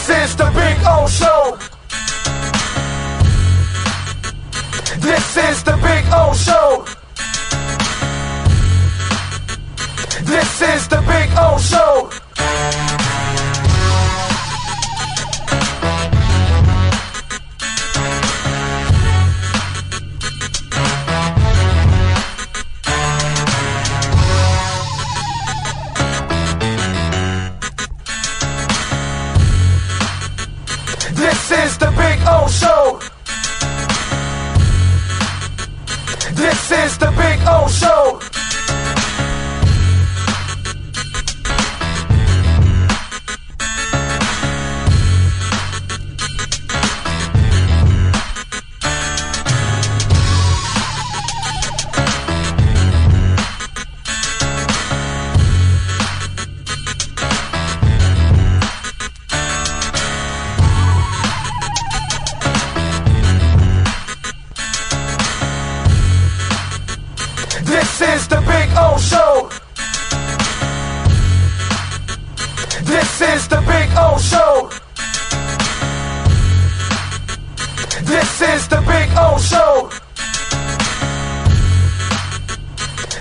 This is the Big O Show. This is the Big O Show. This is the Big O Show. This is the Big O Show. This is the Big O Show. This is the Big O Show. This is the Big O Show. This is the Big O Show.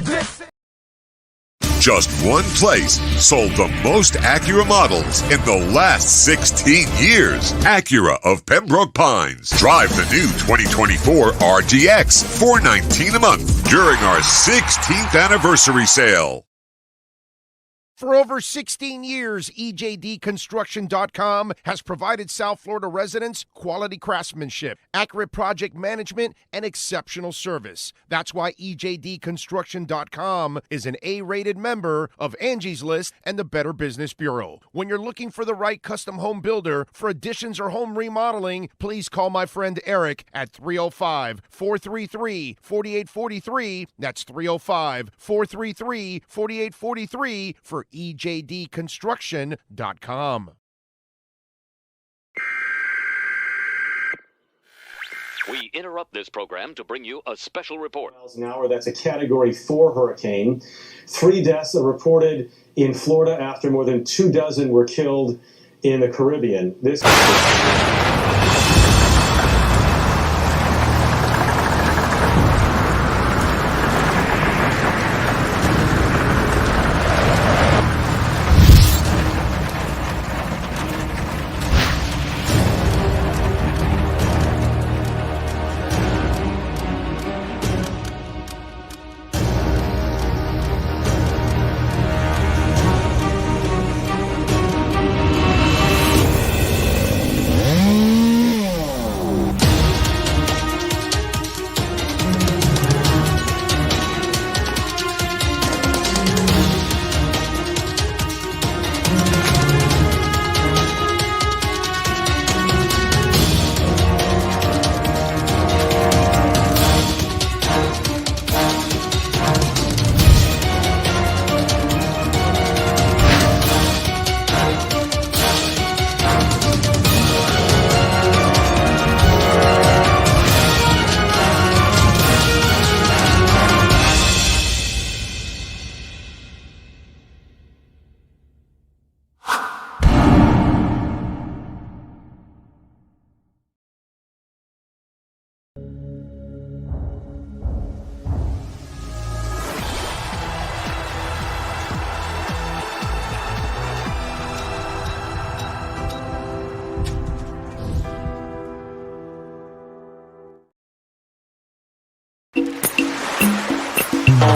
This is Just one place sold the most Acura models in the last 16 years. Acura of Pembroke Pines. Drive the new 2024 RDX, $419 a month during our 16th anniversary sale. For over 16 years, EJDConstruction.com has provided South Florida residents quality craftsmanship, accurate project management, and exceptional service. That's why EJDConstruction.com is an A-rated member of Angie's List and the Better Business Bureau. When you're looking for the right custom home builder for additions or home remodeling, please call my friend Eric at 305-433-4843. That's 305-433-4843 for EJDConstruction.com. We interrupt this program to bring you a special report. Miles an hour, that's a Category 4 hurricane. 3 deaths are reported in Florida after more than 24 were killed in the Caribbean. This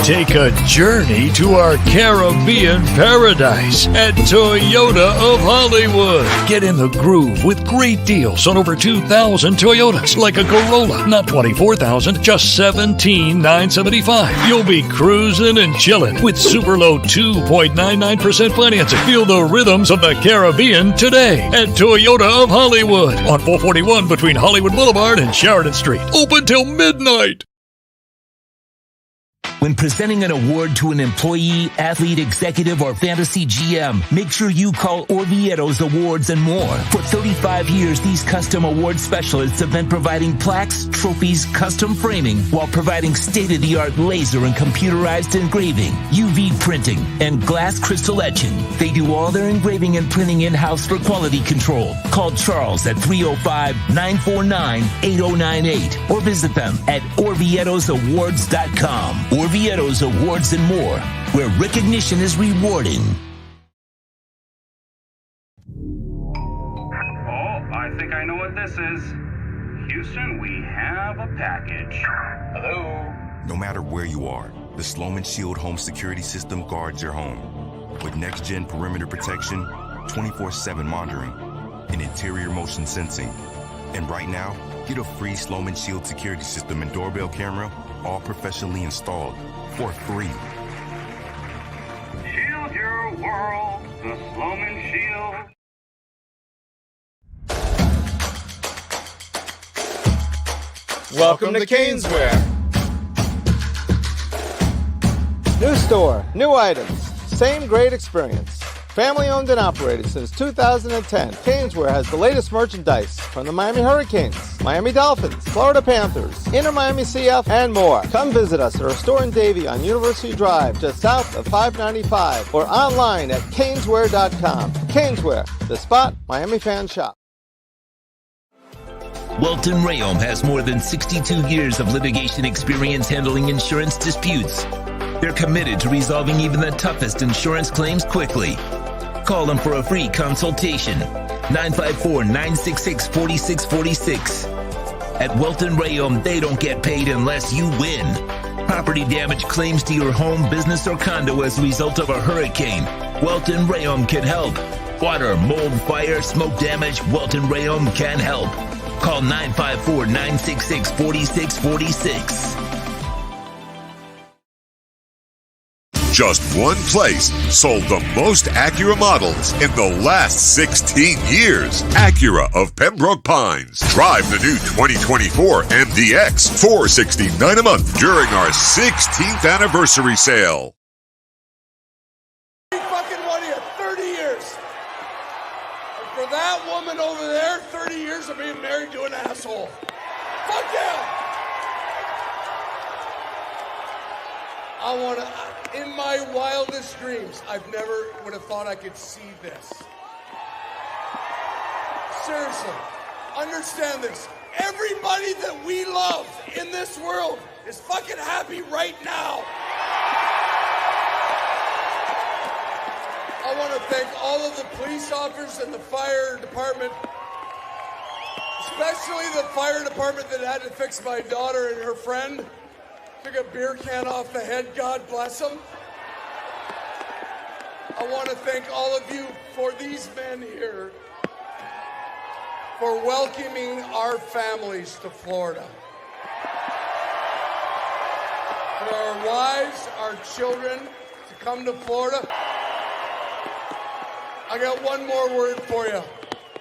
Take a journey to our Caribbean paradise at Toyota of Hollywood. Get in the groove with great deals on over 2,000 Toyotas, like a Corolla, not 24,000, just $17,975. You'll be cruising and chilling with super low 2.99% financing. Feel the rhythms of the Caribbean today at Toyota of Hollywood on 441 between Hollywood Boulevard and Sheridan Street. Open till midnight. When presenting an award to an employee, athlete, executive, or fantasy GM, make sure you call Orvieto's Awards and More. For 35 years, these custom award specialists have been providing plaques, trophies, custom framing, while providing state-of-the-art laser and computerized engraving, UV printing, and glass crystal etching. They do all their engraving and printing in-house for quality control. Call Charles at 305-949-8098 or visit them at orvietosawards.com. Orvieto's Awards and More, where recognition is rewarding. Oh, I think I know what this is. Houston, we have a package. Hello? No matter where you are, the Sloman Shield Home Security System guards your home. With next-gen perimeter protection, 24/7 monitoring, and interior motion sensing. And right now, get a free Sloman Shield security system and doorbell camera, all professionally installed, for free. Shield your world, the Sloman Shield. Welcome to Caneswear. New store, new items, same great experience. Family owned and operated since 2010, Caneswear has the latest merchandise from the Miami Hurricanes, Miami Dolphins, Florida Panthers, InterMiamiCF, and more. Come visit us at our store in Davie on University Drive, just south of 595, or online at caneswear.com. Caneswear, the spot Miami fans shop. Welton Rayom has more than 62 years of litigation experience handling insurance disputes. They're committed to resolving even the toughest insurance claims quickly. Call them for a free consultation. 954-966-4646. At Welton Rayom, they don't get paid unless you win. Property damage claims to your home, business, or condo as a result of a hurricane. Welton Rayom can help. Water, mold, fire, smoke damage, Welton Rayom can help. Call 954-966-4646. Just one place sold the most Acura models in the last 16 years. Acura of Pembroke Pines. Drive the new 2024 MDX, $469 a month during our 16th anniversary sale. Fucking one here, 30 years. And for that woman over there, 30 years of being married to an asshole. Fuck yeah! I want to... In my wildest dreams, I've never would have thought I could see this. Seriously, understand this. Everybody that we love in this world is fucking happy right now. I want to thank all of the police officers and the fire department, especially the fire department that had to fix my daughter and her friend. Took a beer can off the head, God bless them. I want to thank all of you for these men here for welcoming our families to Florida. For our wives, our children to come to Florida. I got one more word for you,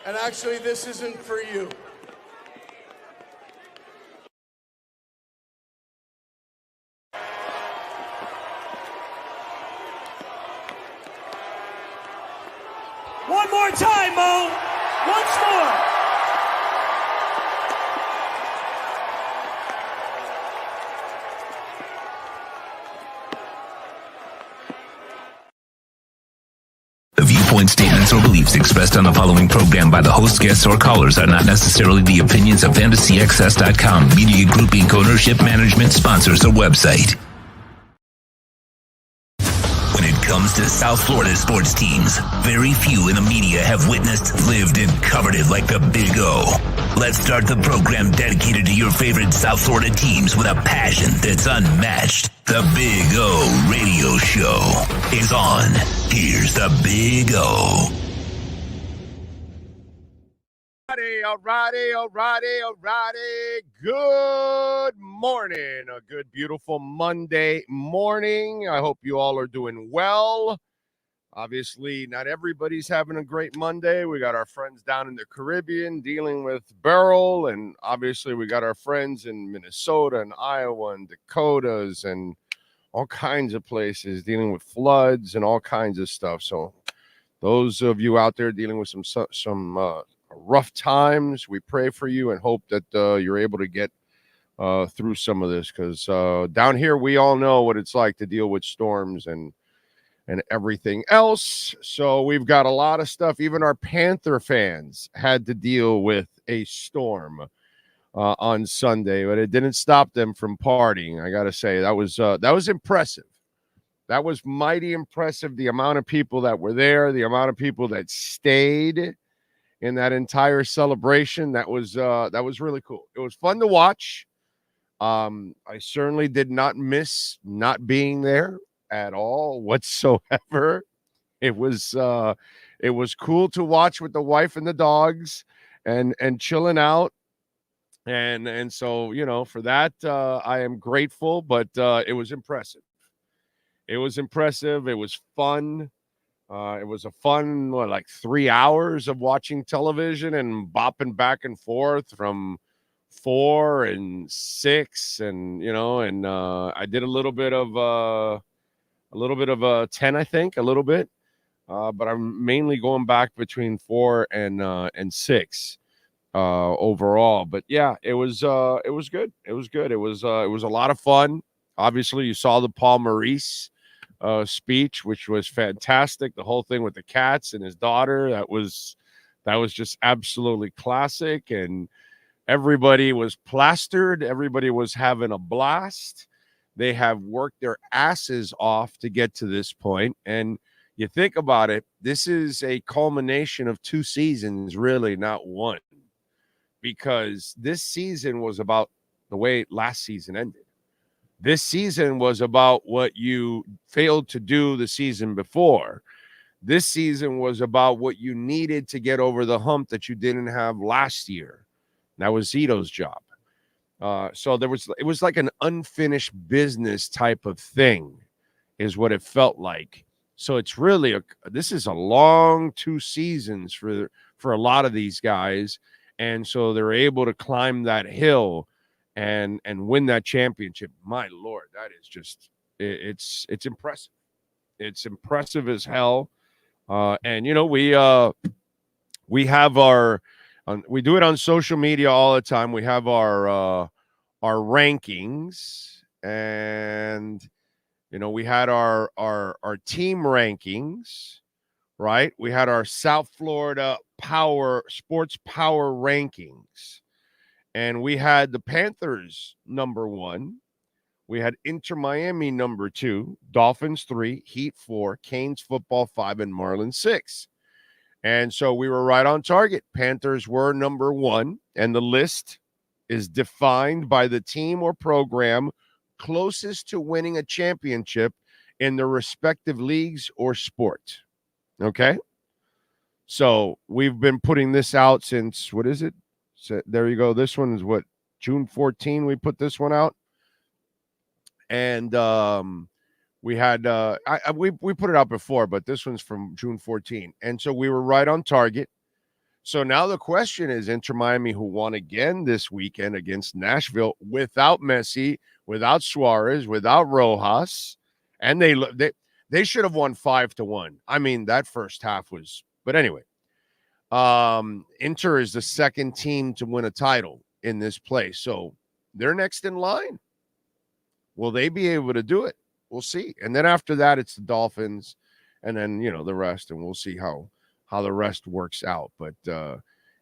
and actually this isn't for you. One more time, Mo. Once more. The viewpoint statements or beliefs expressed on the following program by the host, guests, or callers are not necessarily the opinions of FantasyXS.com, Media Group Inc. ownership, management, sponsors, or website. When it comes to South Florida sports teams, very few in the media have witnessed, lived, and covered it like the Big O. Let's start the program dedicated to your favorite South Florida teams with a passion that's unmatched. The Big O Radio Show is on. Here's the Big O. Alrighty. Good morning. A good, beautiful Monday morning. I hope you all are doing well. Obviously, not everybody's having a great Monday. We got our friends down in the Caribbean dealing with Beryl, and obviously we got our friends in Minnesota and Iowa and Dakotas and all kinds of places dealing with floods and all kinds of stuff. So those of you out there dealing with some rough times, we pray for you and hope that you're able to get through some of this, because down here we all know what it's like to deal with storms and everything else. So we've got a lot of stuff. Even our Panther fans had to deal with a storm on Sunday, but it didn't stop them from partying. I got to say, that was impressive. That was mighty impressive. The amount of people that were there, the amount of people that stayed in that entire celebration. That was really cool. It was fun to watch. I certainly did not miss not being there at all whatsoever. It was cool to watch with the wife and the dogs and chilling out. And so, for that, I am grateful, but it was impressive. It was impressive. It was fun. It was a fun, 3 hours of watching television and bopping back and forth from 4 and 6, and I did a little bit of 10, I think, a little bit, but I'm mainly going back between 4 and 6 overall. But yeah, it was good. It was good. It was a lot of fun. Obviously, you saw the Paul Maurice speech, which was fantastic. The whole thing with the cats and his daughter, that was just absolutely classic. And everybody was plastered. Everybody was having a blast. They have worked their asses off to get to this point. And you think about it, this is a culmination of 2 seasons, really, not one. Because this season was about the way last season ended. This season was about what you failed to do the season before. This season was about what you needed to get over the hump that you didn't have last year. That was Zito's job. So it was like an unfinished business type of thing is what it felt like. So it's really this is a long 2 seasons for a lot of these guys. And so they're able to climb that hill and win that championship. My Lord, that is just it's impressive. It's impressive as hell. And we have we do it on social media all the time. We have our rankings, and we had our team rankings, right? We had our South Florida sports power rankings, and we had the Panthers number 1. We had InterMiami number 2, Dolphins 3, Heat 4, Canes football 5, and Marlins 6. And so we were right on target. Panthers were number 1, and the list is defined by the team or program closest to winning a championship in their respective leagues or sport. Okay? So we've been putting this out since, what is it? So there you go. This one is what, June 14 we put this one out. And we had we put it out before, but this one's from June 14. And so we were right on target. So now the question is, InterMiami, who won again this weekend against Nashville without Messi, without Suarez, without Rojas, and they should have won 5-1. I mean, that first half was, but anyway, Inter is the second team to win a title in this place. So they're next in line. Will they be able to do it? We'll see. And then after that, it's the Dolphins, and then, the rest, and we'll see how the rest works out. But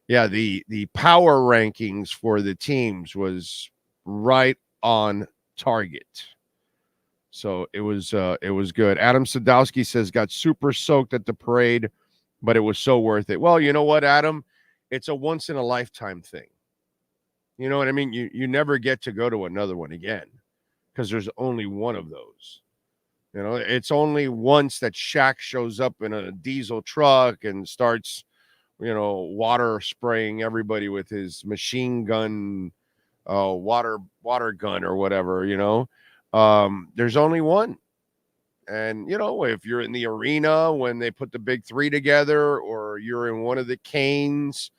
yeah, the power rankings for the teams was right on target. So it was good. Adam Sadowski says, got super soaked at the parade, but it was so worth it. Well, you know what, Adam? It's a once in a lifetime thing. You know what I mean? You never get to go to another one again, because there's only one of those. It's only once that Shaq shows up in a diesel truck and starts, water spraying everybody with his machine gun, water gun or whatever, there's only one. And, if you're in the arena when they put the big 3 together, or you're in one of the Canes,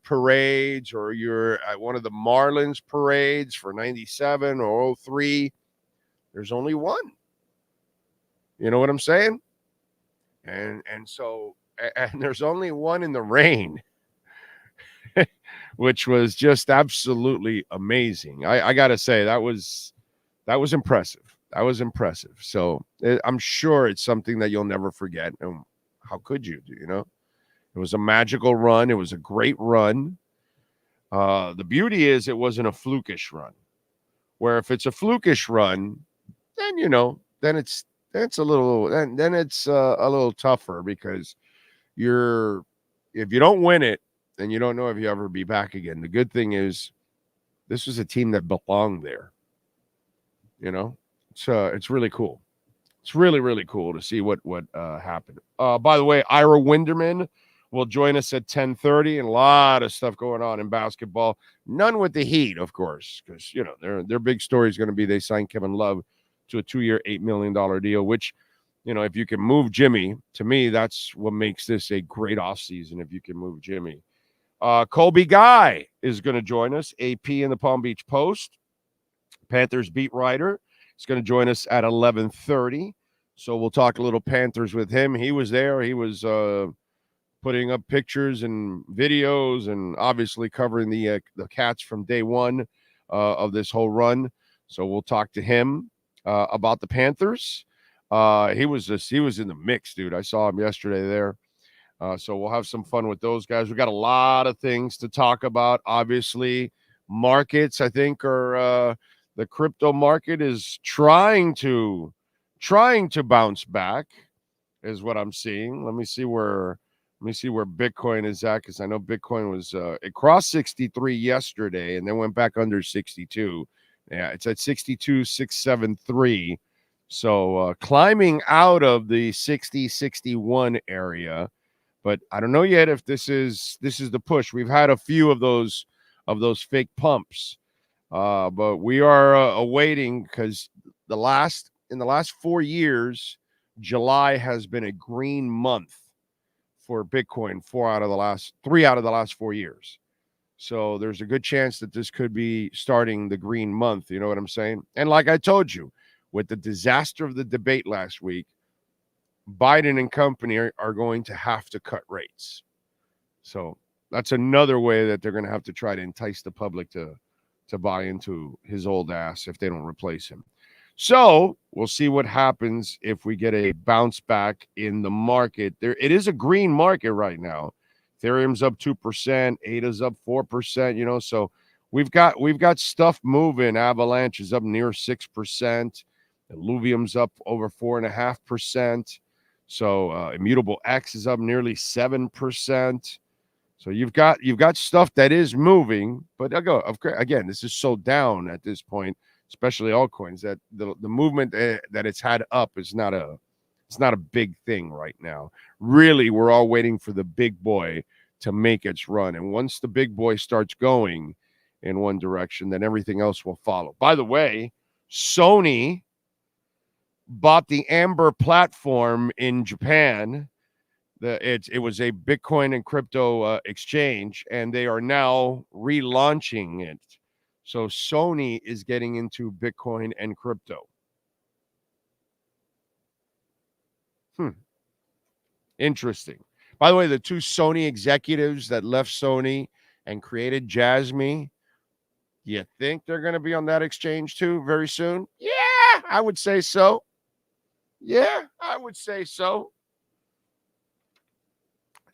parades, or you're at one of the Marlins parades for 97 or 03, there's only one. You know what I'm saying? And there's only one in the rain, which was just absolutely amazing. I got to say that was impressive. That was impressive. So I'm sure it's something that you'll never forget. And how could you? You know, it was a magical run. It was a great run. The beauty is it wasn't a flukish run. Where if it's a flukish run, then then it's a little tougher because if you don't win it, then you don't know if you ever be back again. The good thing is this was a team that belonged there. You know, it's really cool. It's really, really cool to see what happened. By the way, Ira Winderman will join us at 10:30, and a lot of stuff going on in basketball. None with the Heat, of course, because their big story is going to be they signed Kevin Love to a 2-year, $8 million deal, which, if you can move Jimmy, to me, that's what makes this a great offseason, if you can move Jimmy. Colby Guy is going to join us, AP in the Palm Beach Post, Panthers beat writer. He's going to join us at 11:30, so we'll talk a little Panthers with him. He was there. He was putting up pictures and videos and obviously covering the Cats from day one of this whole run. So we'll talk to him about the Panthers. He was in the mix, dude. I saw him yesterday there. So we'll have some fun with those guys. We got a lot of things to talk about. Obviously, markets, I think, are the crypto market is trying to bounce back, is what I'm seeing. Let me see where Bitcoin is at, because I know Bitcoin was it crossed 63 yesterday and then went back under 62. Yeah, it's at 62,673. So climbing out of the 60-61 area, but I don't know yet if this is the push. We've had a few of those fake pumps, but we are awaiting, because in the last 4 years, July has been a green month for Bitcoin. 3 out of the last 4 years. So there's a good chance that this could be starting the green month. You know what I'm saying? And like I told you, with the disaster of the debate last week, Biden and company are going to have to cut rates. So that's another way that they're going to have to try to entice the public to buy into his old ass if they don't replace him. So we'll see what happens if we get a bounce back in the market. It is a green market right now. Ethereum's up 2%, ADA's up 4%, so we've got stuff moving. Avalanche is up near 6%. Illuvium's up over 4.5%. So Immutable X is up nearly 7%. So you've got stuff that is moving, but again, this is so down at this point, especially altcoins, that the movement that it's had up is not a big thing right now. Really, we're all waiting for the big boy to make its run. And once the big boy starts going in one direction, then everything else will follow. By the way, Sony bought the Amber platform in Japan. It was a Bitcoin and crypto exchange, and they are now relaunching it. So Sony is getting into Bitcoin and crypto. Interesting. By the way, the two Sony executives that left Sony and created Jasmy, you think they're going to be on that exchange too very soon? Yeah, I would say so.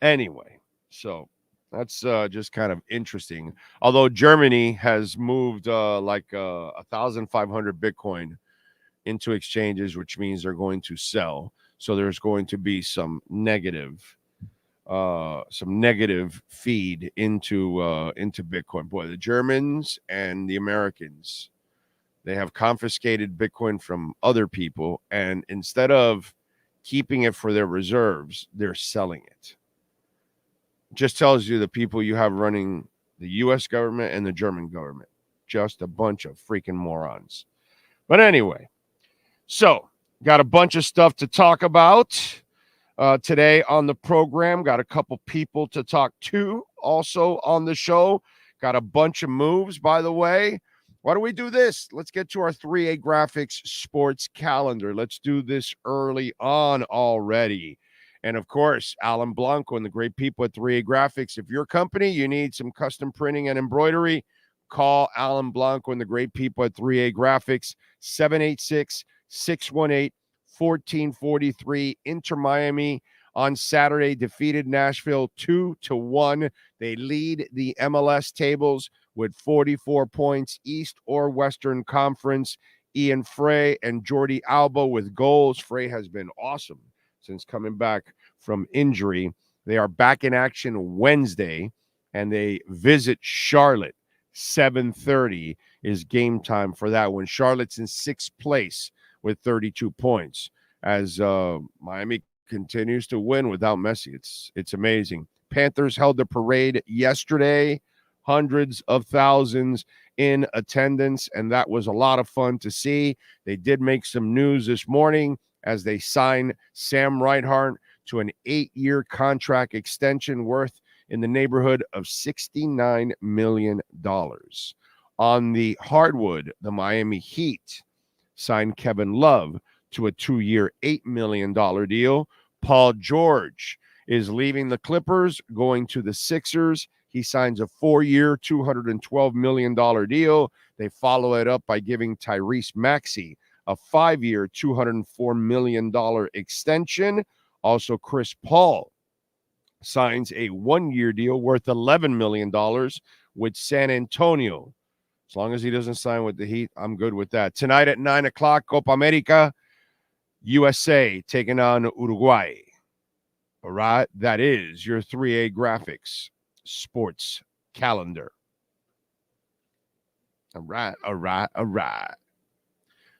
Anyway, so that's just kind of interesting. Although Germany has moved 1,500 Bitcoin into exchanges, which means they're going to sell. So there's going to be some negative feed into Bitcoin. Boy, the Germans and the Americans, they have confiscated Bitcoin from other people, and instead of keeping it for their reserves, they're selling it. Just tells you the people you have running the U.S. government and the German government. Just a bunch of freaking morons. But anyway, so got a bunch of stuff to talk about today on the program. Got a couple people to talk to also on the show. Got a bunch of moves, by the way. Why don't we do this? Let's get to our 3A Graphics sports calendar. Let's do this early on already. And, of course, Alan Blanco and the great people at 3A Graphics. If your company, you need some custom printing and embroidery, call Alan Blanco and the great people at 3A Graphics, 786-618-1443. Inter Miami on Saturday defeated Nashville 2-1. They lead the MLS tables with 44 points, East or Western Conference. Ian Frey and Jordi Alba with goals. Frey has been awesome since coming back from injury. They are back in action Wednesday, and they visit Charlotte. 7:30 is game time for that one. Charlotte's in 6th place with 32 points as Miami continues to win without Messi. It's amazing. Panthers held the parade yesterday. Hundreds of thousands in attendance, and that was a lot of fun to see. They did make some news this morning as they signed Sam Reinhart to an 8-year contract extension worth in the neighborhood of $69 million. On the hardwood, the Miami Heat signed Kevin Love to a 2-year, $8 million deal. Paul George is leaving the Clippers, going to the Sixers. He signs a 4-year, $212 million deal. They follow it up by giving Tyrese Maxey a 5-year, $204 million extension. Also, Chris Paul signs a 1-year deal worth $11 million with San Antonio. As long as he doesn't sign with the Heat, I'm good with that. Tonight at 9 o'clock, Copa America, USA taking on Uruguay. All right, that is your 3A Graphics sports calendar. All right.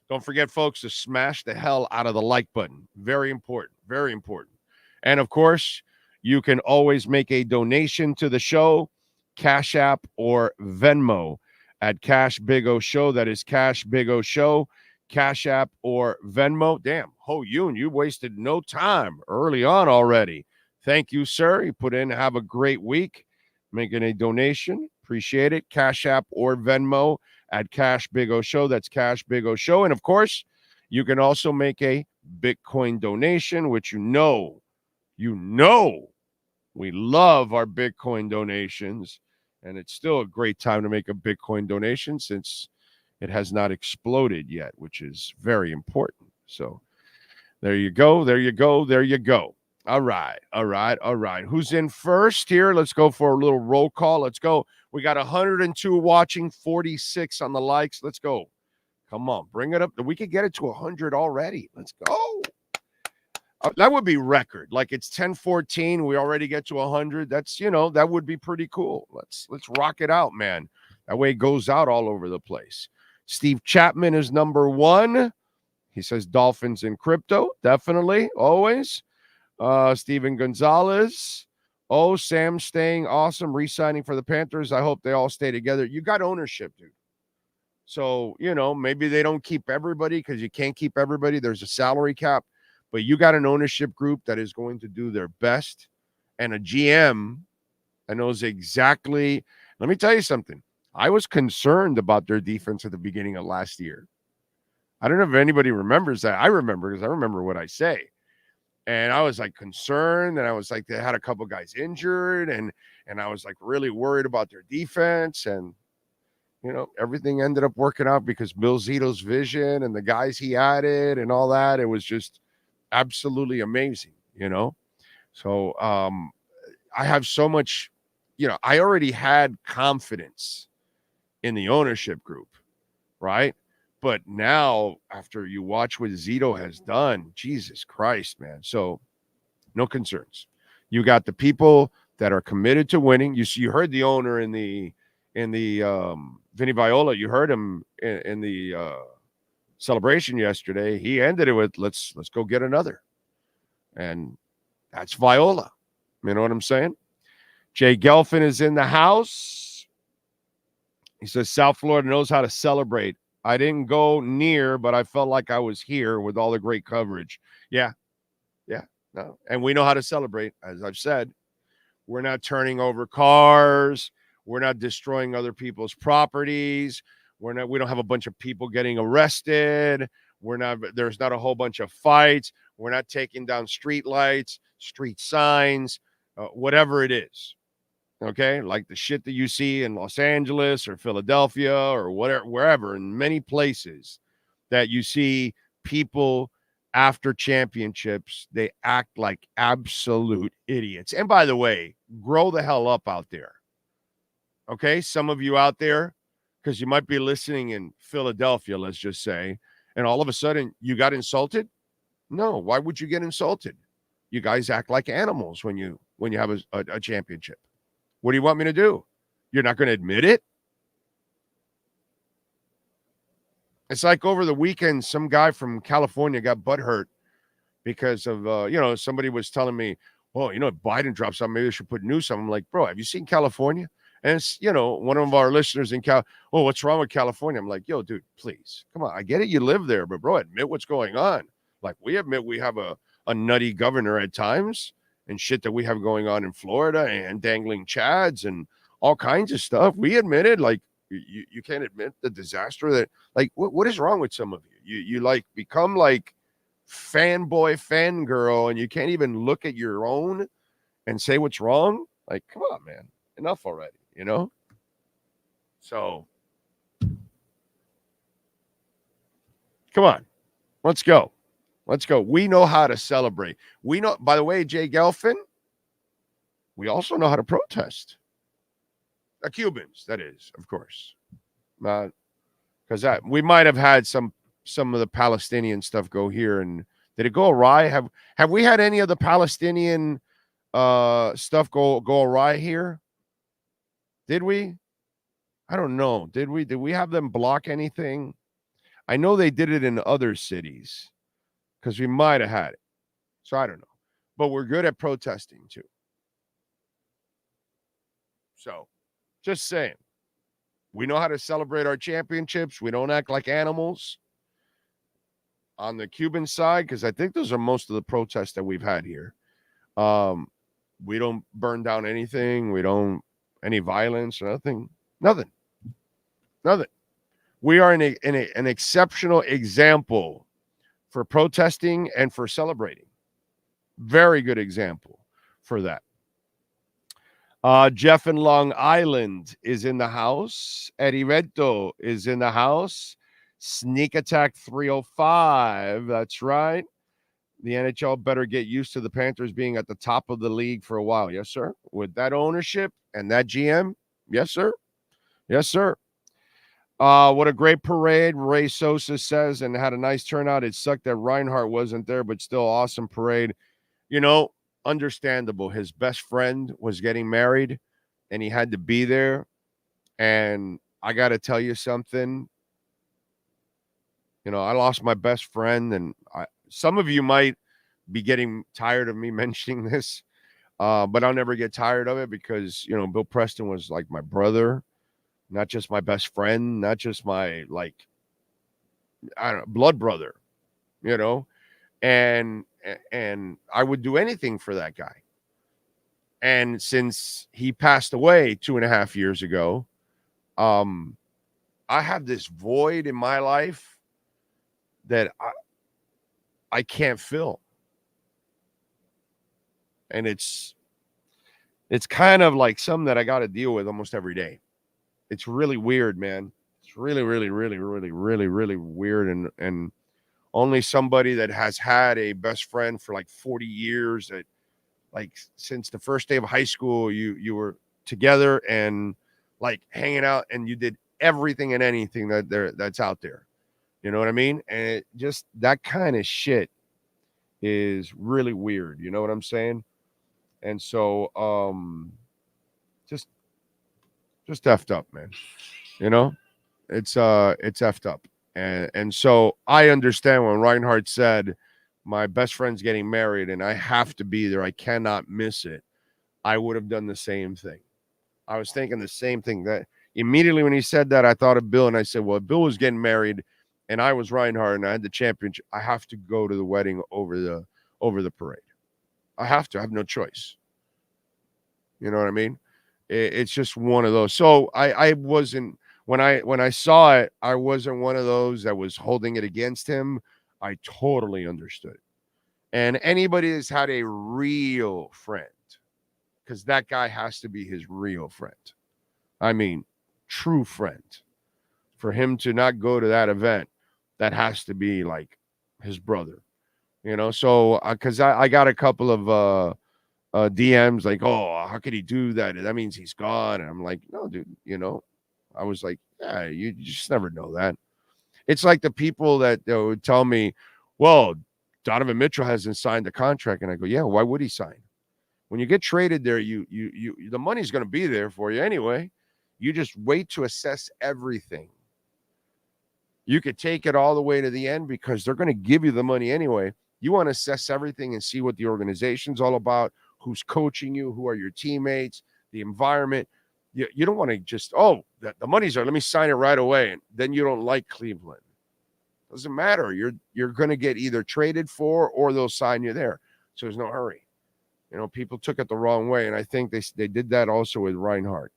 Don't forget, folks, to smash the hell out of the like button. Very important, very important. And, of course, you can always make a donation to the show, Cash App or Venmo at Cash Big O Show. That is Cash Big O Show, Cash App or Venmo. Damn, Ho Yoon, you wasted no time early on already. Thank you, sir. You put in, have a great week. Making a donation. Appreciate it. Cash App or Venmo at Cash Big O Show. That's Cash Big O Show. And, of course, you can also make a Bitcoin donation, which you know, we love our Bitcoin donations. And it's still a great time to make a Bitcoin donation since it has not exploded yet, which is very important. So there you go. All right. Who's in first here? Let's go for a little roll call. Let's go. We got 102 watching, 46 on the likes. Let's go. Come on, bring it up. We could get it to 100 already. Let's go. That would be record. Like it's 10:14. We already get to 100. That's, that would be pretty cool. Let's rock it out, man. That way it goes out all over the place. Steve Chapman is number 1. He says Dolphins in crypto. Definitely. Always. Steven Gonzalez. Oh, Sam staying awesome, re-signing for the Panthers. I hope they all stay together. You got ownership, dude. So, maybe they don't keep everybody because you can't keep everybody. There's a salary cap. But you got an ownership group that is going to do their best. And a GM that knows exactly. Let me tell you something. I was concerned about their defense at the beginning of last year. I don't know if anybody remembers that. I remember because I remember what I say. And I was like concerned, and I was like, they had a couple guys injured, and I was like really worried about their defense. And, everything ended up working out because Bill Zito's vision and the guys he added and all that. It was just absolutely amazing, So I have so much, I already had confidence in the ownership group, right? But now, after you watch what Zito has done, Jesus Christ, man. So, no concerns. You got the people that are committed to winning. You heard the owner in the Vinny Viola. You heard him in the celebration yesterday. He ended it with let's go get another, and that's Viola. You know what I'm saying? Jay Gelfin is in the house. He says South Florida knows how to celebrate. I didn't go near, but I felt like I was here with all the great coverage. Yeah. No. And we know how to celebrate. As I've said, we're not turning over cars. We're not destroying other people's properties. We don't have a bunch of people getting arrested. There's not a whole bunch of fights. We're not taking down street lights, street signs, whatever it is. Okay, like the shit that you see in Los Angeles or Philadelphia or whatever, wherever, in many places that you see people after championships, they act like absolute idiots. And by the way, grow the hell up out there. Okay, some of you out there, because you might be listening in Philadelphia, let's just say, and all of a sudden you got insulted. No, why would you get insulted? You guys act like animals when you have a championship. What do you want me to do? You're not going to admit it? It's like over the weekend, some guy from California got butthurt because of, somebody was telling me, oh, Biden dropped something, maybe I should put news on. I'm like, bro, have you seen California? And it's, one of our listeners in oh, what's wrong with California? I'm like, yo, dude, please. Come on. I get it. You live there, but bro, admit what's going on. Like, we admit we have a nutty governor at times and shit that we have going on in Florida and dangling chads and all kinds of stuff. We admit it. Like, you can't admit the disaster that, like, what is wrong with some of you? You like become like fanboy, fangirl, and you can't even look at your own and say what's wrong. Like, come on, man. Enough already, So, come on. Let's go. Let's go. We know how to celebrate. We know, by the way, Jay Gelfin, we also know how to protest. Cubans, that is, of course. Because we might have had some of the Palestinian stuff go here. And did it go awry? Have we had any of the Palestinian stuff go awry here? Did we? I don't know. Did we? Did we have them block anything? I know they did it in other cities because we might have had it. So I don't know. But we're good at protesting too. So just saying. We know how to celebrate our championships. We don't act like animals. On the Cuban side, because I think those are most of the protests that we've had here. We don't burn down anything. We don't any violence or nothing. Nothing. We are an exceptional example for protesting and for celebrating. Very good example for that. Jeff in Long Island is in the house. Eddie Vento is in the house. Sneak Attack 305. That's right. The NHL better get used to the Panthers being at the top of the league for a while. Yes, sir. With that ownership and that GM. Yes, sir. Yes, sir. What a great parade, Ray Sosa says, and had a nice turnout. It sucked that Reinhardt wasn't there, but still awesome parade. Understandable. His best friend was getting married, and he had to be there. And I got to tell you something. I lost my best friend, and some of you might be getting tired of me mentioning this, but I'll never get tired of it because, Bill Preston was like my brother. Not just my best friend, not just my, blood brother, and I would do anything for that guy. And since he passed away 2.5 years ago, I have this void in my life that I can't fill. And it's kind of like something that I got to deal with almost every day. It's really weird, man. It's really, really, really, really, really, really weird. And only somebody that has had a best friend for like 40 years, that like since the first day of high school, you were together and like hanging out, and you did everything and anything that's out there. You know what I mean? And it just that kind of shit is really weird. You know what I'm saying? And so just effed up, man. It's effed up. And so I understand when Reinhardt said, my best friend's getting married and I have to be there. I cannot miss it. I would have done the same thing. I was thinking the same thing. That immediately when he said that, I thought of Bill, and I said, well, if Bill was getting married and I was Reinhardt and I had the championship, I have to go to the wedding over the parade. I have to. I have no choice. You know what I mean? It's just one of those. So I wasn't when I saw it, I wasn't one of those that was holding it against him. I totally understood. And anybody that's had a real friend, because that guy has to be his real friend. I mean, true friend. For him to not go to that event, that has to be like his brother. So because I got a couple of DMs like, oh, how could he do that? That means he's gone. And I'm like, no, dude, I was like, yeah, you just never know that. It's like the people that would tell me, well, Donovan Mitchell hasn't signed the contract. And I go, yeah, why would he sign? When you get traded there, you the money's going to be there for you anyway. You just wait to assess everything. You could take it all the way to the end because they're going to give you the money anyway. You want to assess everything and see what the organization's all about, who's coaching you, who are your teammates, the environment. You don't want to just, the money's there, let me sign it right away. And then you don't like Cleveland. Doesn't matter. You're going to get either traded for or they'll sign you there. So there's no hurry. People took it the wrong way. And I think they did that also with Reinhardt,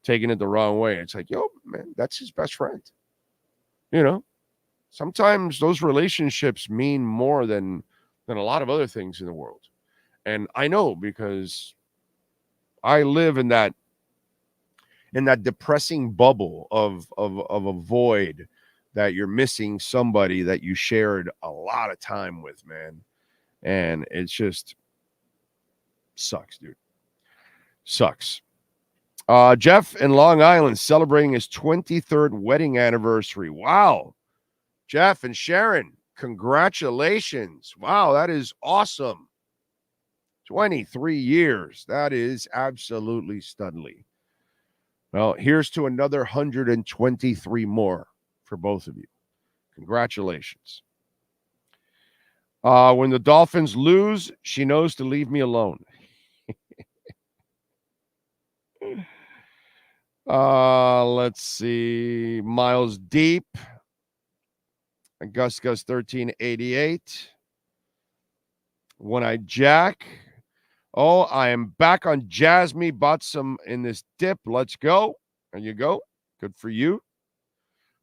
taking it the wrong way. It's like, yo, man, that's his best friend. Sometimes those relationships mean more than a lot of other things in the world. And I know because I live in that depressing bubble of a void that you're missing somebody that you shared a lot of time with, man. And it's just sucks, dude. Sucks. Jeff in Long Island celebrating his 23rd wedding anniversary. Wow. Jeff and Sharon, congratulations. Wow, that is awesome. 23 years. That is absolutely studly. Well, here's to another 123 more for both of you. Congratulations. When the Dolphins lose, she knows to leave me alone. Let's see. Miles Deep. Gus 1388. One-Eyed Jack. Oh, I am back on Jasmine. Bought some in this dip. Let's go. There you go. Good for you.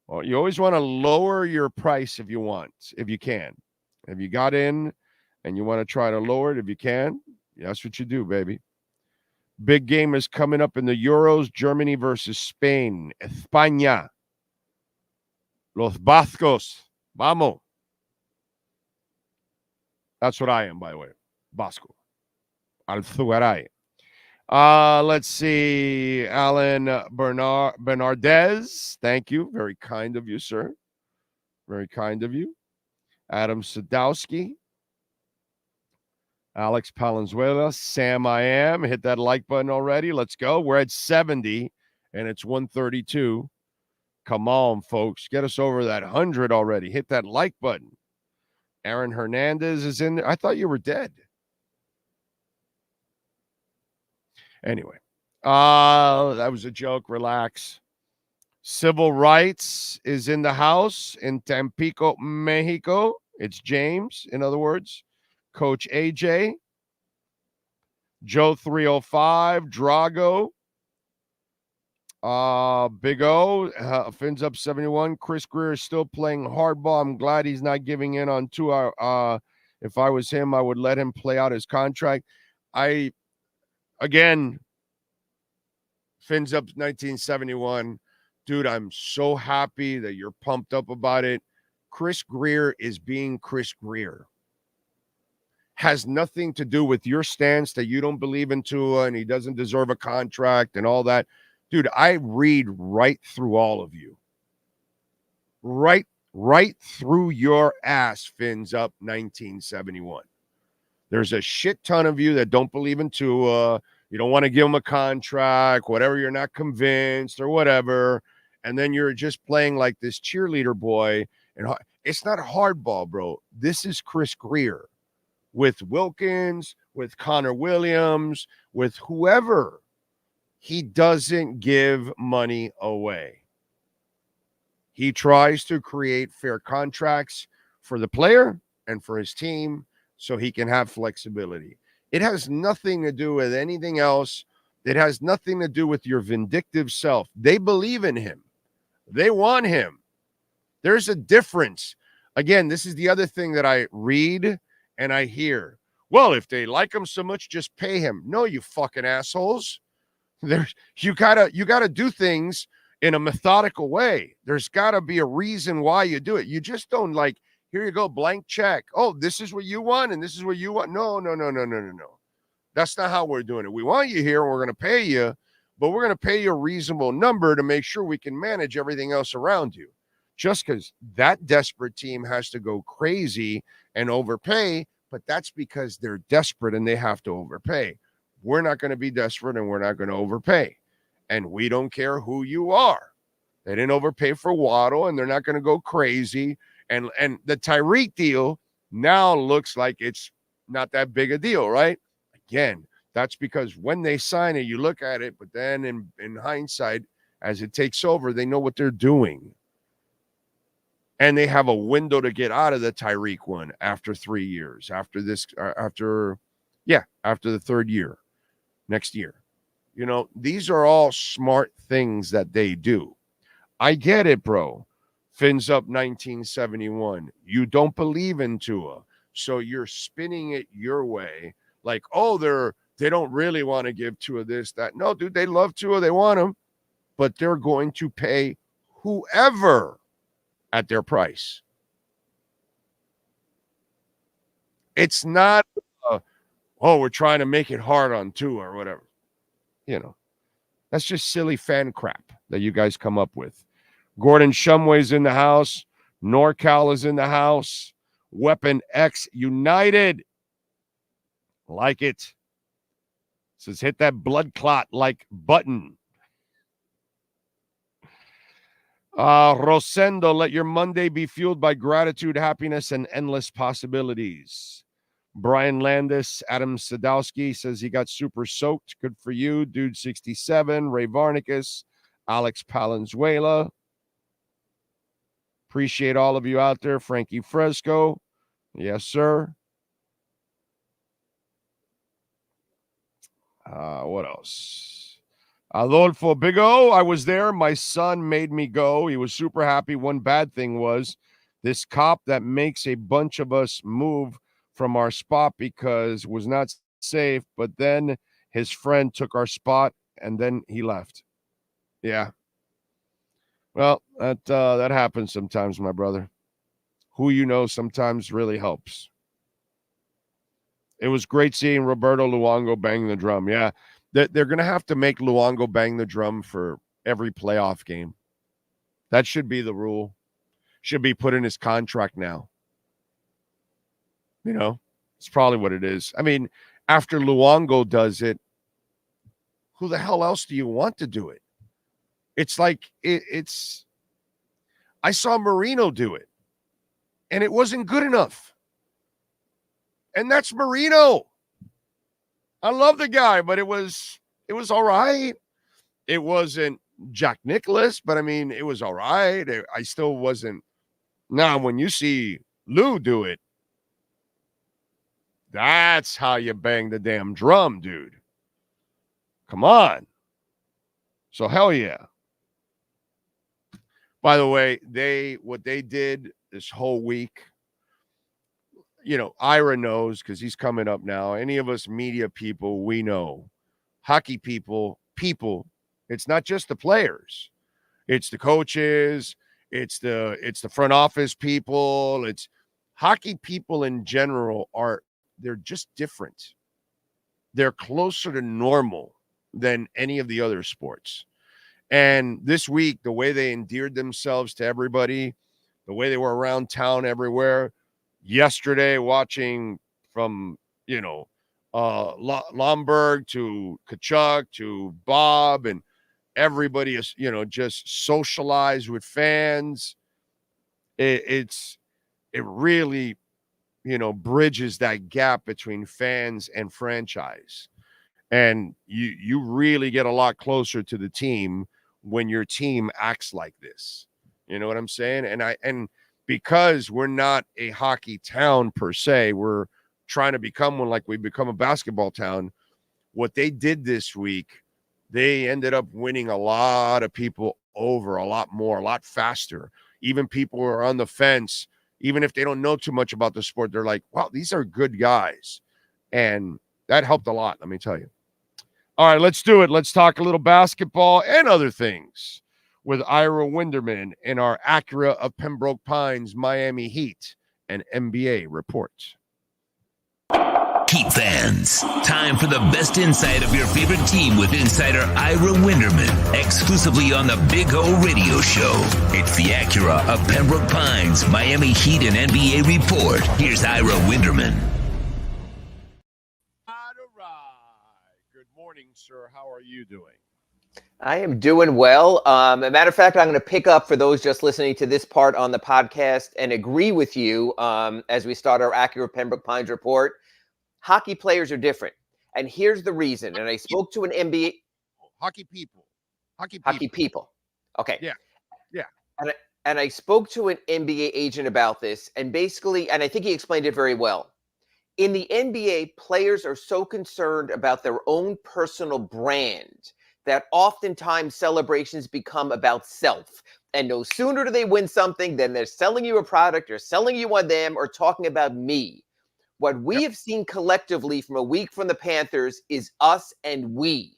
Well, you always want to lower your price if you want, if you can. If you got in and you want to try to lower it, if you can, that's what you do, baby. Big game is coming up in the Euros. Germany versus Spain. España. Los Vascos. Vamos. That's what I am, by the way. Vasco. Alzugaray. Let's see. Alan Bernardez. Thank you. Very kind of you, sir. Very kind of you. Adam Sadowski. Alex Palenzuela. Sam I Am. Hit that like button already. Let's go. We're at 70, and it's 132. Come on, folks. Get us over that 100 already. Hit that like button. Aaron Hernandez is in there. I thought you were dead. Anyway, that was a joke. Relax. Civil Rights is in the house in Tampico, Mexico. It's James, in other words. Coach AJ. Joe 305. Drago. Big O. Fins up 71. Chris Greer is still playing hardball. I'm glad he's not giving in on 2 hours. If I was him, I would let him play out his contract. Again, Fins up 1971. Dude, I'm so happy that you're pumped up about it. Chris Greer is being Chris Greer. Has nothing to do with your stance that you don't believe in Tua and he doesn't deserve a contract and all that. Dude, I read right through all of you. Right through your ass, Fins up 1971. There's a shit ton of you that don't believe in Tua. You don't want to give him a contract, whatever. You're not convinced or whatever. And then you're just playing like this cheerleader boy. And it's not hardball, bro. This is Chris Greer with Wilkins, with Connor Williams, with whoever. He doesn't give money away. He tries to create fair contracts for the player and for his team so he can have flexibility. It has nothing to do with anything else. It has nothing to do with your vindictive self. They believe in him. They want him. There's a difference. Again, this is the other thing that I read and I hear. Well, if they like him so much, just pay him. No, you fucking assholes. You gotta do things in a methodical way. There's gotta be a reason why you do it. You just don't like, here you go, blank check. Oh, this is what you want and this is what you want. No. That's not how we're doing it. We want you here and we're going to pay you, but we're going to pay you a reasonable number to make sure we can manage everything else around you. Just because that desperate team has to go crazy and overpay, but that's because they're desperate and they have to overpay. We're not going to be desperate and we're not going to overpay. And we don't care who you are. They didn't overpay for Waddle and they're not going to go crazy. And the Tyreek deal now looks like it's not that big a deal, right? Again, that's because when they sign it, you look at it, but then in hindsight, as it takes over, they know what they're doing. And they have a window to get out of the Tyreek one after 3 years, after the third year, next year. You know, these are all smart things that they do. I get it, bro. Fins up 1971. You don't believe in Tua, so you're spinning it your way. Like, oh, they don't really want to give Tua this, that. No, dude, they love Tua. They want him, but they're going to pay whoever at their price. It's not, we're trying to make it hard on Tua or whatever. You know, that's just silly fan crap that you guys come up with. Gordon Shumway's in the house. NorCal is in the house. Weapon X United. Like it. Says hit that blood clot like button. Rosendo, let your Monday be fueled by gratitude, happiness, and endless possibilities. Brian Landis, Adam Sadowski says he got super soaked. Good for you. Dude 67, Ray Varnicus, Alex Palenzuela. Appreciate all of you out there. Frankie Fresco. Yes, sir. What else? Adolfo Big O, I was there. My son made me go. He was super happy. One bad thing was this cop that makes a bunch of us move from our spot because it was not safe, but then his friend took our spot and then he left. Yeah. Well, that happens sometimes, my brother. Who you know sometimes really helps. It was great seeing Roberto Luongo bang the drum. Yeah, they're going to have to make Luongo bang the drum for every playoff game. That should be the rule. Should be put in his contract now. You know, it's probably what it is. I mean, after Luongo does it, who the hell else do you want to do it? It's like it's. I saw Marino do it, and it wasn't good enough. And that's Marino. I love the guy, but it was all right. It wasn't Jack Nicklaus, but I mean, it was all right. I still wasn't. Now, when you see Lou do it, that's how you bang the damn drum, dude. Come on. So hell yeah. By the way, what they did this whole week, you know, Ira knows because he's coming up now. Any of us media people, we know. Hockey people, it's not just the players. It's the coaches, it's the front office people, it's hockey people in general they're just different. They're closer to normal than any of the other sports. And this week, the way they endeared themselves to everybody, the way they were around town everywhere. Yesterday, watching from, you know, Lomberg to Kachuk to Bob, and everybody is, you know, just socialized with fans. It really, you know, bridges that gap between fans and franchise. And you really get a lot closer to the team when your team acts like this. You know what I'm saying? And because we're not a hockey town per se, we're trying to become one, like we become a basketball town. What they did this week, they ended up winning a lot of people over a lot more, a lot faster. Even people who are on the fence, even if they don't know too much about the sport, they're like, wow, these are good guys. And that helped a lot, let me tell you. All right, let's do it. Let's talk a little basketball and other things with Ira Winderman in our Acura of Pembroke Pines Miami Heat and NBA report. Heat fans, time for the best insight of your favorite team with insider Ira Winderman, exclusively on the Big O Radio Show. It's the Acura of Pembroke Pines Miami Heat and NBA report. Here's Ira Winderman. Good morning, sir. How are you doing? I am doing well. As a matter of fact, I'm going to pick up for those just listening to this part on the podcast and agree with you as we start our Acura Pembroke Pines report. Hockey players are different. And here's the reason. And I spoke to an NBA. Hockey people. Okay. Yeah. And I spoke to an NBA agent about this. And basically, and I think he explained it very well. In the NBA, players are so concerned about their own personal brand that oftentimes celebrations become about self. And no sooner do they win something than they're selling you a product or selling you on them or talking about me. What we have seen collectively from a week from the Panthers is us and we.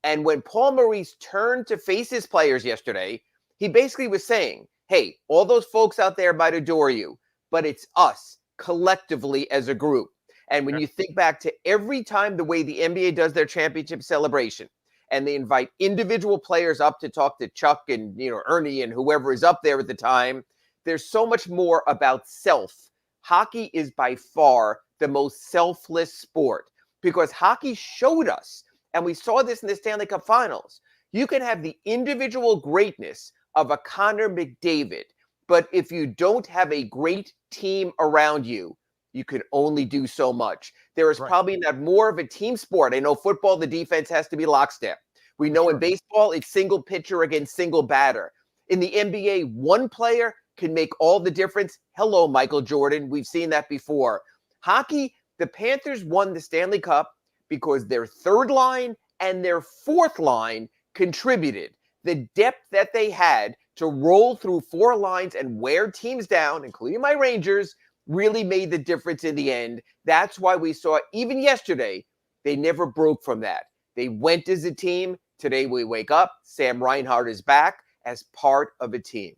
And when Paul Maurice turned to face his players yesterday, he basically was saying, hey, all those folks out there might adore you, but it's us collectively as a group. And when you think back to every time the way the NBA does their championship celebration, and they invite individual players up to talk to Chuck and Ernie and whoever is up there at the time, there's so much more about self. Hockey is by far the most selfless sport because hockey showed us, and we saw this in the Stanley Cup Finals. You can have the individual greatness of a Connor McDavid, but if you don't have a great team around you, you can only do so much. There is probably not more of a team sport. I know football, the defense has to be lockstep. We know in baseball, it's single pitcher against single batter. In the NBA, one player can make all the difference. Hello, Michael Jordan. We've seen that before. Hockey, the Panthers won the Stanley Cup because their third line and their fourth line contributed. The depth that they had to roll through four lines and wear teams down, including my Rangers, really made the difference in the end. That's why we saw, even yesterday, they never broke from that. They went as a team. Today we wake up. Sam Reinhart is back as part of a team.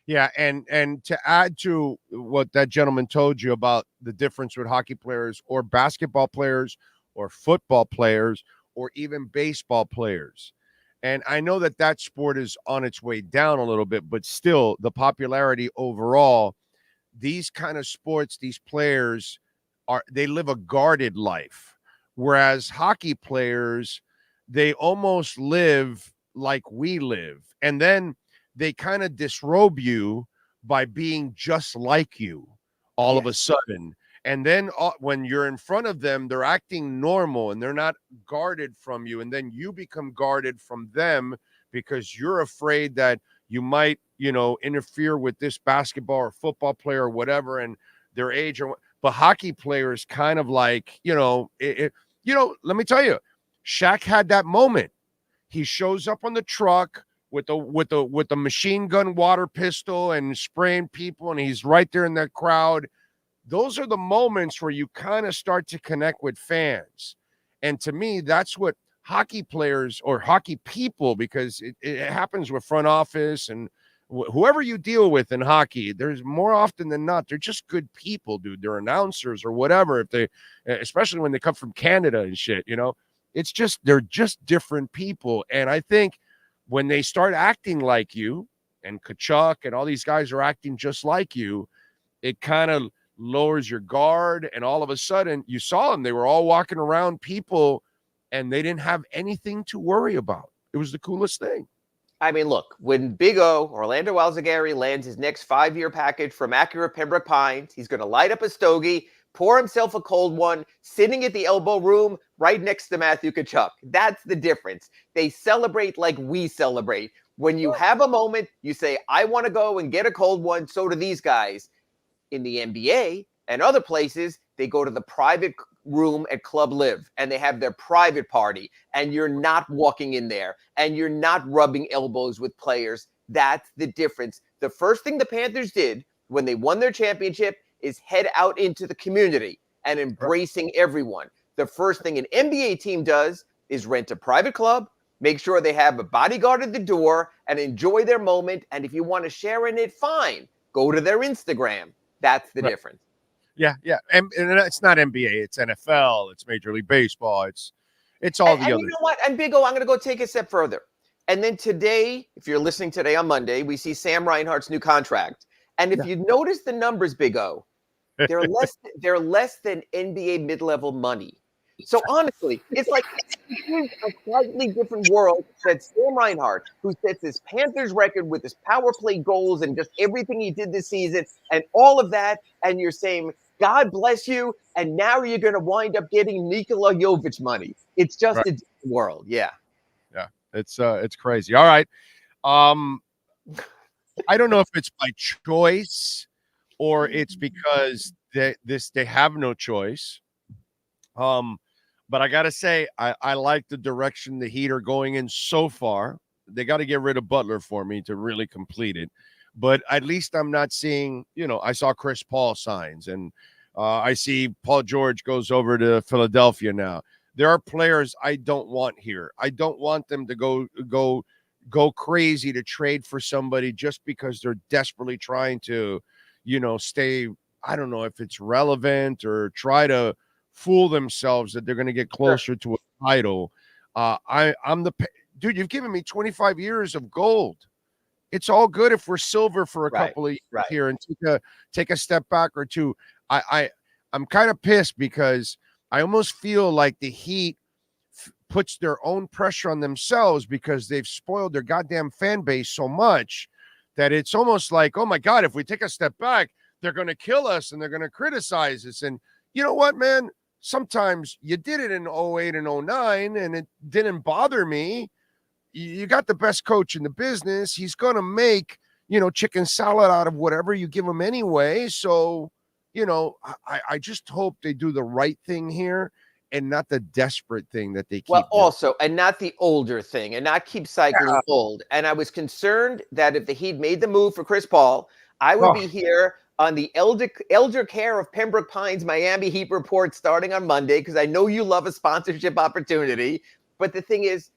Yeah, and to add to what that gentleman told you about the difference with hockey players or basketball players or football players or even baseball players. And I know that sport is on its way down a little bit, but still the popularity overall, these kind of sports, these players they live a guarded life. Whereas hockey players, they almost live like we live. And then they kind of disrobe you by being just like you all of a sudden. And then when you're in front of them, they're acting normal and they're not guarded from you. And then you become guarded from them because you're afraid that you might, interfere with this basketball or football player or whatever and their age. But hockey players kind of like, let me tell you, Shaq had that moment. He shows up on the truck with the machine gun water pistol and spraying people, and he's right there in that crowd. Those are the moments where you kind of start to connect with fans. And to me, that's what hockey players or hockey people, because it happens with front office and whoever you deal with in hockey, there's more often than not, they're just good people, dude. They're announcers or whatever. Especially when they come from Canada and shit, they're just different people. And I think when they start acting like you, and Kachuk and all these guys are acting just like you, it kind of lowers your guard. And all of a sudden, you saw them. They were all walking around people, and they didn't have anything to worry about. It was the coolest thing. I mean, look, when Big O, Orlando Alzagari, lands his next 5-year package from Acura Pembroke Pines, he's going to light up a stogie, pour himself a cold one, sitting at the elbow room right next to Matthew Tkachuk. That's the difference. They celebrate like we celebrate. When you have a moment, you say, I want to go and get a cold one. So do these guys. In the NBA and other places, they go to the private room at Club Live and they have their private party and you're not walking in there and you're not rubbing elbows with players. That's the difference. The first thing the Panthers did when they won their championship is head out into the community and embracing everyone. The first thing an NBA team does is rent a private club, make sure they have a bodyguard at the door, and enjoy their moment. And if you want to share in it, fine. Go to their Instagram. That's the difference. Yeah. And it's not NBA. It's NFL. It's Major League Baseball. It's all the other. You know what? And Big O, I'm going to go take a step further. And then today, if you're listening today on Monday, we see Sam Reinhart's new contract. And if you notice the numbers, Big O, they're less than NBA mid-level money. So honestly, it's like a slightly different world that Sam Reinhart, who sets his Panthers record with his power play goals and just everything he did this season and all of that, and you're saying, God bless you, and now you're going to wind up getting Nikola Jovic money. It's just a different world. Yeah. Yeah. It's crazy. All right. I don't know if it's by choice or it's because they have no choice. But I got to say, I like the direction the Heat are going in so far. They got to get rid of Butler for me to really complete it. But at least I'm not seeing, I saw Chris Paul signs and I see Paul George goes over to Philadelphia now. There are players I don't want here. I don't want them to go crazy to trade for somebody just because they're desperately trying to, stay, I don't know if it's relevant or try to fool themselves that they're going to get closer to a title. I'm the dude. You've given me 25 years of gold. It's all good if we're silver for a couple of years here and take a step back or two. I'm kind of pissed because I almost feel like the Heat puts their own pressure on themselves because they've spoiled their goddamn fan base so much that it's almost like, oh my God, if we take a step back, they're going to kill us and they're going to criticize us. And you know what, man? Sometimes you did it in 08 and 09 and it didn't bother me. You got the best coach in the business. He's going to make, chicken salad out of whatever you give him anyway. So, I just hope they do the right thing here and not the desperate thing that they keep doing. And not the older thing and not keep cycling old. And I was concerned that if the Heat made the move for Chris Paul, I would be here on the elder care of Pembroke Pines Miami Heat report starting on Monday, because I know you love a sponsorship opportunity. But the thing is,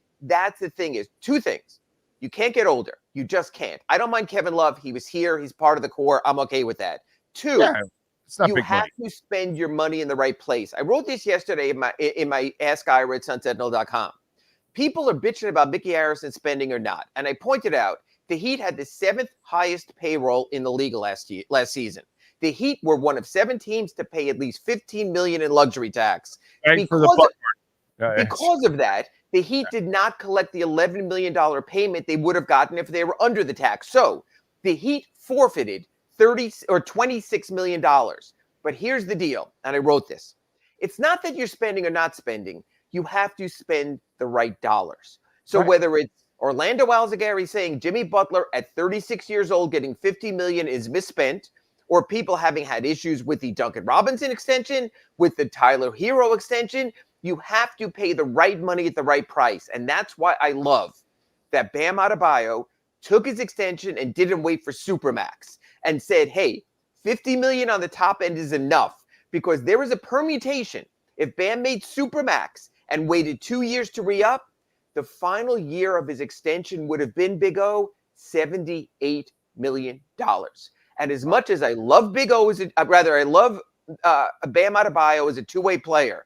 two things. You can't get older. You just can't. I don't mind Kevin Love. He was here. He's part of the core. I'm okay with that. Two, you have to spend your money in the right place. I wrote this yesterday in my Ask Ira at sunsentinel.com. People are bitching about Mickey Harrison spending or not. And I pointed out the Heat had the 7th highest payroll in the league last season. The Heat were one of 7 teams to pay at least $15 million in luxury tax. Because of that, the Heat did not collect the $11 million payment they would have gotten if they were under the tax. So the Heat forfeited $26 million. But here's the deal, and I wrote this. It's not that you're spending or not spending. You have to spend the right dollars. So whether it's Orlando Alzagari saying Jimmy Butler at 36 years old getting $50 million is misspent, or people having had issues with the Duncan Robinson extension, with the Tyler Hero extension, you have to pay the right money at the right price. And that's why I love that Bam Adebayo took his extension and didn't wait for Supermax and said, hey, $50 million on the top end is enough, because there is a permutation. If Bam made Supermax and waited 2 years to re-up, the final year of his extension would have been, Big O, $78 million. And as much as I love Big O, I love Bam Adebayo as a two-way player,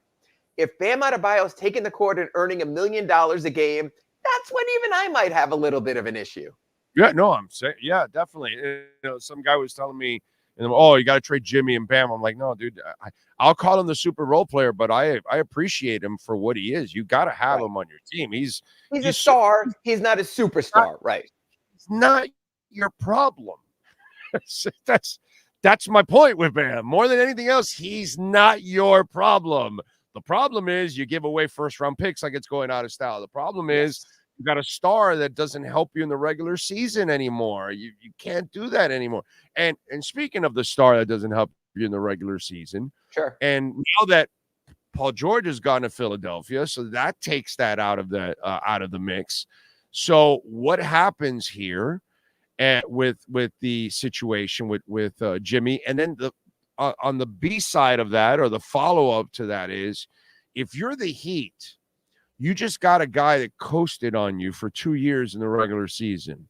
if Bam Adebayo is taking the court and earning $1 million a game, that's when even I might have a little bit of an issue. Yeah, no, I'm saying, yeah, definitely. Some guy was telling me, you got to trade Jimmy and Bam. I'm like, no, dude, I'll call him the super role player, but I appreciate him for what he is. You got to have him on your team. He's a star. He's not a superstar, right? It's not your problem. That's my point with Bam. More than anything else, he's not your problem. The problem is you give away first-round picks like it's going out of style. The problem is you got a star that doesn't help you in the regular season anymore. You can't do that anymore. And speaking of the star that doesn't help you in the regular season, sure. And now that Paul George has gone to Philadelphia, so that takes that out of the mix. So what happens here with the situation with Jimmy? And then on the B side of that, or the follow-up to that, is if you're the Heat, you just got a guy that coasted on you for 2 years in the regular season.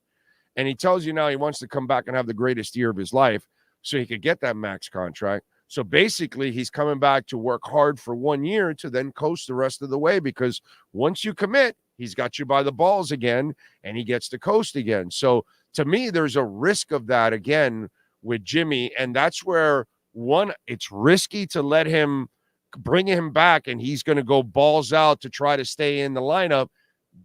And he tells you now he wants to come back and have the greatest year of his life so he could get that max contract. So basically, he's coming back to work hard for 1 year to then coast the rest of the way, because once you commit, he's got you by the balls again, and he gets to coast again. So to me, there's a risk of that again with Jimmy, and that's where, one, it's risky to let him bring him back, and he's going to go balls out to try to stay in the lineup.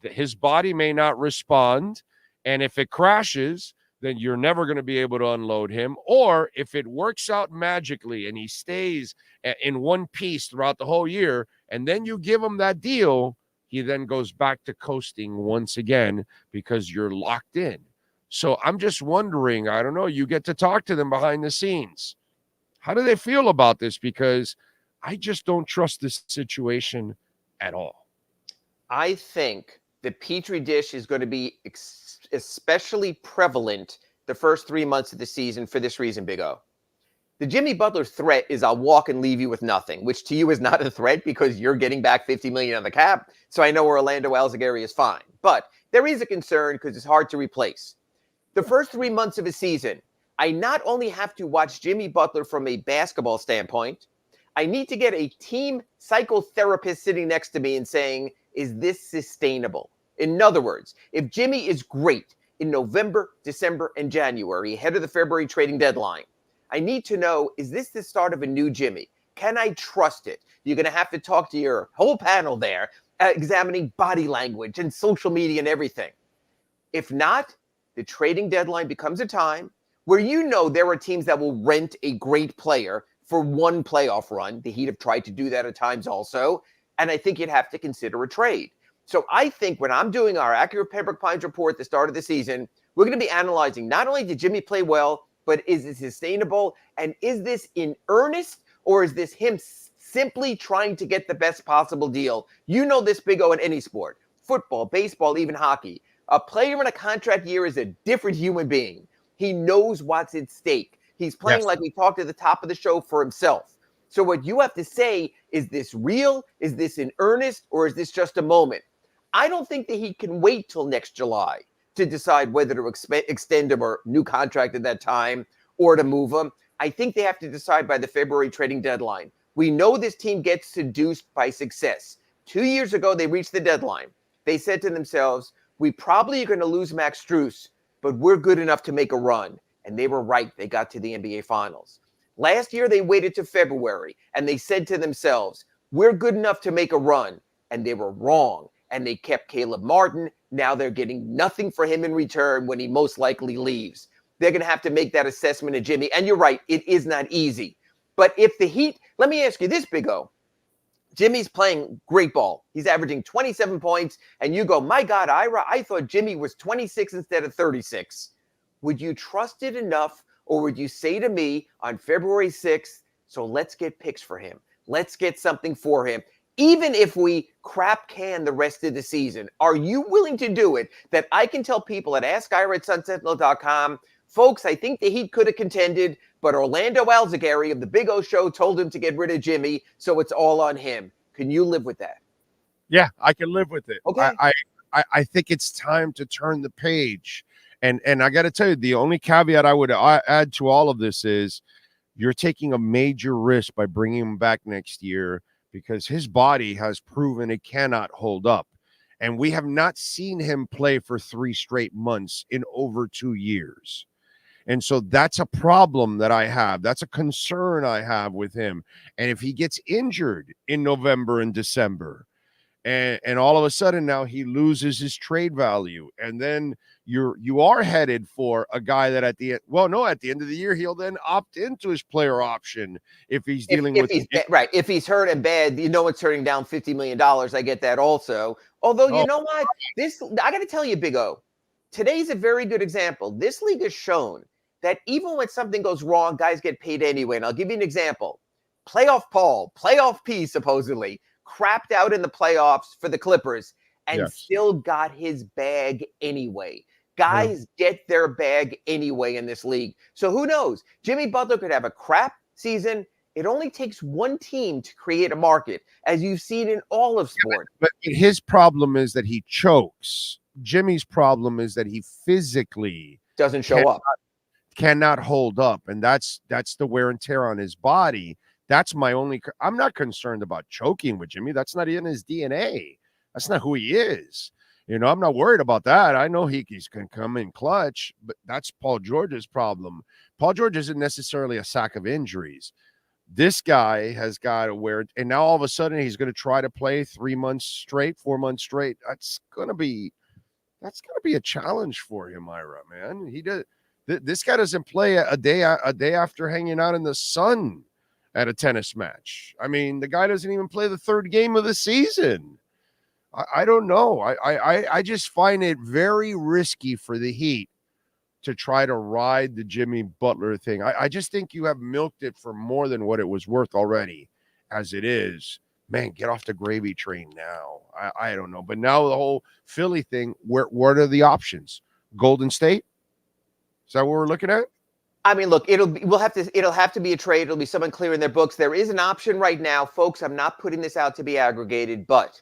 His body may not respond, and if it crashes, then you're never going to be able to unload him. Or if it works out magically and he stays in one piece throughout the whole year, and then you give him that deal, he then goes back to coasting once again because you're locked in. So I'm just wondering, I don't know, you get to talk to them behind the scenes. How do they feel about this? Because I just don't trust this situation at all. I think the Petri dish is going to be especially prevalent the first 3 months of the season for this reason, Big O. The Jimmy Butler threat is I'll walk and leave you with nothing, which to you is not a threat because you're getting back $50 million on the cap. So I know Orlando Alzagari is fine. But there is a concern because it's hard to replace. The first 3 months of a season, I not only have to watch Jimmy Butler from a basketball standpoint, I need to get a team psychotherapist sitting next to me and saying, is this sustainable? In other words, if Jimmy is great in November, December, and January, ahead of the February trading deadline, I need to know, is this the start of a new Jimmy? Can I trust it? You're going to have to talk to your whole panel there, examining body language and social media and everything. If not, the trading deadline becomes a time where you know there are teams that will rent a great player for one playoff run. The Heat have tried to do that at times also, and I think you'd have to consider a trade. So I think when I'm doing our accurate Pembroke Pines report at the start of the season, we're going to be analyzing not only did Jimmy play well, but is it sustainable? And is this in earnest, or is this him simply trying to get the best possible deal? You know this, Big O, in any sport, football, baseball, even hockey. A player in a contract year is a different human being. He knows what's at stake. He's playing, like we talked at the top of the show, for himself. So what you have to say, is this real? Is this in earnest? Or is this just a moment? I don't think that he can wait till next July to decide whether to extend him or new contract at that time or to move him. I think they have to decide by the February trading deadline. We know this team gets seduced by success. 2 years ago, they reached the deadline. They said to themselves, we probably are going to lose Max Strus, but we're good enough to make a run. And they were right. They got to the NBA Finals. Last year, they waited to February, and they said to themselves, we're good enough to make a run. And they were wrong. And they kept Caleb Martin. Now they're getting nothing for him in return when he most likely leaves. They're going to have to make that assessment of Jimmy. And you're right, it is not easy. But if the Heat, let me ask you this, Big O. Jimmy's playing great ball. He's averaging 27 points. And you go, my God, Ira, I thought Jimmy was 26 instead of 36. Would you trust it enough, or would you say to me on February 6th, so let's get picks for him. Let's get something for him. Even if we crap can the rest of the season, are you willing to do it? That I can tell people at AskIra@SunSentinel.com, folks, I think the Heat could have contended, but Orlando Alzagari of the Big O Show told him to get rid of Jimmy, so it's all on him. Can you live with that? Yeah, I can live with it. Okay. I think it's time to turn the page. And I got to tell you, the only caveat I would add to all of this is you're taking a major risk by bringing him back next year, because his body has proven it cannot hold up. And we have not seen him play for 3 straight months in over 2 years. And so that's a problem that I have. That's a concern I have with him. And if he gets injured in November and December, and all of a sudden now he loses his trade value, and then you are headed for a guy that at the end of the year he'll then opt into his player option if he's dealing with right. If he's hurt and bad, you know it's hurting down $50 million. I get that also. Although you know what, I got to tell you, Big O, today's a very good example. This league has shown that even when something goes wrong, guys get paid anyway. And I'll give you an example. playoff Paul, playoff P, supposedly, crapped out in the playoffs for the Clippers and still got his bag anyway. Guys get their bag anyway in this league. So who knows? Jimmy Butler could have a crap season. It only takes one team to create a market, as you've seen in all of sport. But his problem is that he chokes. Jimmy's problem is that he physically doesn't show up. Cannot hold up, and that's the wear and tear on his body. That's my only. I'm not concerned about choking with Jimmy. That's not in his DNA. That's not who he is. You know, I'm not worried about that. I know he can come in clutch, but that's Paul George's problem. Paul George isn't necessarily a sack of injuries. This guy has got to wear, and now all of a sudden he's going to try to play 3 months straight, 4 months straight. That's going to be a challenge for him, Ira, man. He does. This guy doesn't play a day after hanging out in the sun at a tennis match. I mean, the guy doesn't even play the third game of the season. I don't know. I just find it very risky for the Heat to try to ride the Jimmy Butler thing. I just think you have milked it for more than what it was worth already as it is. Man, get off the gravy train now. I don't know. But now the whole Philly thing, what are the options? Golden State? Is that what we're looking at? I mean, look, it'll have to be a trade. It'll be someone clearing their books. There is an option right now, folks. I'm not putting this out to be aggregated, but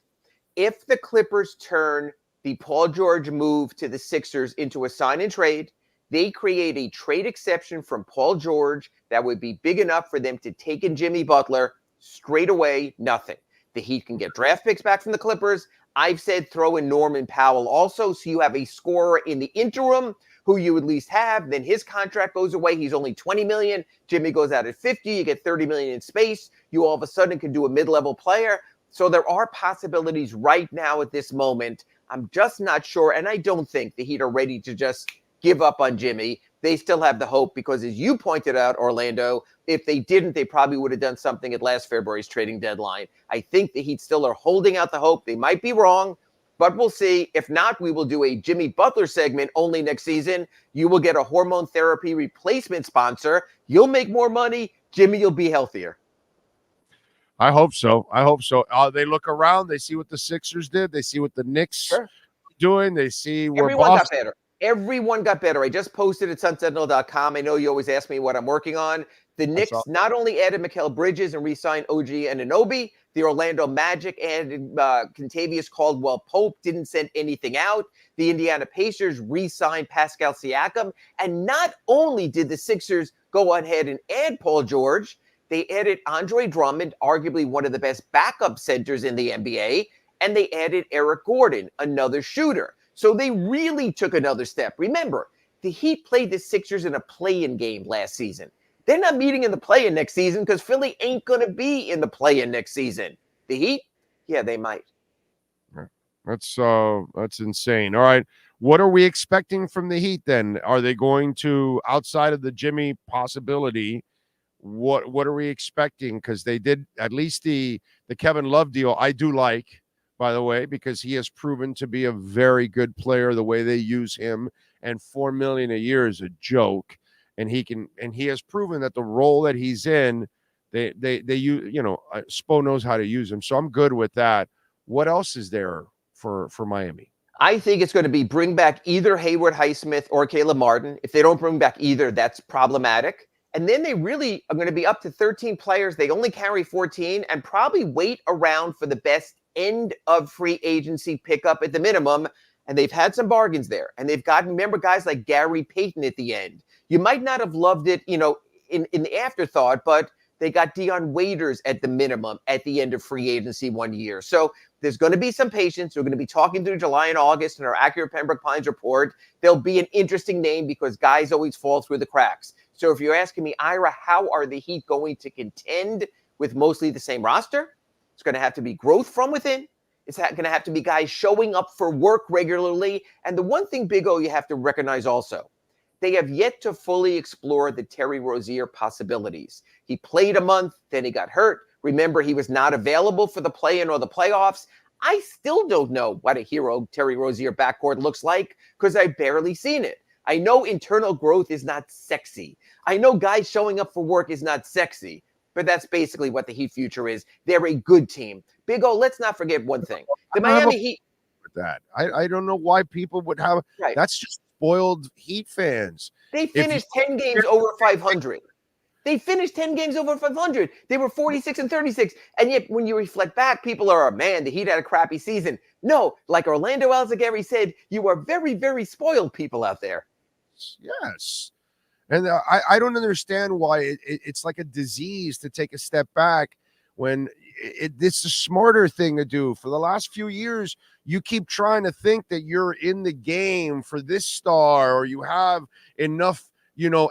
if the Clippers turn the Paul George move to the Sixers into a sign and trade, they create a trade exception from Paul George that would be big enough for them to take in Jimmy Butler straight away. Nothing. The Heat can get draft picks back from the Clippers. I've said throw in Norman Powell also, so you have a scorer in the interim who you at least have. Then his contract goes away. He's only $20 million. Jimmy goes out at $50. You get $30 million in space. You all of a sudden can do a mid-level player. So there are possibilities right now at this moment. I'm just not sure, and I don't think the Heat are ready to just give up on Jimmy. They still have the hope because, as you pointed out, Orlando, if they didn't, they probably would have done something at last February's trading deadline. I think the Heat still are holding out the hope. They might be wrong, but we'll see. If not, we will do a Jimmy Butler segment only next season. You will get a hormone therapy replacement sponsor. You'll make more money. Jimmy, you'll be healthier. I hope so. They look around. They see what the Sixers did. They see what the Knicks are doing. They see where everyone got better. Everyone got better. I just posted at sunsentinel.com. I know you always ask me what I'm working on. The Knicks not only added Mikal Bridges and re-signed OG Anunoby, the Orlando Magic added Kentavious Caldwell-Pope, didn't send anything out. The Indiana Pacers re-signed Pascal Siakam. And not only did the Sixers go ahead and add Paul George, they added Andre Drummond, arguably one of the best backup centers in the NBA, and they added Eric Gordon, another shooter. So they really took another step. Remember, the Heat played the Sixers in a play-in game last season. They're not meeting in the play-in next season because Philly ain't going to be in the play-in next season. The Heat, yeah, they might. That's insane. All right, what are we expecting from the Heat then? Are they going to, outside of the Jimmy possibility, what are we expecting? Because they did at least the Kevin Love deal. I do like, by the way, because he has proven to be a very good player. The way they use him, and $4 million a year is a joke. And he has proven that the role that he's in, they use. Spo knows how to use him. So I'm good with that. What else is there for Miami? I think it's going to be bring back either Hayward Highsmith or Caleb Martin. If they don't bring back either, that's problematic. And then they really are going to be up to 13 players. They only carry 14 and probably wait around for the best end of free agency pickup at the minimum. And they've had some bargains there. And they've gotten, remember, guys like Gary Payton at the end. You might not have loved it, in the afterthought, but they got Dion Waiters at the minimum at the end of free agency 1 year. So there's going to be some patience. We're going to be talking through July and August in our Accurate Pembroke Pines report. There'll be an interesting name because guys always fall through the cracks. So if you're asking me, Ira, how are the Heat going to contend with mostly the same roster? It's going to have to be growth from within. It's going to have to be guys showing up for work regularly. And the one thing, Big O, you have to recognize also, they have yet to fully explore the Terry Rozier possibilities. He played a month, then he got hurt. Remember, he was not available for the play-in or the playoffs. I still don't know what a hero Terry Rozier backcourt looks like because I've barely seen it. I know internal growth is not sexy. I know guys showing up for work is not sexy. but that's basically what the Heat future is. They're a good team. Big O, let's not forget one thing. The Miami Heat. That I don't know why people would have. Right. That's just spoiled Heat fans. They finished 10 games over 500. They finished 10 games over 500. They were 46-36. And yet, when you reflect back, people are, man, the Heat had a crappy season. No, like Orlando Alzagari said, you are very, very spoiled people out there. Yes. And I don't understand why it's like a disease to take a step back when it's a smarter thing to do. For the last few years, you keep trying to think that you're in the game for this star or you have enough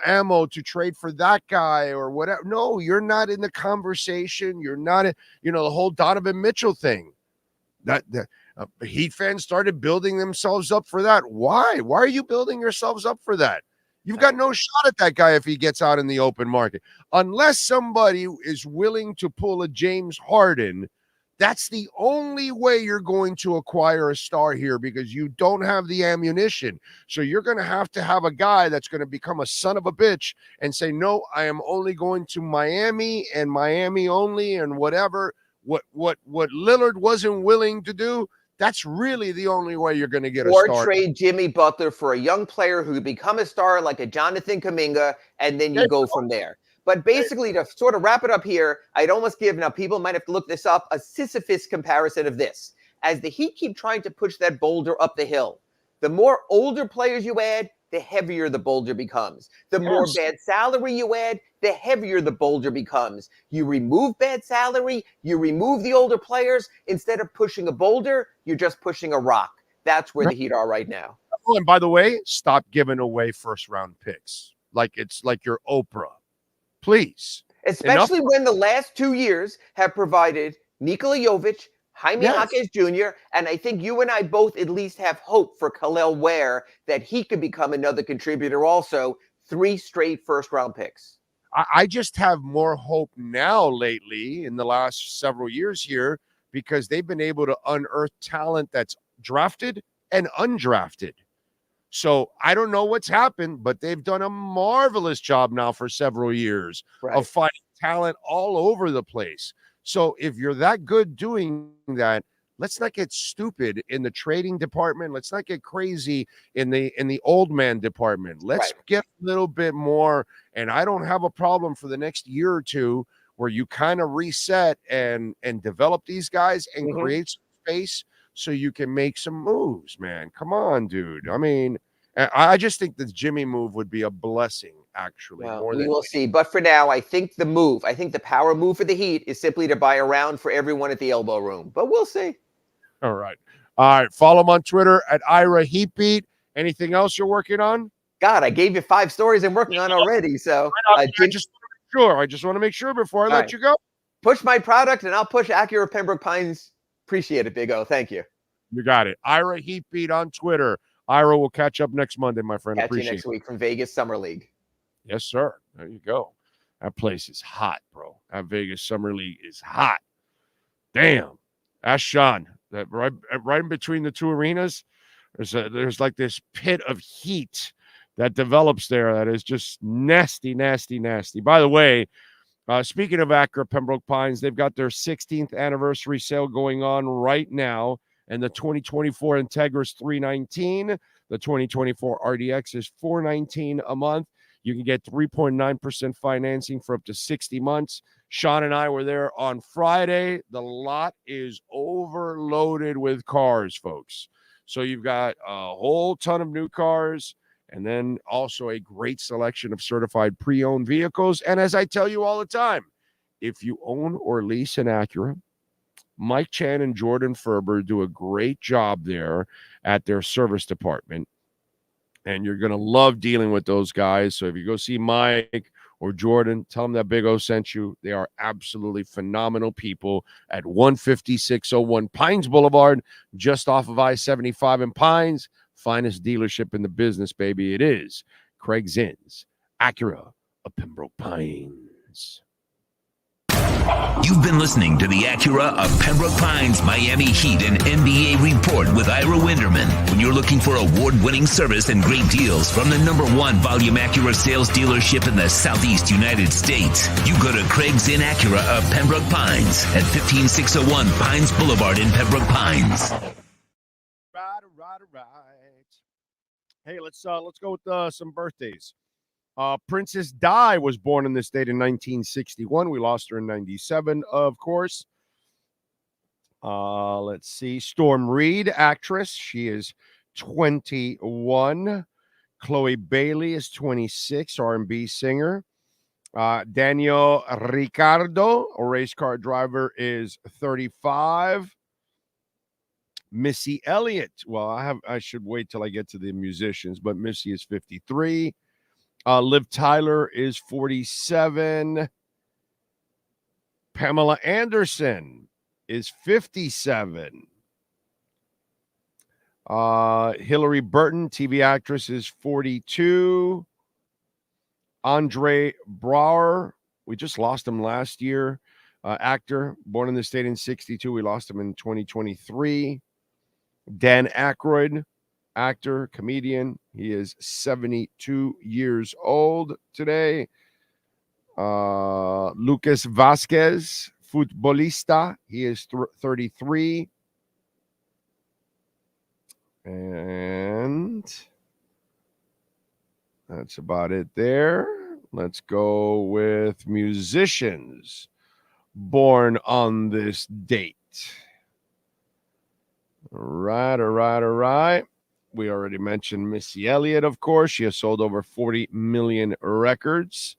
ammo to trade for that guy or whatever. No, you're not in the conversation. You're not, the whole Donovan Mitchell thing. That Heat fans started building themselves up for that. Why? Why are you building yourselves up for that? You've got no shot at that guy if he gets out in the open market. Unless somebody is willing to pull a James Harden, that's the only way you're going to acquire a star here because you don't have the ammunition. So you're going to have a guy that's going to become a son of a bitch and say, no, I am only going to Miami and Miami only and whatever. What Lillard wasn't willing to do, that's really the only way you're going to get a star. Or trade Jimmy Butler for a young player who could become a star like a Jonathan Kuminga, and then you go from there. But basically, to sort of wrap it up here, I'd almost give, now people might have to look this up, a Sisyphus comparison of this. As the Heat keep trying to push that boulder up the hill, the more older players you add, the heavier the boulder becomes. The more bad salary you add, the heavier the boulder becomes. You remove bad salary, you remove the older players. Instead of pushing a boulder, you're just pushing a rock. That's where the Heat are right now. Oh, and by the way, stop giving away first-round picks like it's like you're Oprah. Please. Especially when the last 2 years have provided Nikola Jovic, Jaime Jaquez Jr., and I think you and I both at least have hope for Khalil Ware that he could become another contributor also. 3 straight first-round picks. I just have more hope now lately in the last several years here because they've been able to unearth talent that's drafted and undrafted. So I don't know what's happened, but they've done a marvelous job now for several years of finding talent all over the place. So if you're that good doing that, let's not get stupid in the trading department. Let's not get crazy in the old man department. Let's get a little bit more. And I don't have a problem for the next year or two where you kind of reset and develop these guys and create some space so you can make some moves, man. Come on, dude. I mean, I just think the Jimmy move would be a blessing, actually. Well, we will see. But for now, I think the power move for the Heat is simply to buy a round for everyone at the elbow room. But we'll see. All right. Follow him on Twitter at Ira Heatbeat. Anything else you're working on? God, I gave you 5 stories I'm working on already. So I just want to make sure before I let you go. Push my product and I'll push Acura Pembroke Pines. Appreciate it, Big O. Thank you. You got it. Ira Heatbeat on Twitter. Ira will catch up next Monday, my friend. Catch you next week from Vegas Summer League. Yes, sir. There you go. That place is hot, bro. That Vegas Summer League is hot. Damn. Ask Sean. That right in between the two arenas, there's like this pit of heat that develops there that is just nasty, nasty, nasty. By the way, speaking of Acura Pembroke Pines, they've got their 16th anniversary sale going on right now. And the 2024 Integris $319, the 2024 RDX is $419 a month. You can get 3.9% financing for up to 60 months. Sean and I were there on Friday. The lot is overloaded with cars, folks. So you've got a whole ton of new cars and then also a great selection of certified pre-owned vehicles. And as I tell you all the time, if you own or lease an Acura, Mike Chan and Jordan Ferber do a great job there at their service department. And you're going to love dealing with those guys. So if you go see Mike or Jordan, tell them that Big O sent you. They are absolutely phenomenal people at 15601 Pines Boulevard, just off of I-75 in Pines. Finest dealership in the business, baby. It is Craig Zinn's Acura of Pembroke Pines. You've been listening to the Acura of Pembroke Pines Miami Heat and NBA Report with Ira Winderman. When you're looking for award-winning service and great deals from the #1 volume Acura sales dealership in the Southeast United States, you go to Craig's Inn Acura of Pembroke Pines at 15601 Pines Boulevard in Pembroke Pines. Right. Hey, let's go with some birthdays. Princess Di was born in this state in 1961. We lost her in 97, of course. Let's see. Storm Reed, actress. She is 21. Chloe Bailey is 26, R&B singer. Daniel Ricciardo, a race car driver, is 35. Missy Elliott. Well, I should wait till I get to the musicians, but Missy is 53. Liv Tyler is 47. Pamela Anderson is 57. Hillary Burton, TV actress, is 42. Andre Braugher, we just lost him last year. Actor, born in the state in 62. We lost him in 2023. Dan Aykroyd, actor, comedian. He is 72 years old today. Lucas Vasquez, futbolista. He is 33. And that's about it there. Let's go with musicians born on this date. All right. We already mentioned Missy Elliott, of course. She has sold over 40 million records.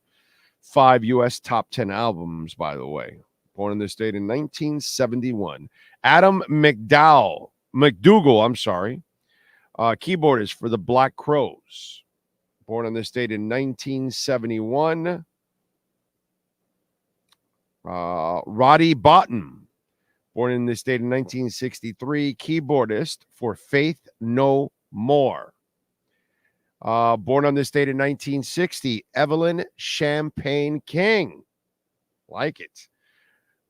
5 U.S. top 10 albums, by the way. Born in this state in 1971. Adam McDougall, keyboardist for the Black Crowes. Born in this state in 1971. Roddy Botton. Born in this state in 1963, keyboardist for Faith No More. Born on this date in 1960, Evelyn Champagne King. Like it.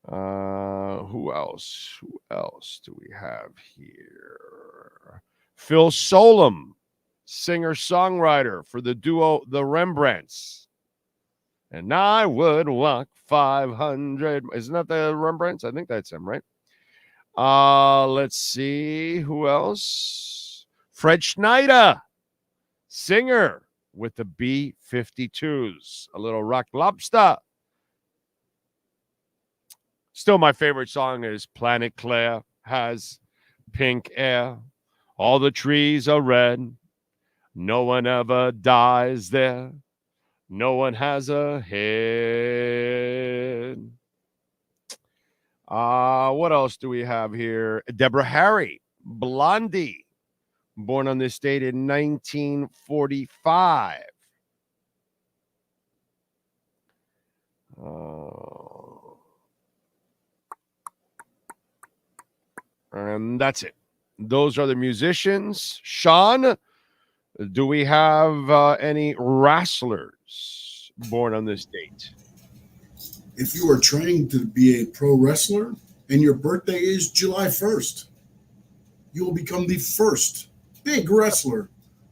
Who else? Who else do we have here? Phil Solem, singer-songwriter for the duo The Rembrandts. And I would walk 500. Isn't that the Rembrandts? I think that's him, right? Let's see. Who else? Fred Schneider, singer with the B-52s. A little rock lobster. Still, my favorite song is Planet Claire has pink air. All the trees are red. No one ever dies there. No one has a head. What else do we have here? Deborah Harry, Blondie, born on this date in 1945. And that's it. Those are the musicians. Sean, do we have any wrestlers born on this date? If you are training to be a pro wrestler and your birthday is July 1st, you will become the first big wrestler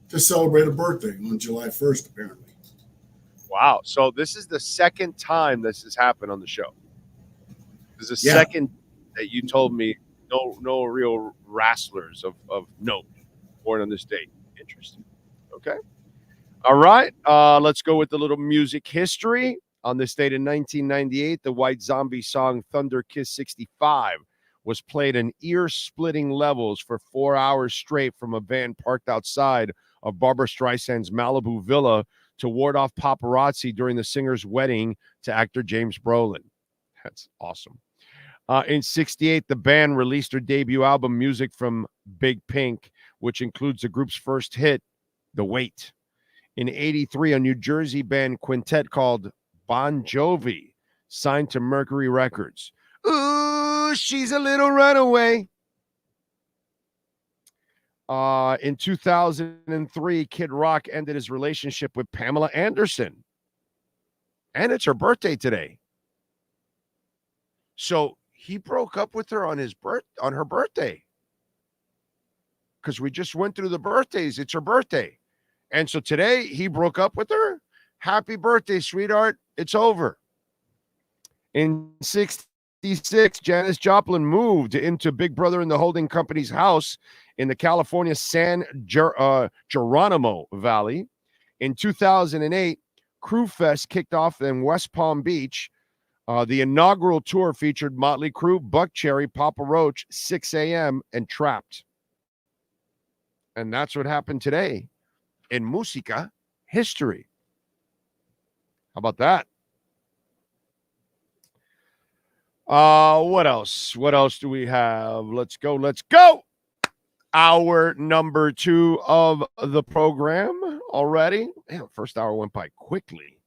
to celebrate a birthday on July 1st, apparently. Wow. So this is the second time this has happened on the show. This is the second that you told me no real wrestlers of note born on this date. Interesting. Okay. All right. Let's go with the little music history. On this date in 1998, the White Zombie song Thunder Kiss 65 was played in ear-splitting levels for 4 hours straight from a van parked outside of Barbra Streisand's Malibu villa to ward off paparazzi during the singer's wedding to actor James Brolin. That's awesome. In 68, the band released their debut album, Music from Big Pink, which includes the group's first hit, The Wait. In 83, a New Jersey band quintet called Bon Jovi signed to Mercury Records. Ooh, she's a little runaway. In 2003, Kid Rock ended his relationship with Pamela Anderson. And it's her birthday today. So he broke up with her on her birthday. Because we just went through the birthdays. It's her birthday. And so today he broke up with her. Happy birthday, sweetheart. It's over. In 1966, Janis Joplin moved into Big Brother in the Holding Company's house in the California San Geronimo Valley. In 2008, Crew Fest kicked off in West Palm Beach. The inaugural tour featured Motley Crue, Buck Cherry, Papa Roach, 6 a.m., and Trapped. And that's what happened today in Musica history. How about that? What else? What else do we have? Let's go. Hour number 2 of the program already. Man, first hour went by quickly.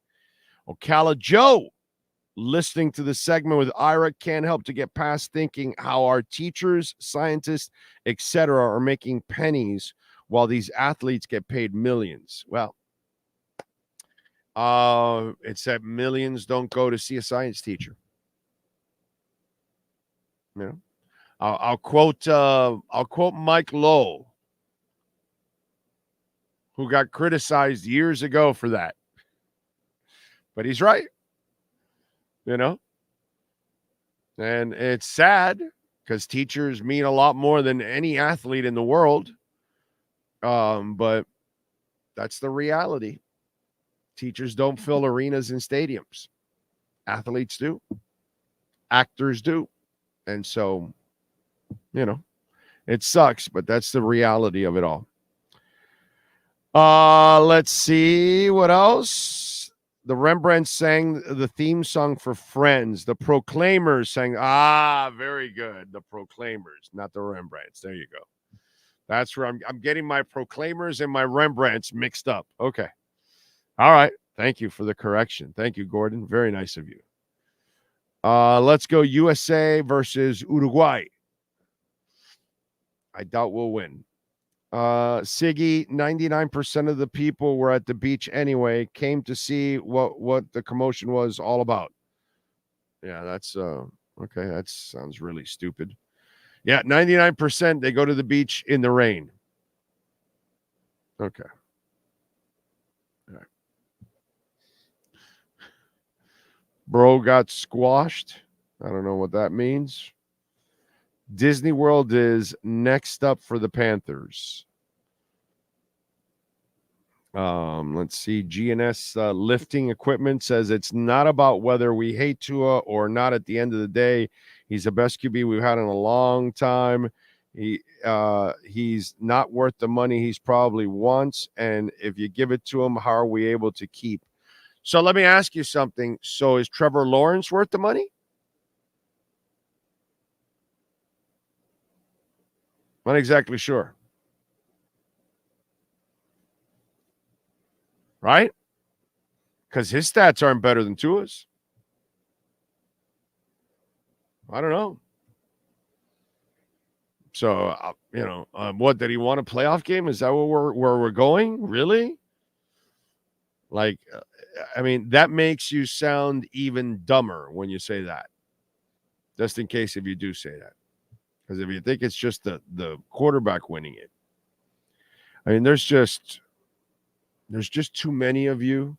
Ocala Joe, listening to the segment with Ira, can't help to get past thinking how our teachers, scientists, etc. are making pennies while these athletes get paid millions. Well, it's that millions don't go to see a science teacher. You know, I'll quote Mike Lowe, who got criticized years ago for that, but he's right. You know, and it's sad because teachers mean a lot more than any athlete in the world. But that's the reality. Teachers don't fill arenas and stadiums. Athletes do. Actors do. And so, you know, it sucks, but that's the reality of it all. Let's see what else. The Rembrandts sang the theme song for Friends. The Proclaimers sang, very good. The Proclaimers, not the Rembrandts. There you go. That's where I'm getting my Proclaimers and my Rembrandts mixed up. Okay. All right. Thank you for the correction. Thank you, Gordon. Very nice of you. Let's go USA versus Uruguay. I doubt we'll win. Siggy, 99% of the people were at the beach anyway, came to see what the commotion was all about. Yeah, that's okay. That sounds really stupid. Yeah, 99% they go to the beach in the rain. Okay. All right. Bro got squashed. I don't know what that means. Disney World is next up for the Panthers. Let's see. GNS lifting equipment says it's not about whether we hate Tua or not. At the end of the day, he's the best QB we've had in a long time. He's not worth the money he's probably wants, and if you give it to him, how are we able to keep? So let me ask you something. So is Trevor Lawrence worth the money? Not exactly sure. Right? Because his stats aren't better than Tua's. I don't know. So, what, did he want a playoff game? Is that where we're going? Really? Like, I mean, that makes you sound even dumber when you say that. Just in case if you do say that. Because if you think it's just the quarterback winning it. I mean, there's just too many of you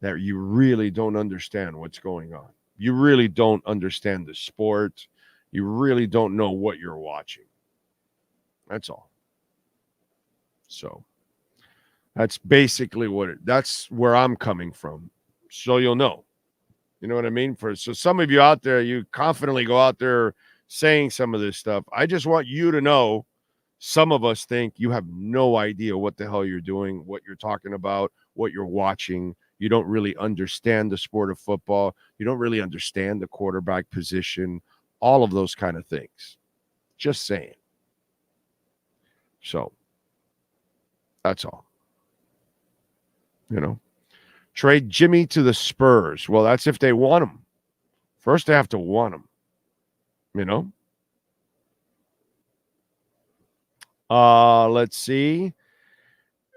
that you really don't understand what's going on. You really don't understand the sport. You really don't know what you're watching. That's all. So that's basically that's where I'm coming from. So you'll know. You know what I mean? So some of you out there, you confidently go out there saying some of this stuff. I just want you to know some of us think you have no idea what the hell you're doing, what you're talking about, what you're watching. You don't really understand the sport of football. You don't really understand the quarterback position, all of those kind of things. Just saying. So that's all. Trade Jimmy to the Spurs. Well, that's if they want him. First, they have to want him. Let's see.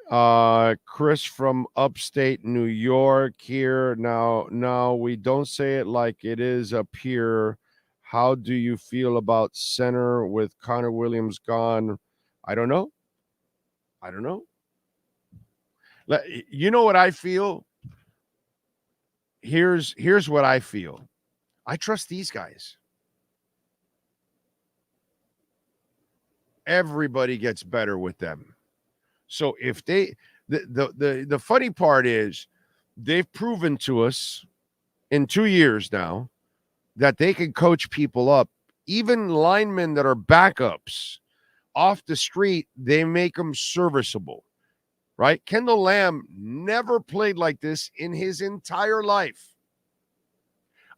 Chris from upstate New York here. Now we don't say it like it is up here. How do you feel about center with Connor Williams gone? I don't know. You know what I feel? Here's what I feel. I trust these guys. Everybody gets better with them. So if they the funny part is they've proven to us in 2 years now that they can coach people up. Even linemen that are backups off the street, they make them serviceable, right? Kendall Lamb never played like this in his entire life.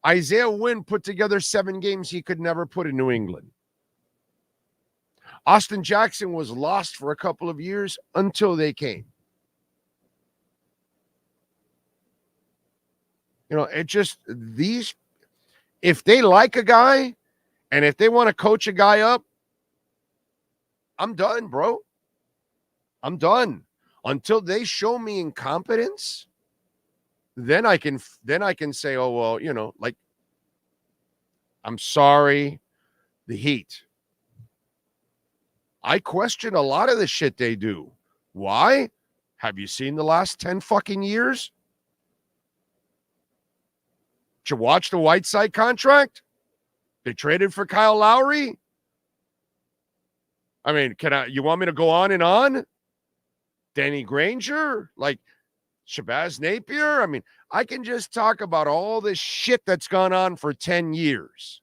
Isaiah Wynn put together 7 games he could never put in New England. Austin Jackson was lost for a couple of years until they came. You know, it just, these, if they like a guy and if they want to coach a guy up, I'm done, bro. I'm done. Until they show me incompetence, then I can say, oh, well, you know, like, I'm sorry, the Heat. I question a lot of the shit they do. Why? Have you seen the last 10 fucking years? Did you watch the Whiteside contract? They traded for Kyle Lowry? I mean, you want me to go on and on? Danny Granger? Like Shabazz Napier? I mean, I can just talk about all this shit that's gone on for 10 years.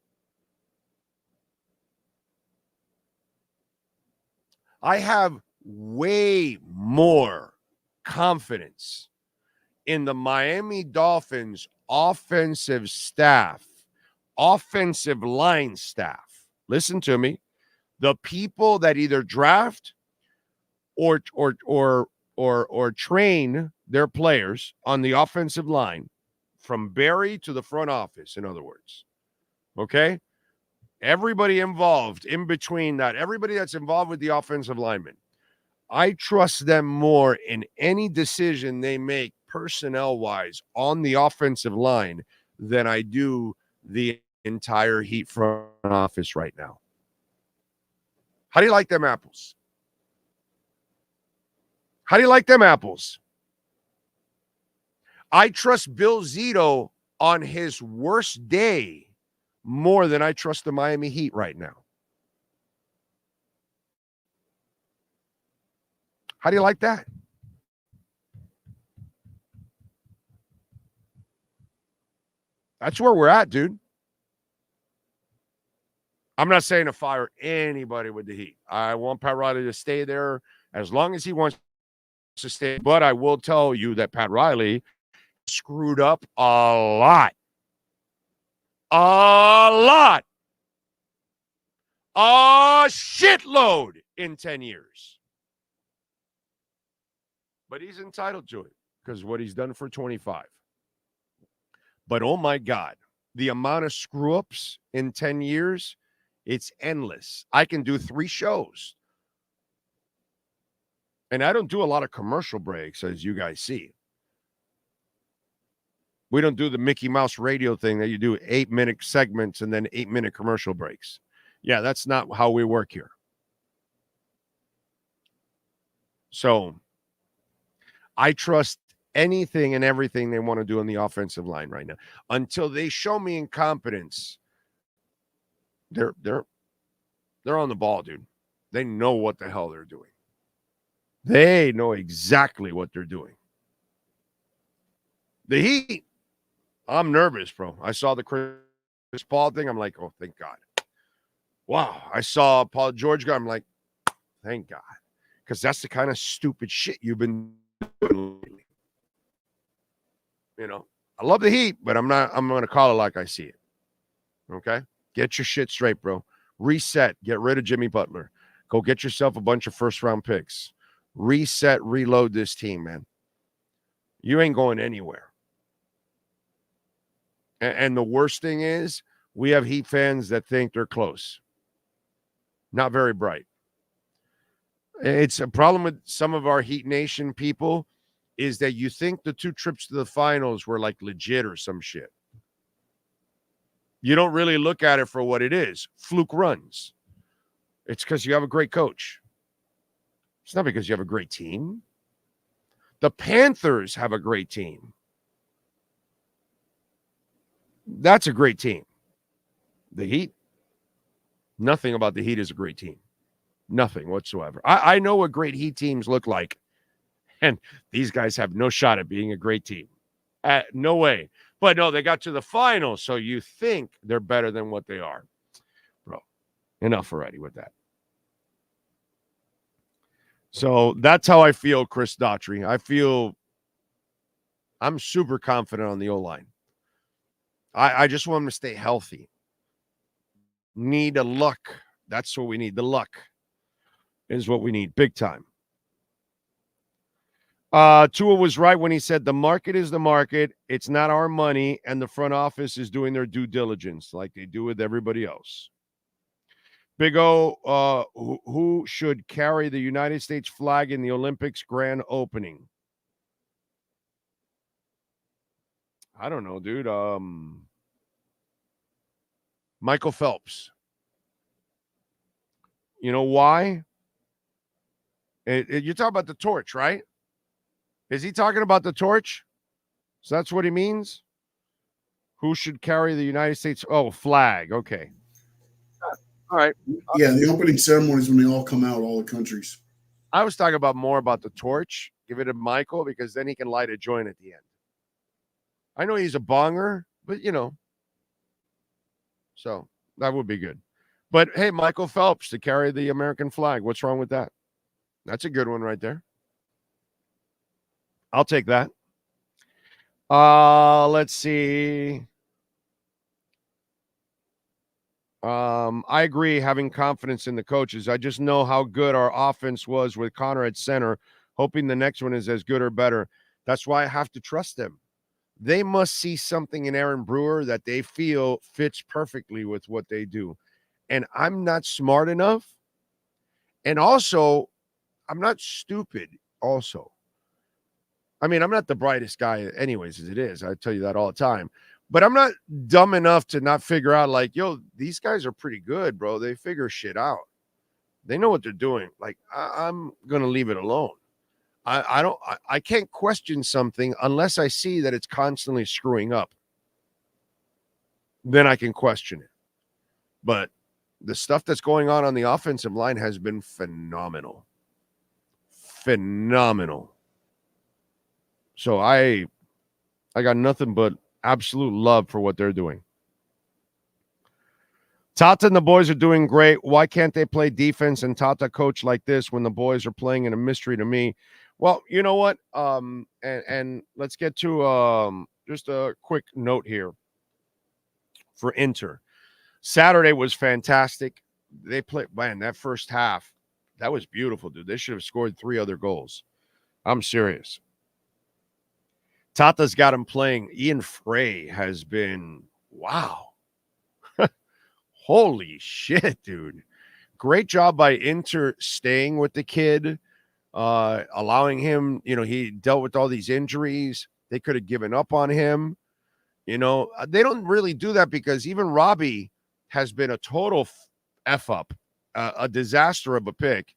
I have way more confidence in the Miami Dolphins offensive staff, offensive line staff. Listen to me. The people that either draft or train their players on the offensive line, from Barry to the front office, in other words. Okay? Everybody involved in between that, everybody that's involved with the offensive lineman, I trust them more in any decision they make personnel-wise on the offensive line than I do the entire Heat front office right now. How do you like them apples? How do you like them apples? I trust Bill Zito on his worst day more than I trust the Miami Heat right now. How do you like that? That's where we're at, dude. I'm not saying to fire anybody with the Heat. I want Pat Riley to stay there as long as he wants to stay. But I will tell you that Pat Riley screwed up a lot. A shitload in 10 years. But he's entitled to it because what he's done for 25. But oh my God, the amount of screw-ups in 10 years, it's endless. I can do 3 shows. And I don't do a lot of commercial breaks, as you guys see. We don't do the Mickey Mouse radio thing that you do 8-minute segments and then 8-minute commercial breaks. Yeah, that's not how we work here. So I trust anything and everything they want to do on the offensive line right now. Until they show me incompetence, they're on the ball, dude. They know what the hell they're doing. They know exactly what they're doing. The Heat, I'm nervous, bro. I saw the Chris Paul thing. I'm like, oh, thank God. Wow. I saw Paul George go. I'm like, thank God. Because that's the kind of stupid shit you've been doing lately. You know, I love the Heat, but I'm going to call it like I see it. Okay? Get your shit straight, bro. Reset. Get rid of Jimmy Butler. Go get yourself a bunch of first-round picks. Reset, reload this team, man. You ain't going anywhere. And the worst thing is, we have Heat fans that think they're close. Not very bright. It's a problem with some of our Heat Nation people is that you think the 2 trips to the finals were like legit or some shit. You don't really look at it for what it is. Fluke runs. It's because you have a great coach. It's not because you have a great team. The Panthers have a great team. That's a great team. The Heat, nothing about the Heat is a great team. Nothing whatsoever. I know what great Heat teams look like, and these guys have no shot at being a great team. No way. But no, they got to the finals, so you think they're better than what they are. Bro, enough already with that. So that's how I feel, Chris Daughtry. I feel I'm super confident on the O-line. I just want them to stay healthy. Need a luck. That's what we need. The luck is what we need. Big time. Tua was right when he said the market is the market. It's not our money, and the front office is doing their due diligence like they do with everybody else. Big O, who should carry the United States flag in the Olympics grand opening? I don't know, dude. Michael Phelps. You know why? You're talking about the torch, right? Is he talking about the torch? So that's what he means? Who should carry the United States? Oh, flag. Okay. All right. Yeah, the opening ceremony is when they all come out, all the countries. I was talking about more about the torch. Give it to Michael because then he can light a joint at the end. I know he's a bonger, but so that would be good. But hey, Michael Phelps to carry the American flag. What's wrong with that? That's a good one right there. I'll take that. Let's see. I agree having confidence in the coaches. I just know how good our offense was with Connor at center, hoping the next one is as good or better. That's why I have to trust them. They must see something in Aaron Brewer that they feel fits perfectly with what they do. And I'm not smart enough. And also, I'm not stupid also. I mean, I'm not the brightest guy anyways as it is. I tell you that all the time. But I'm not dumb enough to not figure out, like, yo, these guys are pretty good, bro. They figure shit out. They know what they're doing. Like, I'm going to leave it alone. I can't question something unless I see that it's constantly screwing up. Then I can question it. But the stuff that's going on the offensive line has been phenomenal. Phenomenal. So I got nothing but absolute love for what they're doing. Tata and the boys are doing great. Why can't they play defense and Tata coach like this when the boys are playing in a mystery to me? Well, you know what? And let's get to just a quick note here for Inter. Saturday was fantastic. They played, man, that first half, that was beautiful, dude. They should have scored 3 other goals. I'm serious. Tata's got him playing. Ian Frey has been, wow. Holy shit, dude. Great job by Inter staying with the kid, allowing him, he dealt with all these injuries. They could have given up on him. They don't really do that because even Robbie has been a total F-up, a disaster of a pick.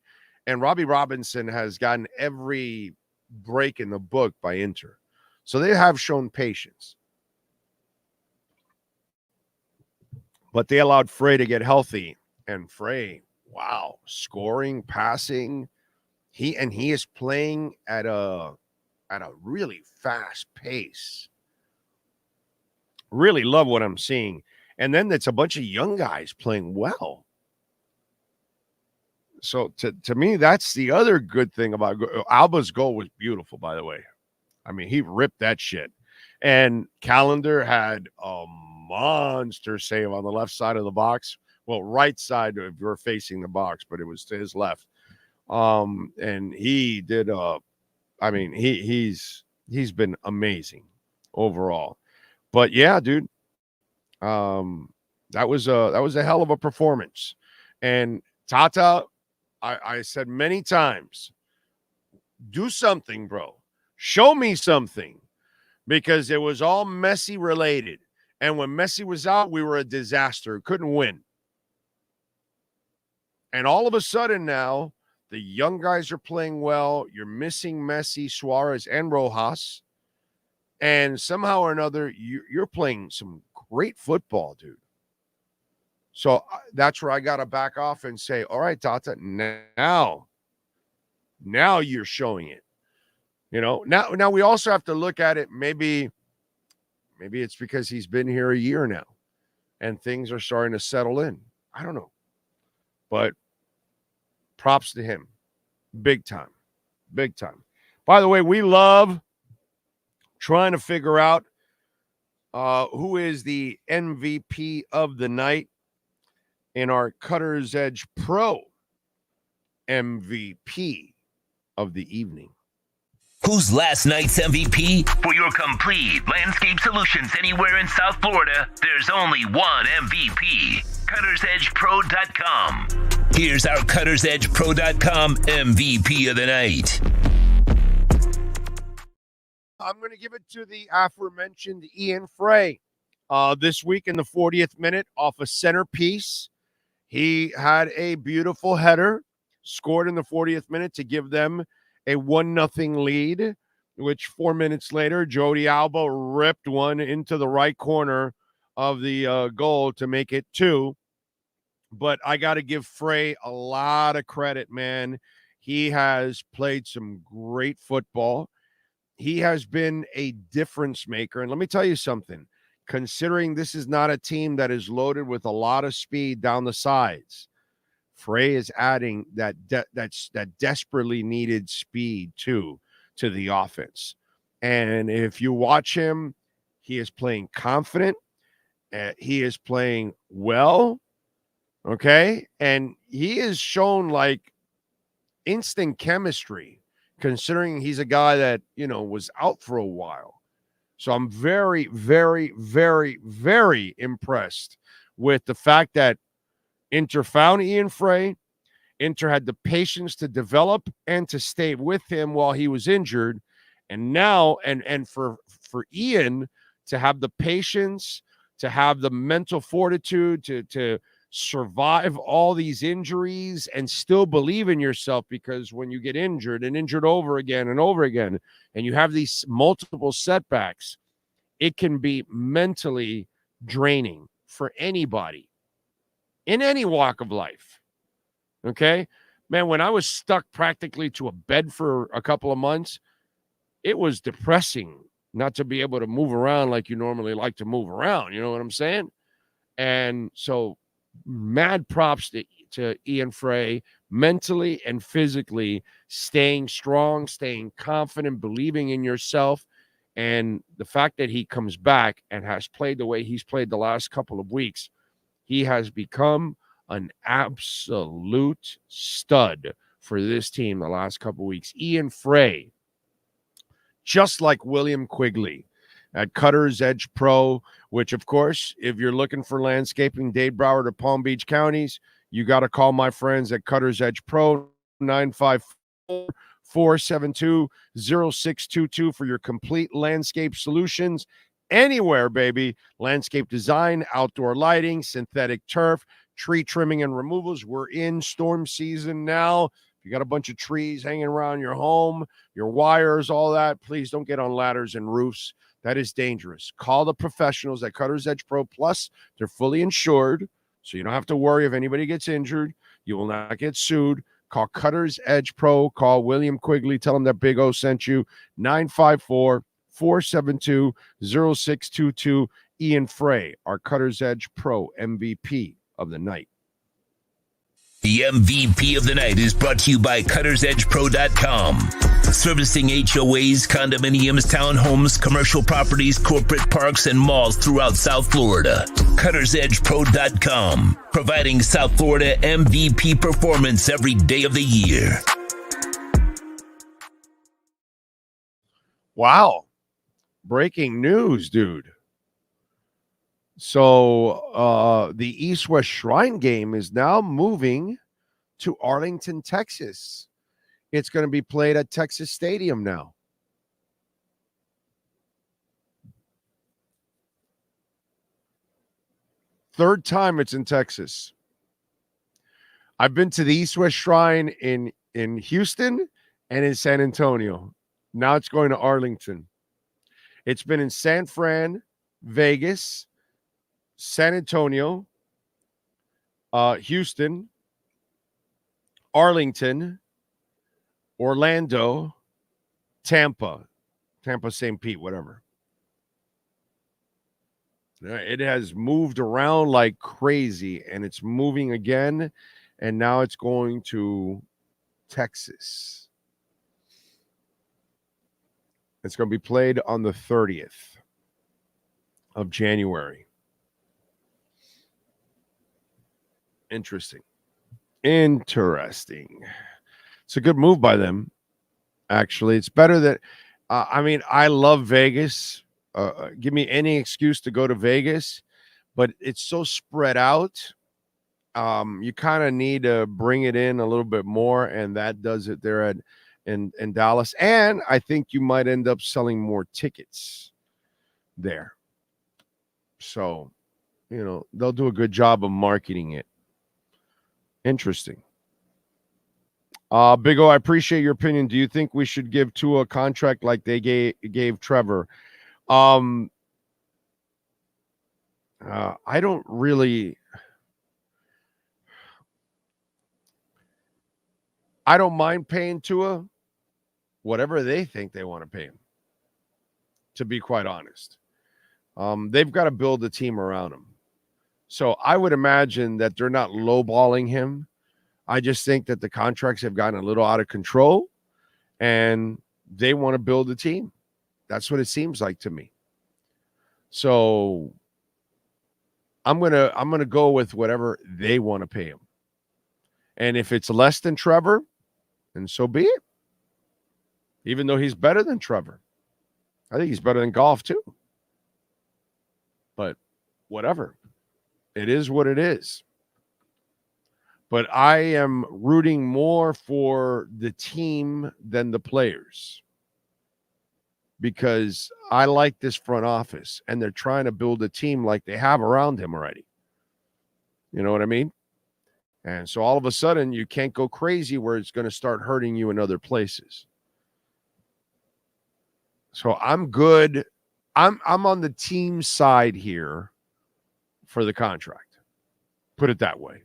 And Robbie Robinson has gotten every break in the book by Inter. So they have shown patience. But they allowed Frey to get healthy. And Frey, wow, scoring, passing. He is playing at a really fast pace. Really love what I'm seeing. And then it's a bunch of young guys playing well. So to me, that's the other good thing about Alba's goal was beautiful, by the way. I mean, he ripped that shit. And Callender had a monster save on the left side of the box. Well, right side if you're facing the box, but it was to his left. And he did he's been amazing overall. But yeah, dude. That was a hell of a performance. And Tata, I said many times, do something, bro. Show me something, because it was all Messi related. And when Messi was out, we were a disaster. Couldn't win. And all of a sudden now, the young guys are playing well. You're missing Messi, Suarez, and Rojas. And somehow or another, you're playing some great football, dude. So that's where I got to back off and say, all right, Tata, now you're showing it. Now we also have to look at it. Maybe it's because he's been here a year now and things are starting to settle in. I don't know. But props to him. Big time. Big time. By the way, we love trying to figure out who is the MVP of the night in our Cutter's Edge Pro MVP of the evening. Who's last night's MVP? For your complete landscape solutions anywhere in South Florida, there's only one MVP. CuttersEdgePro.com. Here's our CuttersEdgePro.com MVP of the night. I'm going to give it to the aforementioned Ian Frey. This week in the 40th minute off a centerpiece, he had a beautiful header, scored in the 40th minute to give them a 1-0 lead, which 4 minutes later, Jody Alba ripped one into the right corner of the goal to make it 2. But I got to give Frey a lot of credit, man. He has played some great football. He has been a difference maker. And let me tell you something. Considering this is not a team that is loaded with a lot of speed down the sides, Frey is adding that desperately needed speed to the offense. And if you watch him, he is playing confident. He is playing well. Okay. And he has shown like instant chemistry, considering he's a guy that, was out for a while. So I'm very, very, very, very impressed with the fact that Inter found Ian Frey. Inter had the patience to develop and to stay with him while he was injured. And now, and for Ian to have the patience, to have the mental fortitude to survive all these injuries and still believe in yourself, because when you get injured and injured over again and over again, and you have these multiple setbacks, it can be mentally draining for anybody in any walk of life. Okay, man, when I was stuck practically to a bed for a couple of months, it was depressing not to be able to move around like you normally like to move around. You know what I'm saying? And so mad props to Ian Frey, mentally and physically staying strong, staying confident, believing in yourself. And the fact that he comes back and has played the way he's played the last couple of weeks, he has become an absolute stud for this team the last couple of weeks. Ian Frey, just like William Quigley at Cutter's Edge Pro, which, of course, if you're looking for landscaping, Dade, Broward, or Palm Beach counties, you got to call my friends at Cutter's Edge Pro, 954-472-0622 for your complete landscape solutions. Anywhere, baby. Landscape design, outdoor lighting, synthetic turf, tree trimming and removals. We're in storm season now. If you got a bunch of trees hanging around your home, your wires, all that, please don't get on ladders and roofs. That is dangerous. Call the professionals at Cutter's Edge Pro. Plus, they're fully insured, so you don't have to worry if anybody gets injured. You will not get sued. Call Cutter's Edge Pro. Call William Quigley. Tell him that Big O sent you. 954-472-0622. Ian Frey, our Cutter's Edge Pro MVP of the night. The MVP of the night is brought to you by CuttersEdgePro.com. Servicing HOAs, condominiums, townhomes, commercial properties, corporate parks, and malls throughout South Florida. CuttersEdgePro.com. Providing South Florida MVP performance every day of the year. Wow. Breaking news, dude. So the East-West Shrine game is now moving to Arlington, Texas. It's going to be played at Texas Stadium now. third time it's in Texas. I've been to the East-West Shrine in Houston and in San Antonio. Now it's going to Arlington. It's been in San Fran, Vegas, San Antonio, Houston, Arlington, Orlando, Tampa, St. Pete, whatever. It has moved around like crazy, and it's moving again, and now it's going to Texas. It's going to be played on the 30th of January. Interesting. It's a good move by them, actually. It's better that, I love Vegas. Give me any excuse to go to Vegas, but it's so spread out. You kind of need to bring it in a little bit more, and that does it there in Dallas. And I think you might end up selling more tickets there. So, they'll do a good job of marketing it. Interesting. Big O, I appreciate your opinion. Do you think we should give Tua a contract like they gave Trevor? I don't really. I don't mind paying Tua whatever they think they want to pay him, to be quite honest. They've got to build a team around him. So I would imagine that they're not lowballing him. I just think that the contracts have gotten a little out of control, and they want to build a team. That's what it seems like to me. So I'm gonna go with whatever they want to pay him. And if it's less than Trevor, then so be it. Even though he's better than Trevor. I think he's better than Goff too. But whatever. It is what it is. But I am rooting more for the team than the players, because I like this front office, and they're trying to build a team like they have around him already. You know what I mean? And so all of a sudden you can't go crazy where it's going to start hurting you in other places. So I'm good. I'm on the team side here for the contract. Put it that way.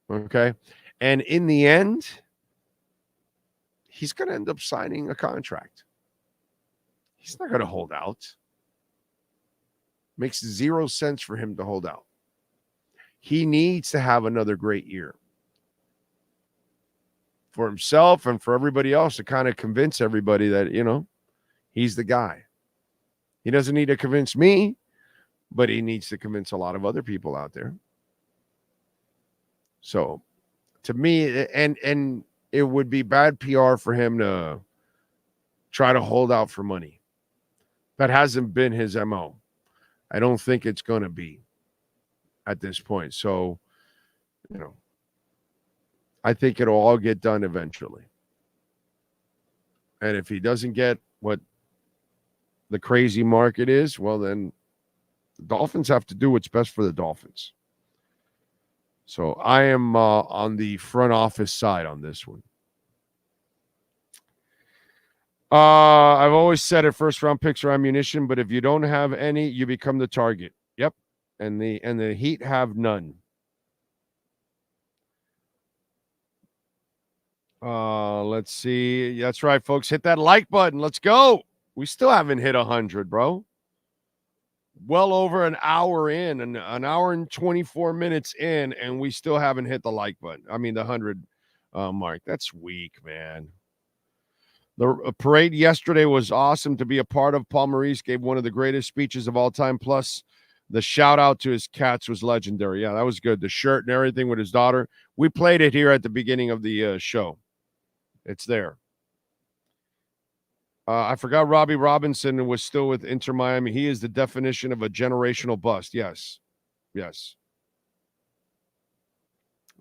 Okay. And in the end, he's going to end up signing a contract. He's not going to hold out. Makes zero sense for him to hold out. He needs to have another great year for himself and for everybody else, to kind of convince everybody that, he's the guy. He doesn't need to convince me, but he needs to convince a lot of other people out there. So to me, and it would be bad PR for him to try to hold out for money. That hasn't been his MO. I don't think it's going to be at this point. So, I think it'll all get done eventually. And if he doesn't get what the crazy market is, well, then the Dolphins have to do what's best for the Dolphins. So I am on the front office side on this one. I've always said it, first round picks are ammunition, but if you don't have any, you become the target. Yep. And the Heat have none. Let's see. That's right, folks. Hit that like button. Let's go. We still haven't hit 100, bro. Well over an hour in, and an hour and 24 minutes in, and we still haven't hit the like button. I mean, the 100 mark. That's weak, man. The parade yesterday was awesome to be a part of. Paul Maurice gave one of the greatest speeches of all time. Plus, the shout out to his cats was legendary. Yeah, that was good. The shirt and everything with his daughter. We played it here at the beginning of the show. It's there. I forgot Robbie Robinson was still with Inter Miami. He is the definition of a generational bust. Yes.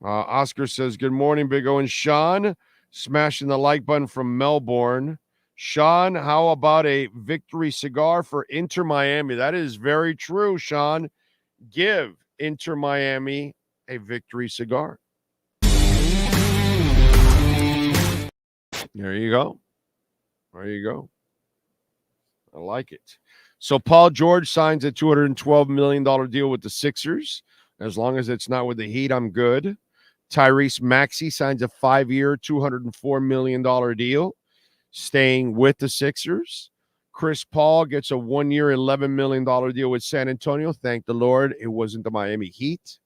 Oscar says, good morning, Big O and Sean. Smashing the like button from Melbourne. Sean, how about a victory cigar for Inter Miami? That is very true, Sean. give Inter Miami a victory cigar. There you go. There you go. I like it. So Paul George signs a $212 million deal with the Sixers. As long as it's not with the Heat, I'm good. Tyrese Maxey signs a 5-year, $204 million deal, staying with the Sixers. Chris Paul gets a 1-year, $11 million deal with San Antonio. Thank the Lord it wasn't the Miami Heat.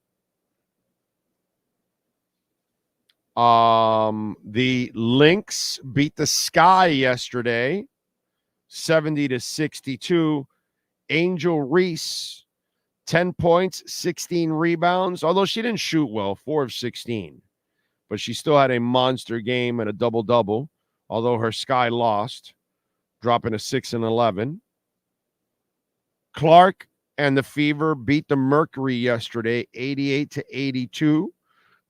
The Lynx beat the Sky yesterday, 70-62. Angel Reese, 10 points, 16 rebounds, although she didn't shoot well, 4 of 16. But she still had a monster game and a double-double, although her Sky lost, dropping a 6 and 11. Clark and the Fever beat the Mercury yesterday, 88-82.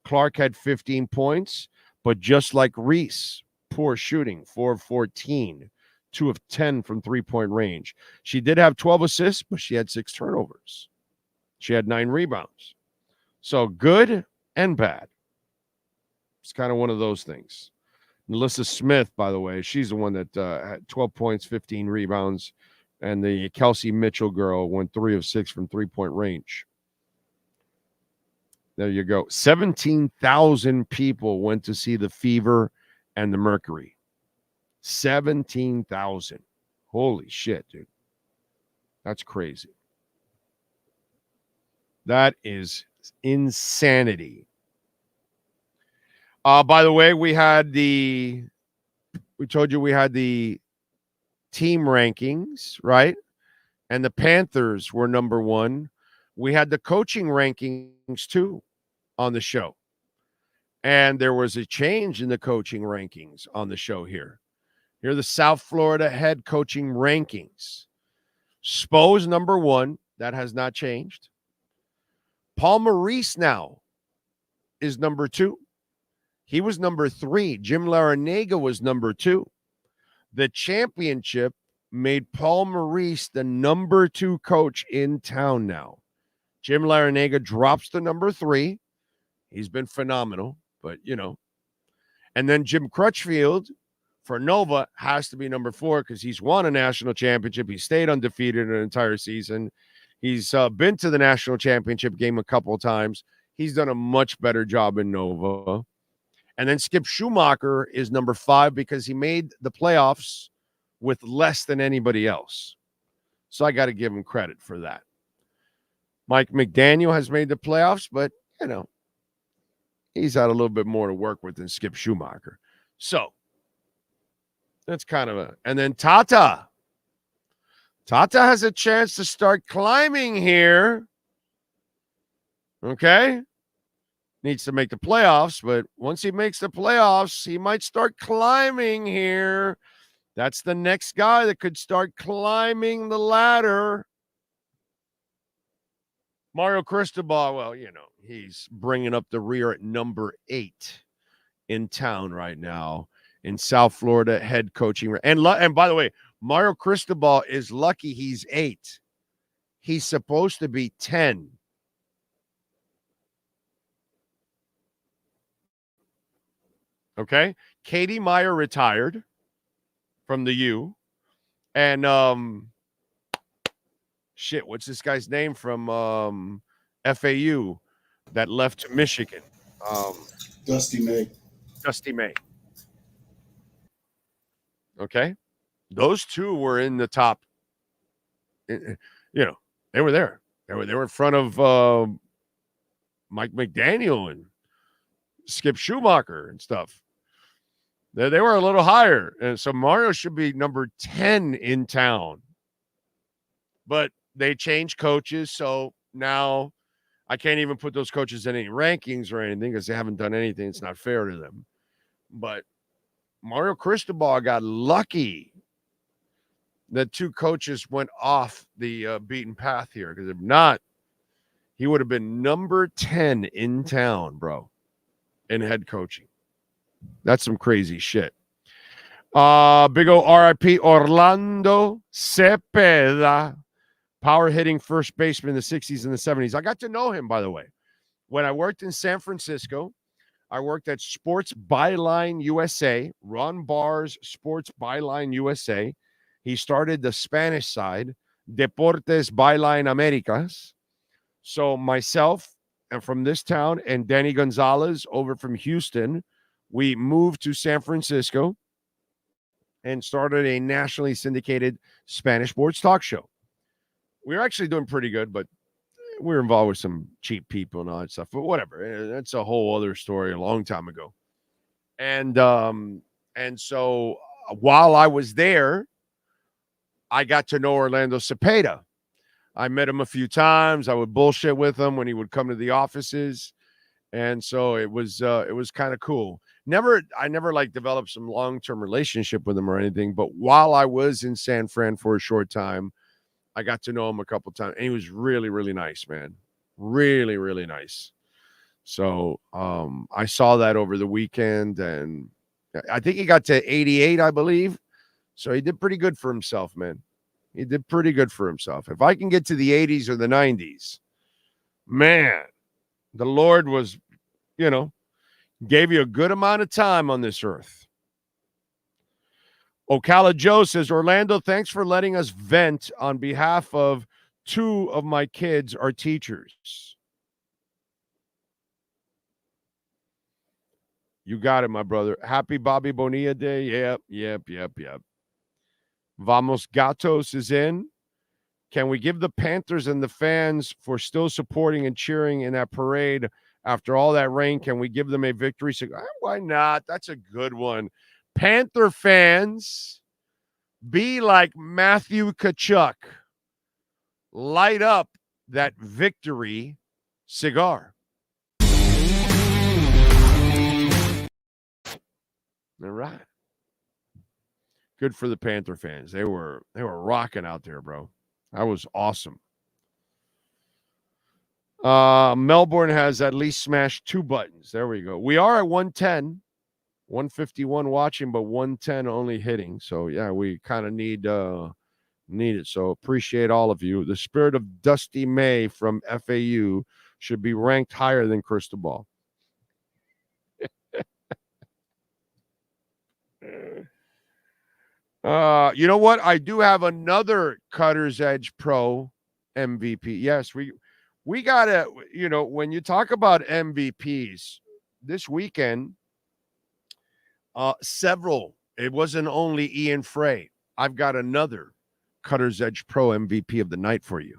Clark had 15 points, but just like Reese, poor shooting, 4 of 14, 2 of 10 from three-point range. She did have 12 assists, but she had 6 turnovers. She had 9 rebounds. So good and bad. It's kind of one of those things. Melissa Smith, by the way, she's the one that had 12 points, 15 rebounds, and the Kelsey Mitchell girl went 3 of 6 from three-point range. There you go. 17,000 people went to see the Fever and the Mercury. 17,000. Holy shit, dude. That's crazy. That is insanity. By the way, we told you we had the team rankings, right? And the Panthers were number 1. We had the coaching rankings too on the show. And there was a change in the coaching rankings on the show here. Here are the South Florida head coaching rankings. Spo's number 1. That has not changed. Paul Maurice now is number 2. He was number 3. Jim Larrañaga was number 2. The championship made Paul Maurice the number 2 coach in town now. Jim Larrañaga drops to number 3. He's been phenomenal, but, you know. And then Jim Crutchfield for Nova has to be number 4 because he's won a national championship. He stayed undefeated an entire season. He's been to the national championship game a couple of times. He's done a much better job in Nova. And then Skip Schumacher is number 5 because he made the playoffs with less than anybody else. So I got to give him credit for that. Mike McDaniel has made the playoffs, but, you know, he's had a little bit more to work with than Skip Schumacher. So that's kind of a... And then Tata. Tata has a chance to start climbing here. Okay? Needs to make the playoffs, but once he makes the playoffs, he might start climbing here. That's the next guy that could start climbing the ladder. Mario Cristobal, well, you know, he's bringing up the rear at number 8 in town right now in South Florida head coaching. And by the way, Mario Cristobal is lucky he's 8. He's supposed to be 10. Okay? Katie Meyer retired from the U. And what's this guy's name from FAU that left to Michigan? Dusty May. Dusty May. Okay? Those two were in the top. You know, they were there. They were in front of Mike McDaniel and Skip Schumacher and stuff. They were a little higher. And so Mario should be number 10 in town. But they changed coaches, so now I can't even put those coaches in any rankings or anything because they haven't done anything. It's not fair to them. But Mario Cristobal got lucky that 2 coaches went off the beaten path here, because if not, he would have been number 10 in town, bro, in head coaching. That's some crazy shit. Big O RIP Orlando Cepeda Power hitting first baseman in the 60s and the 70s. I got to know him, by the way. When I worked in San Francisco, I worked at Sports Byline USA, Ron Barr's Sports Byline USA. He started the Spanish side, Deportes Byline Americas. So myself and from this town and Danny Gonzalez over from Houston, we moved to San Francisco and started a nationally syndicated Spanish sports talk show. We were actually doing pretty good, but we were involved with some cheap people and all that stuff. But whatever, that's a whole other story a long time ago. And so while I was there, I got to know Orlando Cepeda. I met him a few times. I would bullshit with him when he would come to the offices. And so it was kind of cool. I never like developed some long-term relationship with him or anything. But while I was in San Fran for a short time, I got to know him a couple times. And he was really, really nice, man. Really, really nice. So I saw that over the weekend. And I think he got to 88, I believe. So he did pretty good for himself, man. He did pretty good for himself. If I can get to the 80s or the 90s, man, the Lord was, gave you a good amount of time on this earth. Ocala Joe says, Orlando, thanks for letting us vent on behalf of 2 of my kids are teachers. You got it, my brother. Happy Bobby Bonilla Day. Yep. Vamos Gatos is in. Can we give the Panthers and the fans for still supporting and cheering in that parade after all that rain? Can we give them a victory? So, why not? That's a good one. Panther fans, be like Matthew Tkachuk. Light up that victory cigar. All right. Good for the Panther fans. They were rocking out there, bro. That was awesome. Melbourne has at least smashed 2 buttons. There we go. We are at 110, 151 watching, but 110 only hitting. So yeah, we kind of need it. So appreciate all of you. The spirit of Dusty May from FAU should be ranked higher than Cristobal. You know what? I do have another Cutter's Edge Pro MVP. Yes, we got to, when you talk about MVPs this weekend, several, it wasn't only Ian Frey. I've got another Cutter's Edge Pro MVP of the night for you.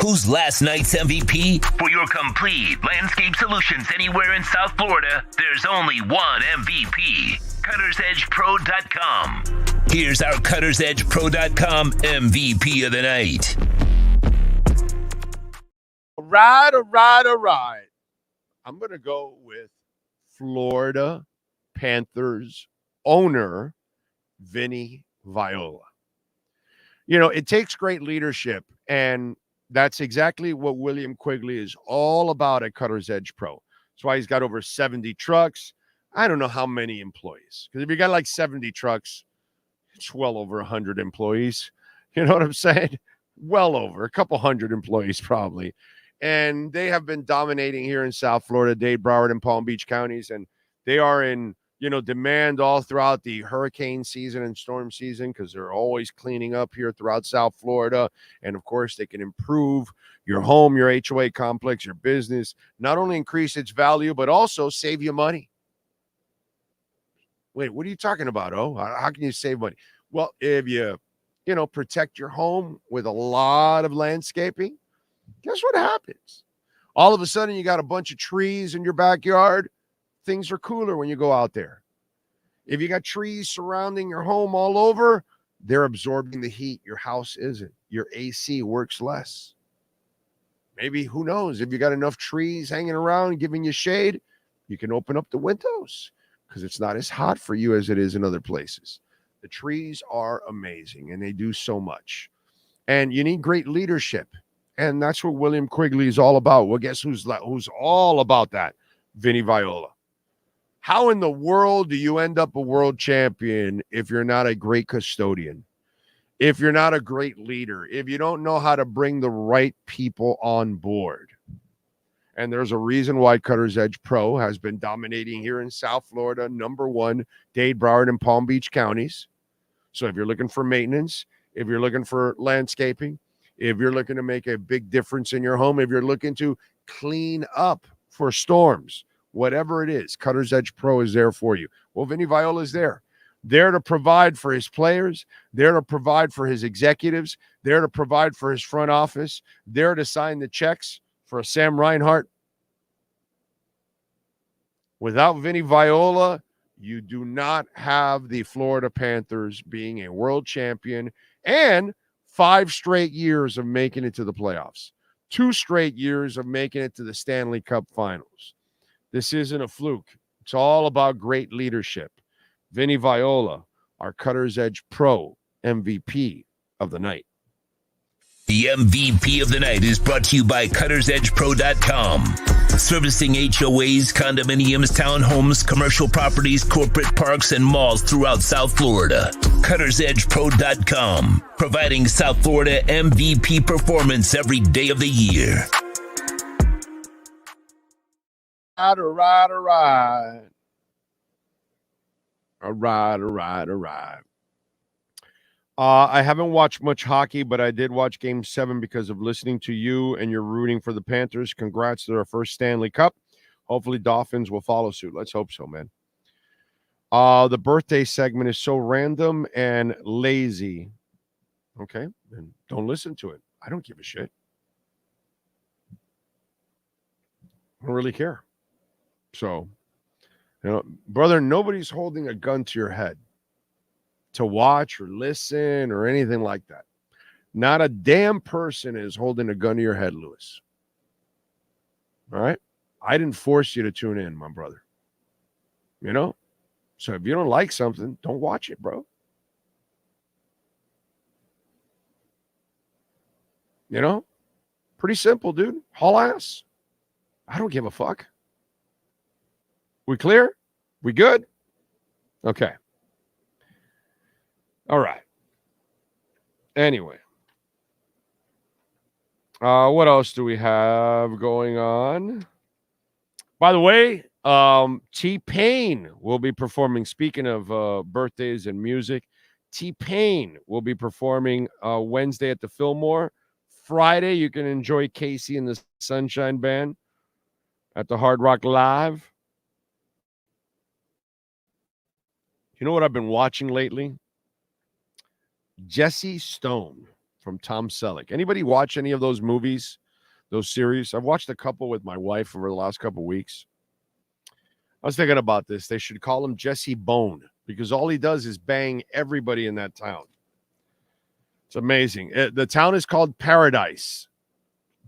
Who's last night's MVP? For your complete landscape solutions anywhere in South Florida, there's only one MVP. CuttersEdgePro.com. Here's our CuttersEdgePro.com MVP of the night. All right. I'm going to go with Florida Panthers owner Vinny Viola. It takes great leadership, and that's exactly what William Quigley is all about at Cutter's Edge Pro. That's why he's got over 70 trucks. I don't know how many employees, because if you got like 70 trucks, it's well over 100 employees. You know what I'm saying? Well over a couple hundred employees probably. And they have been dominating here in South Florida, Dade, Broward, and Palm Beach counties. And they are in, demand all throughout the hurricane season and storm season, because they're always cleaning up here throughout South Florida. And of course, they can improve your home, your HOA complex, your business, not only increase its value, but also save you money. Wait, what are you talking about? How can you save money? Well, if you, protect your home with a lot of landscaping, guess what happens? All of a sudden, you got a bunch of trees in your backyard. Things are cooler when you go out there. If you got trees surrounding your home all over, they're absorbing the heat. Your house isn't. Your AC works less. Maybe, who knows, if you got enough trees hanging around giving you shade, you can open up the windows, because it's not as hot for you as it is in other places. The trees are amazing, and they do so much. And you need great leadership. And that's what William Quigley is all about. Well, guess who's all about that? Vinny Viola. How in the world do you end up a world champion if you're not a great custodian? if you're not a great leader, if you don't know how to bring the right people on board. And there's a reason why Cutter's Edge Pro has been dominating here in South Florida, number one, Dade, Broward, and Palm Beach counties. So if you're looking for maintenance, if you're looking for landscaping, if you're looking to make a big difference in your home, if you're looking to clean up for storms, whatever it is, Cutter's Edge Pro is there for you. Well, Vinny Viola is there to provide for his players, there to provide for his executives, there to provide for his front office, there to sign the checks for Sam Reinhart. Without Vinny Viola, you do not have the Florida Panthers being a world champion and 5 straight years of making it to the playoffs, 2 straight years of making it to the Stanley Cup Finals. This isn't a fluke. It's all about great leadership. Vinny Viola, our Cutter's Edge Pro MVP of the night. The MVP of the night is brought to you by CuttersEdgePro.com. Servicing HOAs, condominiums, townhomes, commercial properties, corporate parks, and malls throughout South Florida. CuttersEdgePro.com. Providing South Florida MVP performance every day of the year. All right. I haven't watched much hockey, but I did watch Game 7 because of listening to you, and you're rooting for the Panthers. Congrats to their first Stanley Cup. Hopefully Dolphins will follow suit. Let's hope so, man. The birthday segment is so random and lazy. Okay, and don't listen to it. I don't give a shit. I don't really care. So, brother, nobody's holding a gun to your head to watch or listen or anything like that. Not a damn person is holding a gun to your head, Lewis. All right? I didn't force you to tune in, my brother. So if you don't like something, don't watch it, bro. Pretty simple, dude. Haul ass. I don't give a fuck. We clear? We good? Okay. All right. Anyway. What else do we have going on? By the way, T-Pain will be performing. Speaking of birthdays and music, T-Pain will be performing Wednesday at the Fillmore. Friday, you can enjoy Casey and the Sunshine Band at the Hard Rock Live. You know what I've been watching lately? Jesse Stone from Tom Selleck. Anybody watch any of those movies, those series? I've watched a couple with my wife over the last couple of weeks. I was thinking about this. They should call him Jesse Bone because all he does is bang everybody in that town. It's amazing. The town is called Paradise.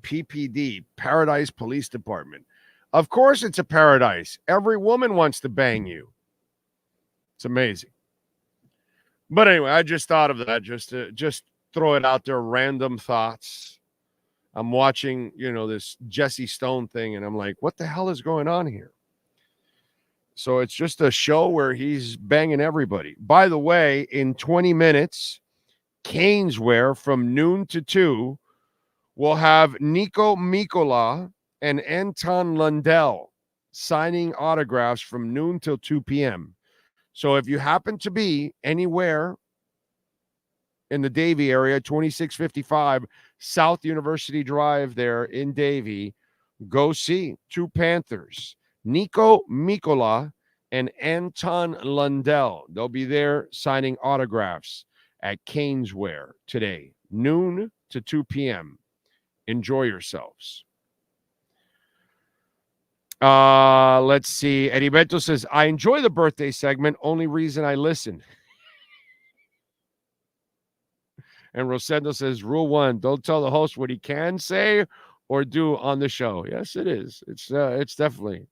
PPD, Paradise Police Department. Of course it's a paradise. Every woman wants to bang you. It's amazing. But anyway, I just thought of that just throw it out there, random thoughts. I'm watching, this Jesse Stone thing, and I'm like, what the hell is going on here? So it's just a show where he's banging everybody. By the way, in 20 minutes, Caneswear from noon to 2 will have Nico Mikola and Anton Lundell signing autographs from noon till 2 p.m. So if you happen to be anywhere in the Davie area, 2655 South University Drive there in Davie, go see 2 Panthers, Nico Mikola and Anton Lundell. They'll be there signing autographs at Caneswear today, noon to 2 p.m. Enjoy yourselves. Let's see. Eddie Beto says, I enjoy the birthday segment. Only reason I listen. And Rosendo says, rule 1, don't tell the host what he can say or do on the show. Yes, it is. It's definitely.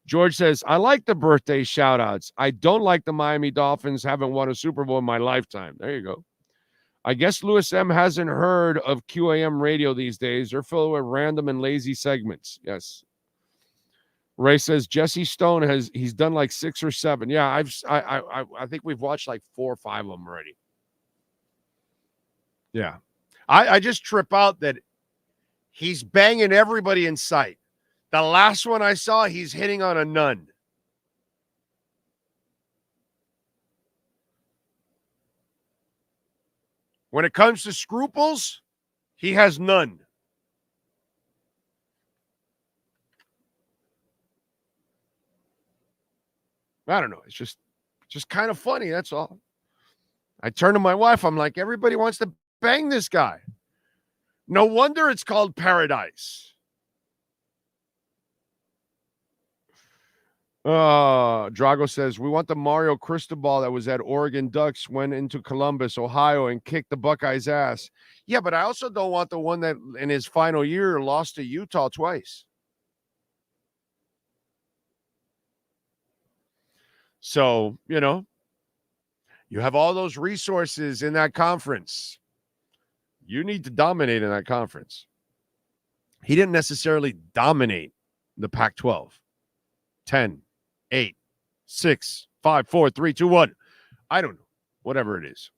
George says, I like the birthday shout outs. I don't like the Miami Dolphins. Haven't won a Super Bowl in my lifetime. There you go. I guess Louis M. hasn't heard of QAM radio these days. They're filled with random and lazy segments. Yes. Ray says Jesse Stone he's done like 6 or 7. Yeah, I think we've watched like 4 or 5 of them already. Yeah. I just trip out that he's banging everybody in sight. The last one I saw, he's hitting on a nun. When it comes to scruples, he has none. I don't know. It's just kind of funny. That's all. I turn to my wife. I'm like, everybody wants to bang this guy. No wonder it's called paradise. Drago says, we want the Mario Cristobal that was at Oregon Ducks, went into Columbus, Ohio, and kicked the Buckeyes' ass. Yeah, but I also don't want the one that in his final year lost to Utah twice. So, you have all those resources in that conference. You need to dominate in that conference. He didn't necessarily dominate the Pac-12. 10, 8, 6, 5, 4, 3, 2, 1. I don't know. Whatever it is.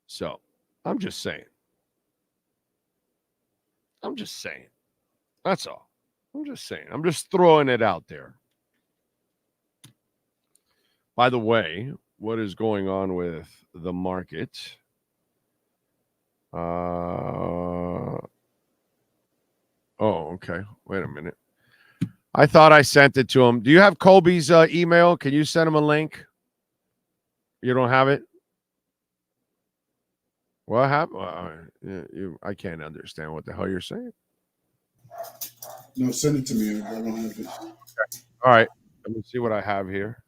So, I'm just saying. That's all. I'm just saying. I'm just throwing it out there. By the way, what is going on with the market? Okay. Wait a minute. I thought I sent it to him. Do you have Colby's email? Can you send him a link? You don't have it? What happened? I can't understand what the hell you're saying. No, send it to me. I don't have it. Okay. All right. Let me see what I have here.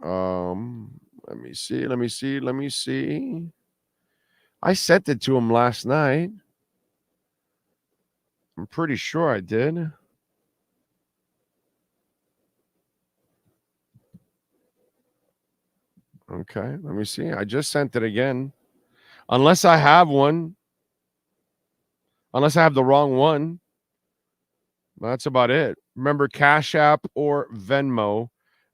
Let me see. I sent it to him last night. I'm pretty sure I did. Okay, let me see. I just sent it again. Unless I have one. Unless I have the wrong one. That's about it. Remember, Cash App or Venmo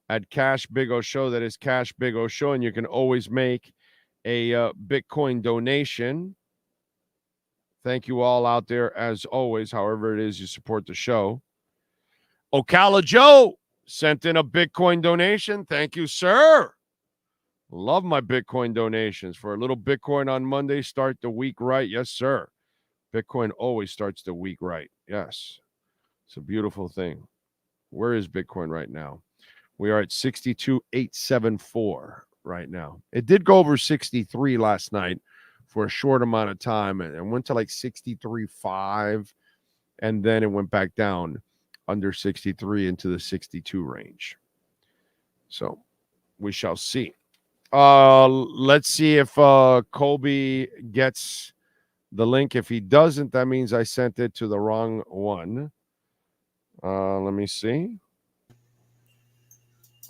at Cash Big O Show. That is Cash Big O Show. And you can always make a Bitcoin donation. Thank you all out there, as always, however it is you support the show. Ocala Joe sent in a Bitcoin donation. Thank you, sir. Love my Bitcoin donations. For a little Bitcoin on Monday, start the week right. Yes, sir. Bitcoin always starts the week right. Yes. It's a beautiful thing. Where is Bitcoin right now? We are at 62,874 right now. It did go over 63 last night for a short amount of time and went to like 63.5, and then it went back down under 63 into the 62 range. So we shall see. Let's see if Colby gets the link. If he doesn't, that means I sent it to the wrong one. Let me see.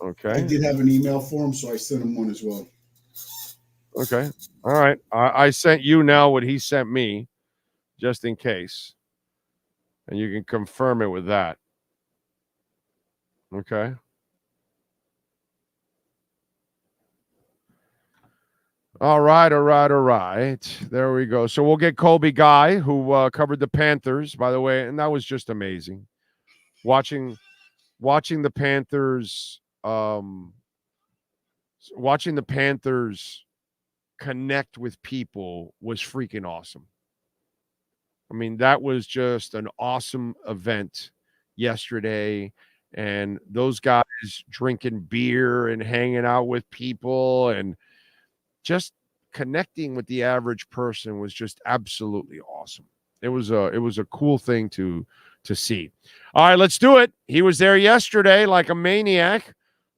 Okay. I did have an email for him, so I sent him one as well. Okay. All right. I sent you now what he sent me, just in case. And you can confirm it with that. Okay. All right. There we go. So we'll get Colby Guy, who covered the Panthers, by the way, and that was just amazing. Watching the Panthers, connect with people was freaking awesome. I mean, that was just an awesome event yesterday, and those guys drinking beer and hanging out with people and just connecting with the average person was just absolutely awesome. It was a cool thing to see. All right, let's do it. He was there yesterday like a maniac.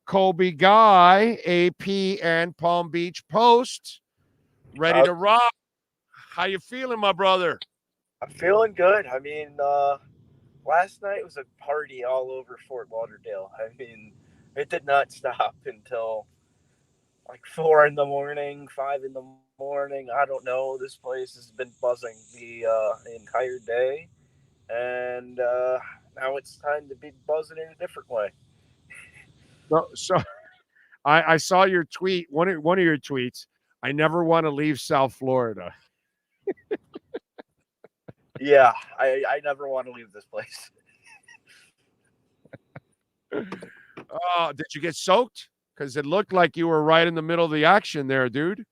Colby Guy, AP and Palm Beach Post, ready to rock. How you feeling, my brother? I'm feeling good. I mean, last night was a party all over Fort Lauderdale. I mean, it did not stop until like 4 in the morning, 5 in the morning. I don't know. This place has been buzzing the entire day. And now it's time to be buzzing in a different way. So I saw your tweet, one of your tweets. I never want to leave South Florida. Yeah, I never want to leave this place. Did you get soaked? Because it looked like you were right in the middle of the action there, dude.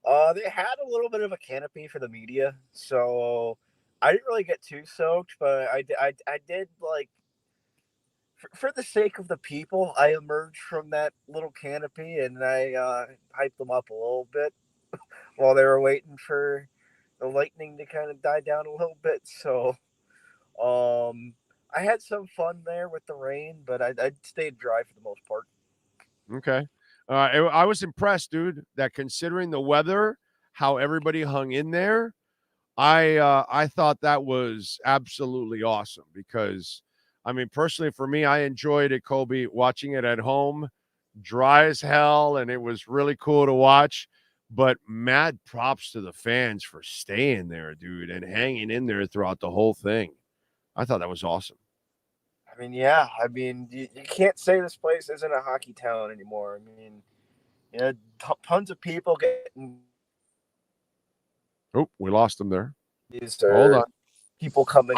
They had a little bit of a canopy for the media, so I didn't really get too soaked, but I did, like, for the sake of the people, I emerged from that little canopy and I hyped them up a little bit while they were waiting for the lightning to kind of die down a little bit. So I had some fun there with the rain, but I stayed dry for the most part. Okay. I was impressed, dude, that considering the weather, how everybody hung in there, I thought that was absolutely awesome because, I mean, personally for me, I enjoyed it, Colby, watching it at home, dry as hell, and it was really cool to watch. But mad props to the fans for staying there, dude, and hanging in there throughout the whole thing. I thought that was awesome. I mean, yeah. I mean, you can't say this place isn't a hockey town anymore. I mean, you know, tons of people getting. Oh, we lost them there. Hold on. People coming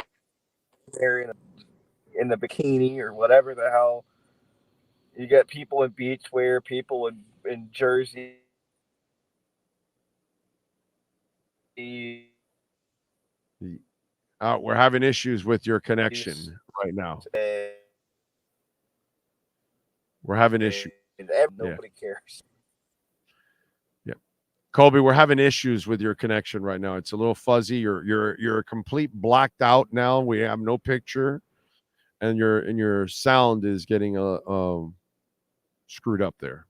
there in the bikini or whatever the hell. You get people in beachwear, people in jersey. We're having issues with your connection right now. We're having issues. Nobody cares. Yeah, Colby, we're having issues with your connection right now. It's a little fuzzy. You're complete blacked out now. We have no picture, and your sound is getting screwed up there.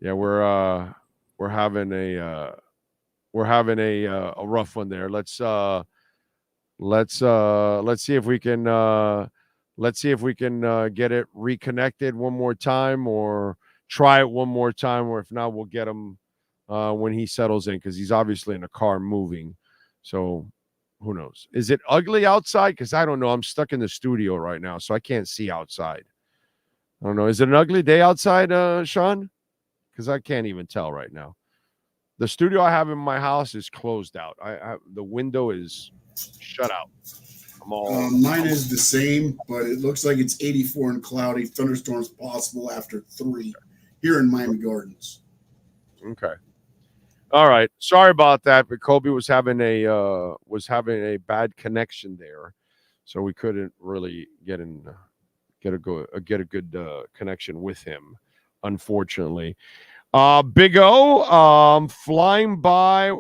Yeah, we're having a rough one there. Let's see if we can get it reconnected one more time, or try it one more time, or if not, we'll get him when he settles in, because he's obviously in a car moving. So who knows? Is it ugly outside? Because I don't know. I'm stuck in the studio right now, so I can't see outside. I don't know. Is it an ugly day outside, Sean? Because I can't even tell right now. The studio I have in my house is closed out. The window is shut out. Mine is the same, but it looks like it's 84 and cloudy. Thunderstorms possible after 3 here in Miami Gardens. Okay. All right. Sorry about that, but Colby was having a bad connection there, so we couldn't really get a good connection with him, unfortunately. Big O, flying by.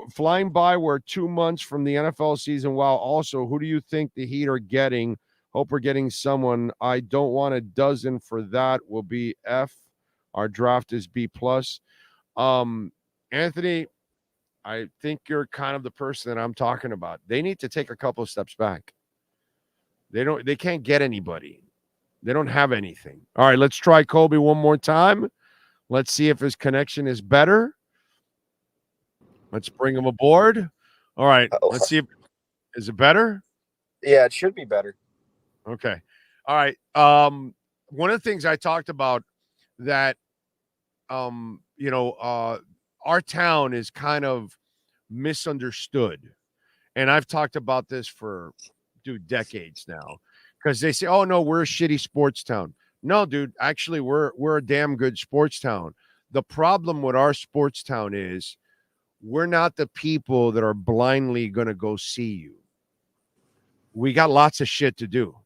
We're 2 months from the NFL season. Wow. Also, who do you think the Heat are getting? Hope we're getting someone. I don't want a dozen for that. Will be F. Our draft is B+. Anthony, I think you're kind of the person that I'm talking about. They need to take a couple of steps back. They can't get anybody. They don't have anything. All right, let's try Colby one more time. Let's see if his connection is better. Let's bring him aboard. All right. Let's see. Is it better? Yeah, it should be better. Okay. All right. One of the things I talked about that, our town is kind of misunderstood. And I've talked about this for, decades now. Because they say, oh, no, we're a shitty sports town. No, dude, actually, we're a damn good sports town. The problem with our sports town is we're not the people that are blindly going to go see you. We got lots of shit to do.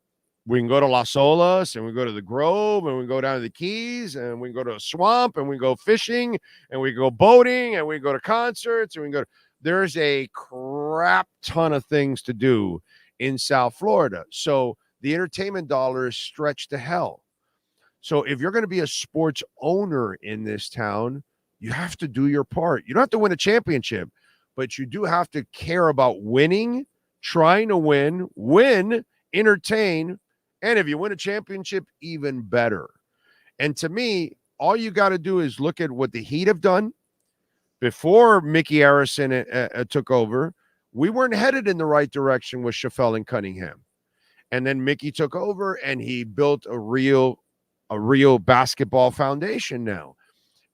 We can go to Las Olas, and we go to the Grove, and we go down to the Keys, and we can go to a swamp, and we go fishing, and we go boating, and we go to concerts, and we go to... There's a crap ton of things to do in South Florida. So the entertainment dollar is stretched to hell. So if you're going to be a sports owner in this town, you have to do your part. You don't have to win a championship, but you do have to care about winning, trying to win, entertain, and if you win a championship, even better. And to me, all you got to do is look at what the Heat have done. Before Mickey Harrison took over, we weren't headed in the right direction with Chaffel and Cunningham. And then Mickey took over and he built a real basketball foundation now.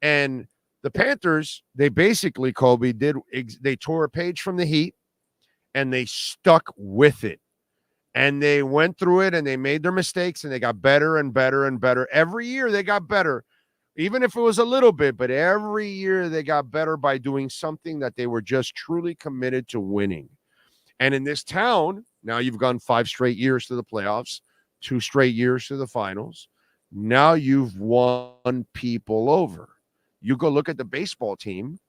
And the Panthers, they basically, Colby, they tore a page from the Heat and they stuck with it. And they went through it and they made their mistakes and they got better and better and better. Every year they got better, even if it was a little bit, but every year they got better by doing something that they were just truly committed to winning. And in this town, now you've gone 5 straight years to the playoffs, 2 straight years to the finals. Now you've won people over. You go look at the baseball team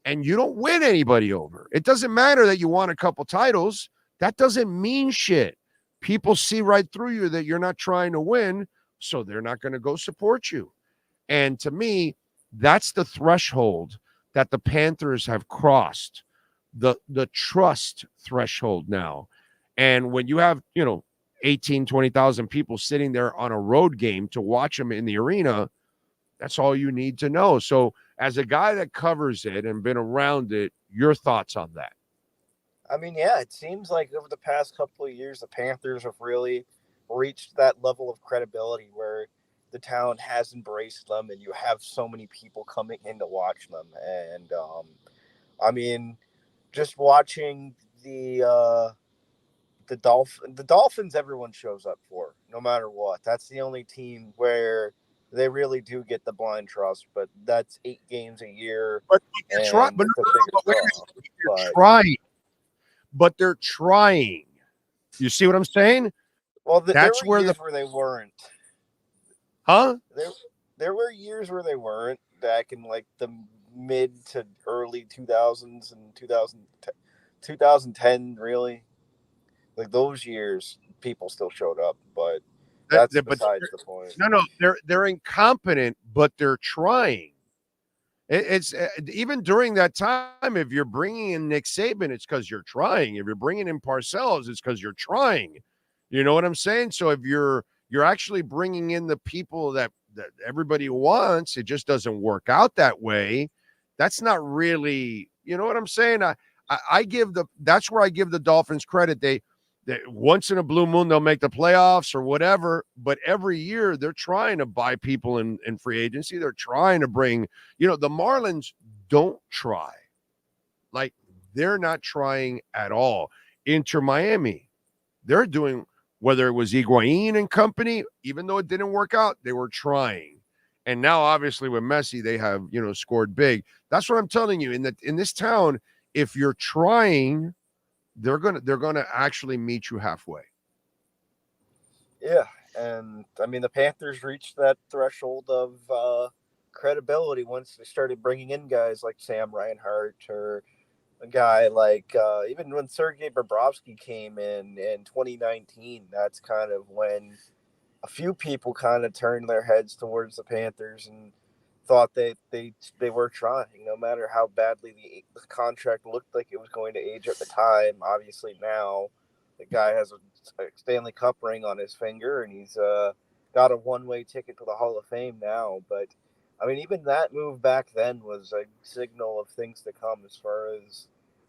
and you don't win anybody over. It doesn't matter that you won a couple titles. That doesn't mean shit. People see right through you that you're not trying to win, so they're not going to go support you. And to me, that's the threshold that the Panthers have crossed, the trust threshold now. And when you have, 18, 20,000 people sitting there on a road game to watch them in the arena, that's all you need to know. So as a guy that covers it and been around it, your thoughts on that? I mean, yeah, it seems like over the past couple of years, the Panthers have really reached that level of credibility where the town has embraced them and you have so many people coming in to watch them. And, I mean, just watching the Dolphins, everyone shows up for, no matter what. That's the only team where they really do get the blind trust, but that's 8 games a year. But they're trying. But they're trying. You see what I'm saying? Well, that's where they weren't. Huh? There were years where they weren't, back in like the mid to early 2000s and 2010, really. Like those years, people still showed up, but that's besides the point. No, they're incompetent, but they're trying. It's even during that time, if you're bringing in Nick Saban, it's because you're trying. If you're bringing in Parcells, it's because you're trying. You know what I'm saying? So if you're actually bringing in the people that everybody wants, it just doesn't work out that way. That's not really, you know what I'm saying? That's where I give the Dolphins credit. They once in a blue moon, they'll make the playoffs or whatever, but every year they're trying to buy people in free agency. They're trying to bring, the Marlins don't try. Like, they're not trying at all. InterMiami, they're doing, whether it was Higuain and company, even though it didn't work out, they were trying. And now, obviously, with Messi, they have, scored big. That's what I'm telling you. In this town, if you're trying, they're gonna actually meet you halfway. Yeah, and I mean the Panthers reached that threshold of credibility once they started bringing in guys like Sam Reinhart or a guy like even when Sergei Bobrovsky came in 2019. That's kind of when a few people kind of turned their heads towards the Panthers and thought they were trying, no matter how badly the contract looked like it was going to age at the time. Obviously now the guy has a Stanley Cup ring on his finger and he's got a one-way ticket to the Hall of Fame now. But I mean, even that move back then was a signal of things to come as far as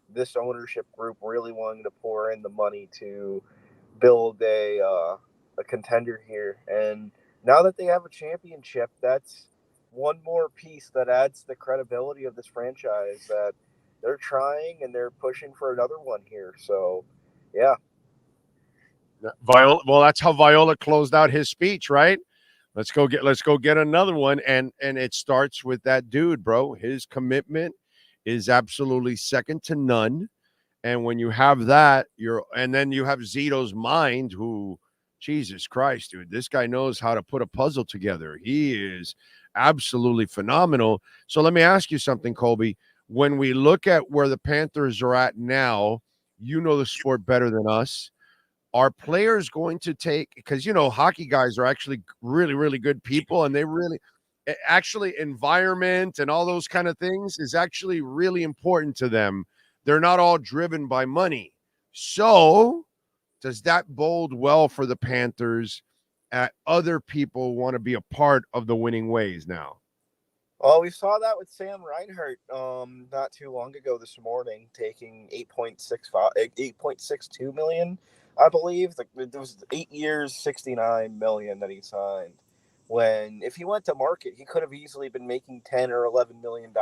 this ownership group really wanting to pour in the money to build a contender here. And now that they have a championship, that's one more piece that adds the credibility of this franchise, that they're trying and they're pushing for another one here. So, yeah. Viola, well, that's how Viola closed out his speech, right? Let's go get another one. And it starts with that dude, bro. His commitment is absolutely second to none. And when you have that, and then you have Zito's mind, who, Jesus Christ, dude, this guy knows how to put a puzzle together. He is absolutely phenomenal. So let me ask you something, Colby. When we look at where the Panthers are at now, you know the sport better than us. Are players going to take, because, hockey guys are actually really, really good people, and they really, actually, environment and all those kind of things is actually really important to them. They're not all driven by money. So does that bode well for the Panthers? Other people want to be a part of the winning ways now? Well, we saw that with Sam Reinhart not too long ago this morning, taking $8.62 million I believe it was 8 years, $69 million that he signed. When if he went to market, he could have easily been making $10 or $11 million.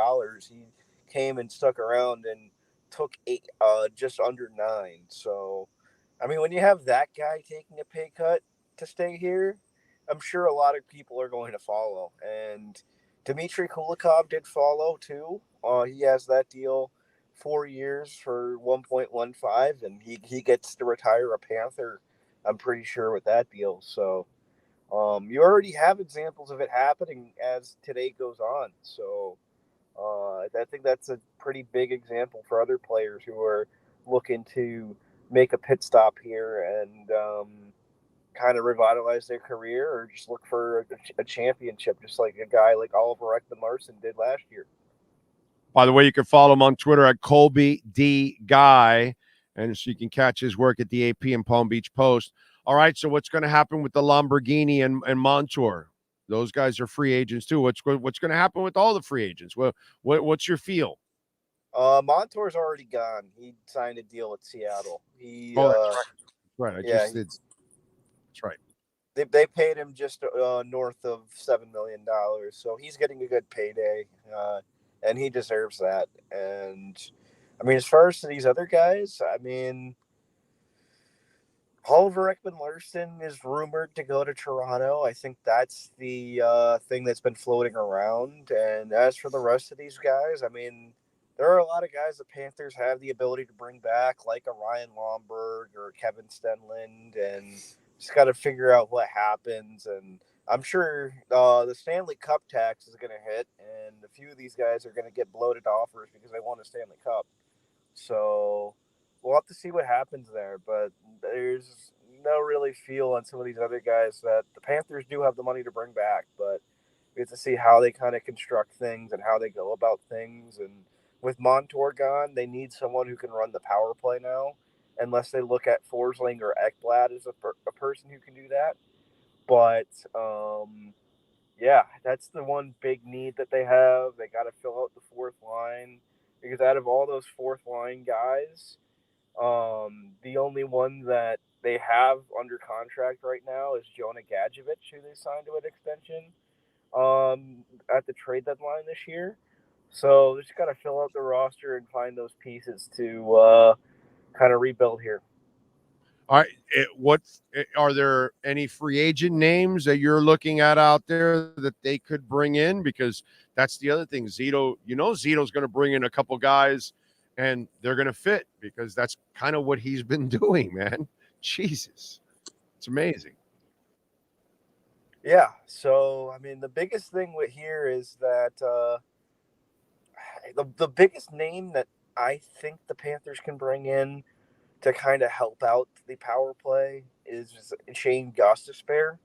He came and stuck around and took just under 9. So, I mean, when you have that guy taking a pay cut to stay here, I'm sure a lot of people are going to follow. And Dmitry Kulikov did follow too. He has that deal 4 years for 1.15, and he gets to retire a Panther, I'm pretty sure, with that deal. So you already have examples of it happening as today goes on. So I think that's a pretty big example for other players who are looking to make a pit stop here and kind of revitalize their career or just look for a championship, just like a guy like Oliver Ekman-Larsson did last year. By the way, you can follow him on Twitter at Colby D Guy, and so you can catch his work at the AP and Palm Beach Post. All right, so what's going to happen with the Lamborghini and Montour? Those guys are free agents too. What's going to happen with all the free agents? What's your feel? Montour's already gone. He signed a deal with Seattle. That's right. That's right. They paid him just north of $7 million, so he's getting a good payday, and he deserves that. And I mean, as far as these other guys, I mean, Oliver Ekman-Larsson is rumored to go to Toronto. I think that's the thing that's been floating around. And as for the rest of these guys, I mean, there are a lot of guys the Panthers have the ability to bring back, like a Ryan Lomberg or Kevin Stenlund, and just got to figure out what happens. And I'm sure the Stanley Cup tax is going to hit, and a few of these guys are going to get bloated offers because they won a Stanley Cup. So we'll have to see what happens there, but there's no really feel on some of these other guys that the Panthers do have the money to bring back, but we have to see how they kind of construct things and how they go about things. And with Montour gone, they need someone who can run the power play now, unless they look at Forsling or Ekblad as a person who can do that. But, yeah, that's the one big need that they have. They got to fill out the fourth line, because out of all those fourth line guys, the only one that they have under contract right now is Jonah Gadjevich, who they signed to an extension at the trade deadline this year. So they just got to fill out the roster and find those pieces to kind of rebuild here. All right, are there any free agent names that you're looking at out there that they could bring in? Because that's the other thing. Zito's going to bring in a couple guys, and they're going to fit, because that's kind of what he's been doing, man. Jesus, it's amazing. Yeah, so, I mean, the biggest thing with here is that the biggest name that I think the Panthers can bring in to kind of help out the power play is Shane Gostisbehere.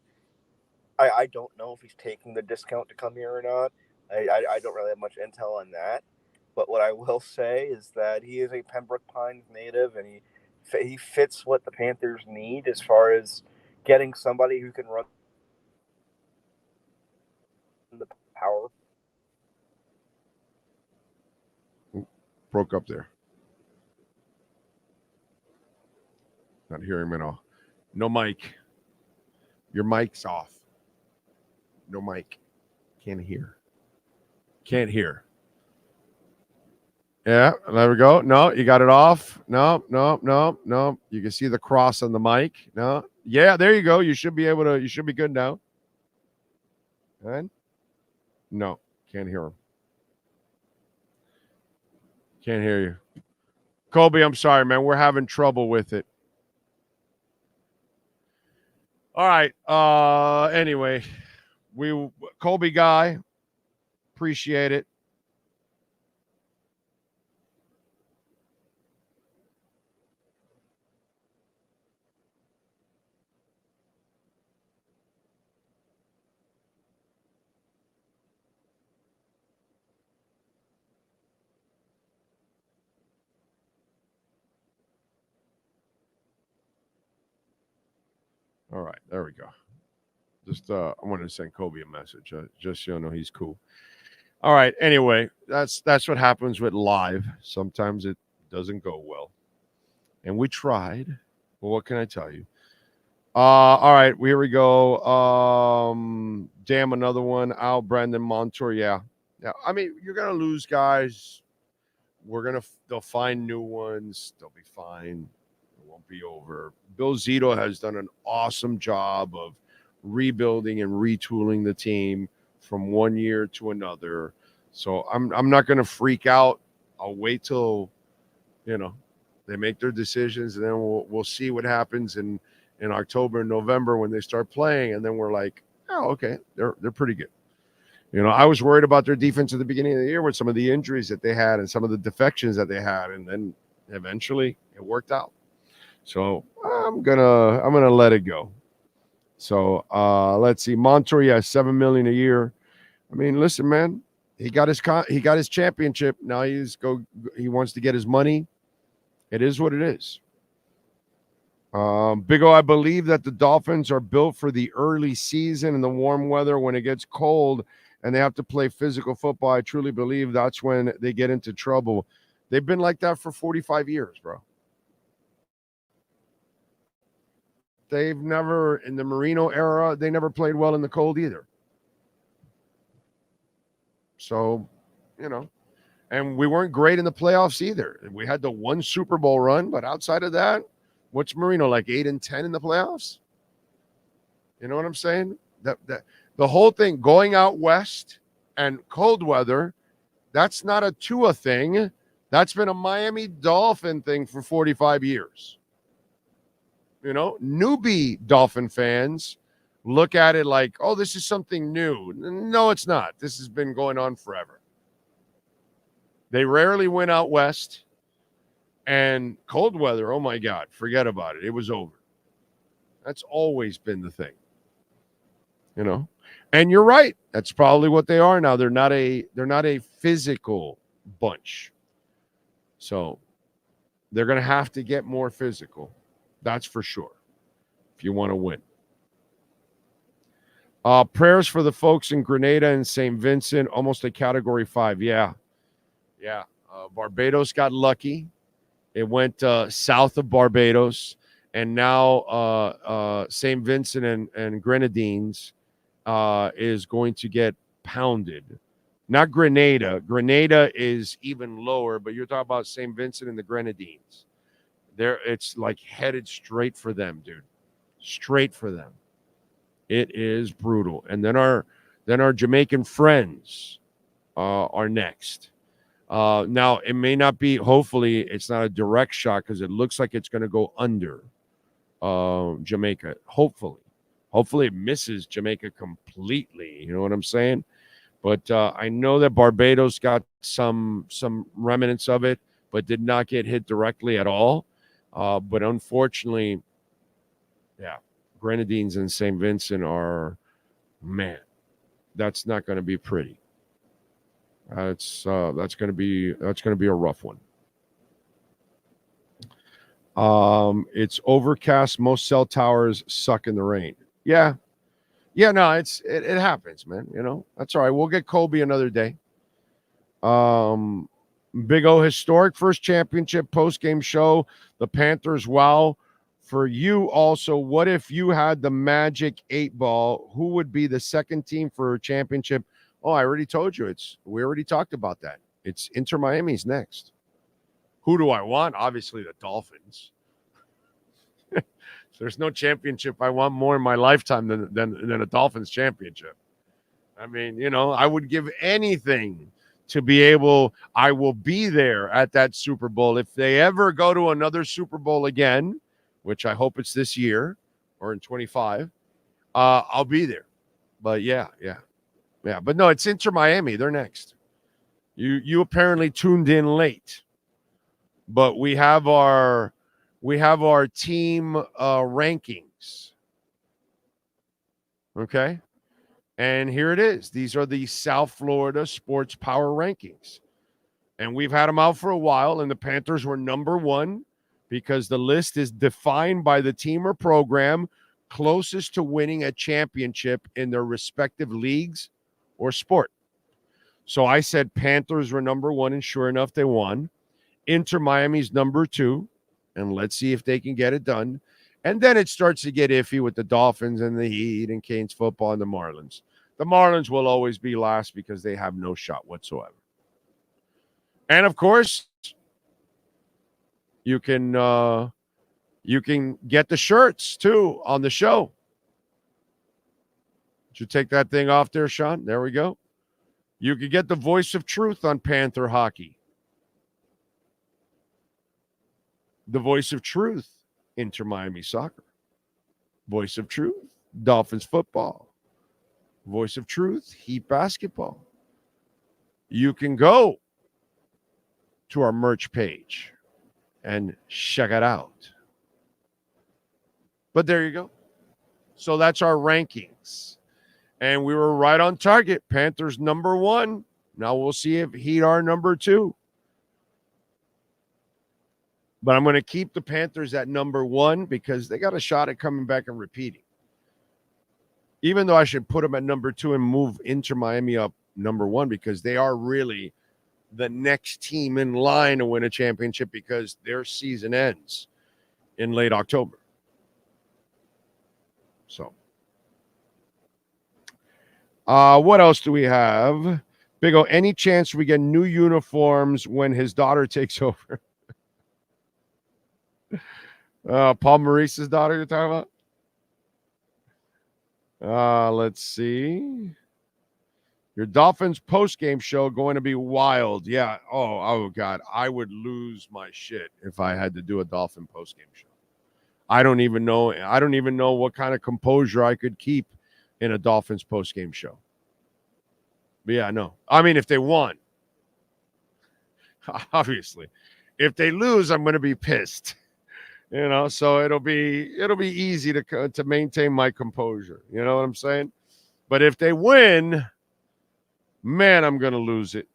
I don't know if he's taking the discount to come here or not. I don't really have much intel on that. But what I will say is that he is a Pembroke Pines native, and he fits what the Panthers need as far as getting somebody who can run the power. Broke up there. Not hearing him at all. No mic. Your mic's off. No mic. Can't hear. Yeah, there we go. No, you got it off. No. You can see the cross on the mic. No. Yeah, there you go. You should be good now. And no, can't hear him. Can't hear you. Colby, I'm sorry, man. We're having trouble with it. All right. Anyway, Colby Guy, appreciate it. All right, there we go. Just I wanted to send Kobe a message, just so you know he's cool. All right. Anyway, that's what happens with live. Sometimes it doesn't go well, and we tried, Well, what can I tell you? All right, here we go. Damn, another one. Al Brandon Montour. Yeah. I mean, you're gonna lose guys. They'll find new ones. They'll be fine. It won't be over. Bill Zito has done an awesome job of rebuilding and retooling the team from one year to another. So I'm not gonna freak out. I'll wait till they make their decisions, and then we'll see what happens in October and November when they start playing, and then we're like, oh, okay, they're pretty good. I was worried about their defense at the beginning of the year with some of the injuries that they had and some of the defections that they had, and then eventually it worked out. So I'm gonna let it go. So let's see, Montour, $7 million a year. I mean, listen, man, he got his championship. Now he wants to get his money. It is what it is. Big O, I believe that the Dolphins are built for the early season and the warm weather. When it gets cold and they have to play physical football, I truly believe that's when they get into trouble. They've been like that for 45 years, bro. They've never, in the Marino era, they never played well in the cold either. So, and we weren't great in the playoffs either. We had the one Super Bowl run, but outside of that, what's Marino, like 8-10 in the playoffs? You know what I'm saying? That the whole thing, going out west and cold weather, that's not a Tua thing. That's been a Miami Dolphin thing for 45 years. Newbie Dolphin fans look at it like, oh, this is something new. No, it's not. This has been going on forever. They rarely went out west, and cold weather, oh my God, forget about it. It was over. That's always been the thing. And you're right. That's probably what they are now. They're not a physical bunch. So they're going to have to get more physical. That's for sure. If you want to win. Prayers for the folks in Grenada and St. Vincent, almost a Category 5. Yeah. Barbados got lucky. It went south of Barbados, and now St. Vincent and Grenadines is going to get pounded. Not Grenada. Grenada is even lower, but you're talking about St. Vincent and the Grenadines. It's like headed straight for them, dude. Straight for them. It is brutal. And then our Jamaican friends are next. Now, it may not be, hopefully, it's not a direct shot because it looks like it's going to go under Jamaica. Hopefully it misses Jamaica completely. You know what I'm saying? But I know that Barbados got some remnants of it, but did not get hit directly at all. But unfortunately, Grenadines and St. Vincent are, man, that's not going to be pretty. That's going to be a rough one. It's overcast. Most cell towers suck in the rain. Yeah. No, it happens, man. That's all right. We'll get Kobe another day. Big O, historic first championship post-game show. The Panthers. Wow. For you also, what if you had the magic 8 ball? Who would be the second team for a championship? Oh, I already told you. We already talked about that. It's InterMiami's next. Who do I want? Obviously, the Dolphins. There's no championship I want more in my lifetime than a Dolphins championship. I mean, I would give anything to be able. I will be there at that Super Bowl. If they ever go to another Super Bowl again, which I hope it's this year or in 25, I'll be there. But yeah. But no, it's InterMiami. They're next. You apparently tuned in late, but we have our team rankings. Okay, and here it is. These are the South Florida Sports Power rankings, and we've had them out for a while. And the Panthers were number 1 because the list is defined by the team or program closest to winning a championship in their respective leagues or sport. So I said Panthers were number 1, and sure enough, they won. InterMiami's number 2, and let's see if they can get it done. And then it starts to get iffy with the Dolphins and the Heat and Canes football and the Marlins. The Marlins will always be last because they have no shot whatsoever. And, of course, you can get the shirts, too, on the show. Did you take that thing off there, Sean? There we go. You could get the voice of truth on Panther hockey. The voice of truth, InterMiami soccer. Voice of truth, Dolphins football. Voice of truth, Heat basketball. You can go to our merch page and check it out. But there you go. So that's our rankings. And we were right on target. Panthers number 1. Now we'll see if Heat are number 2. But I'm going to keep the Panthers at number 1 because they got a shot at coming back and repeating. Even though I should put them at number 2 and move InterMiami up number 1 because they are really the next team in line to win a championship because their season ends in late October. So, what else do we have? Big O, any chance we get new uniforms when his daughter takes over? Paul Maurice's daughter you're talking about? Let's see. Your Dolphins post-game show going to be wild. Yeah. Oh, God. I would lose my shit if I had to do a Dolphin post-game show. I don't even know what kind of composure I could keep in a Dolphins post-game show. But yeah, no. I mean, if they won, obviously. If they lose, I'm going to be pissed. You know, so it'll be easy to maintain my composure. You know what I'm saying? But if they win, man, I'm going to lose it.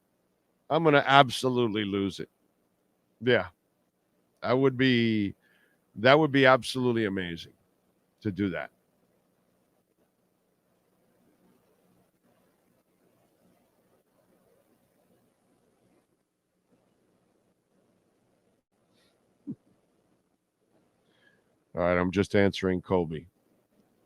I'm going to absolutely lose it. Yeah. That would be absolutely amazing to do that. All right, I'm just answering Colby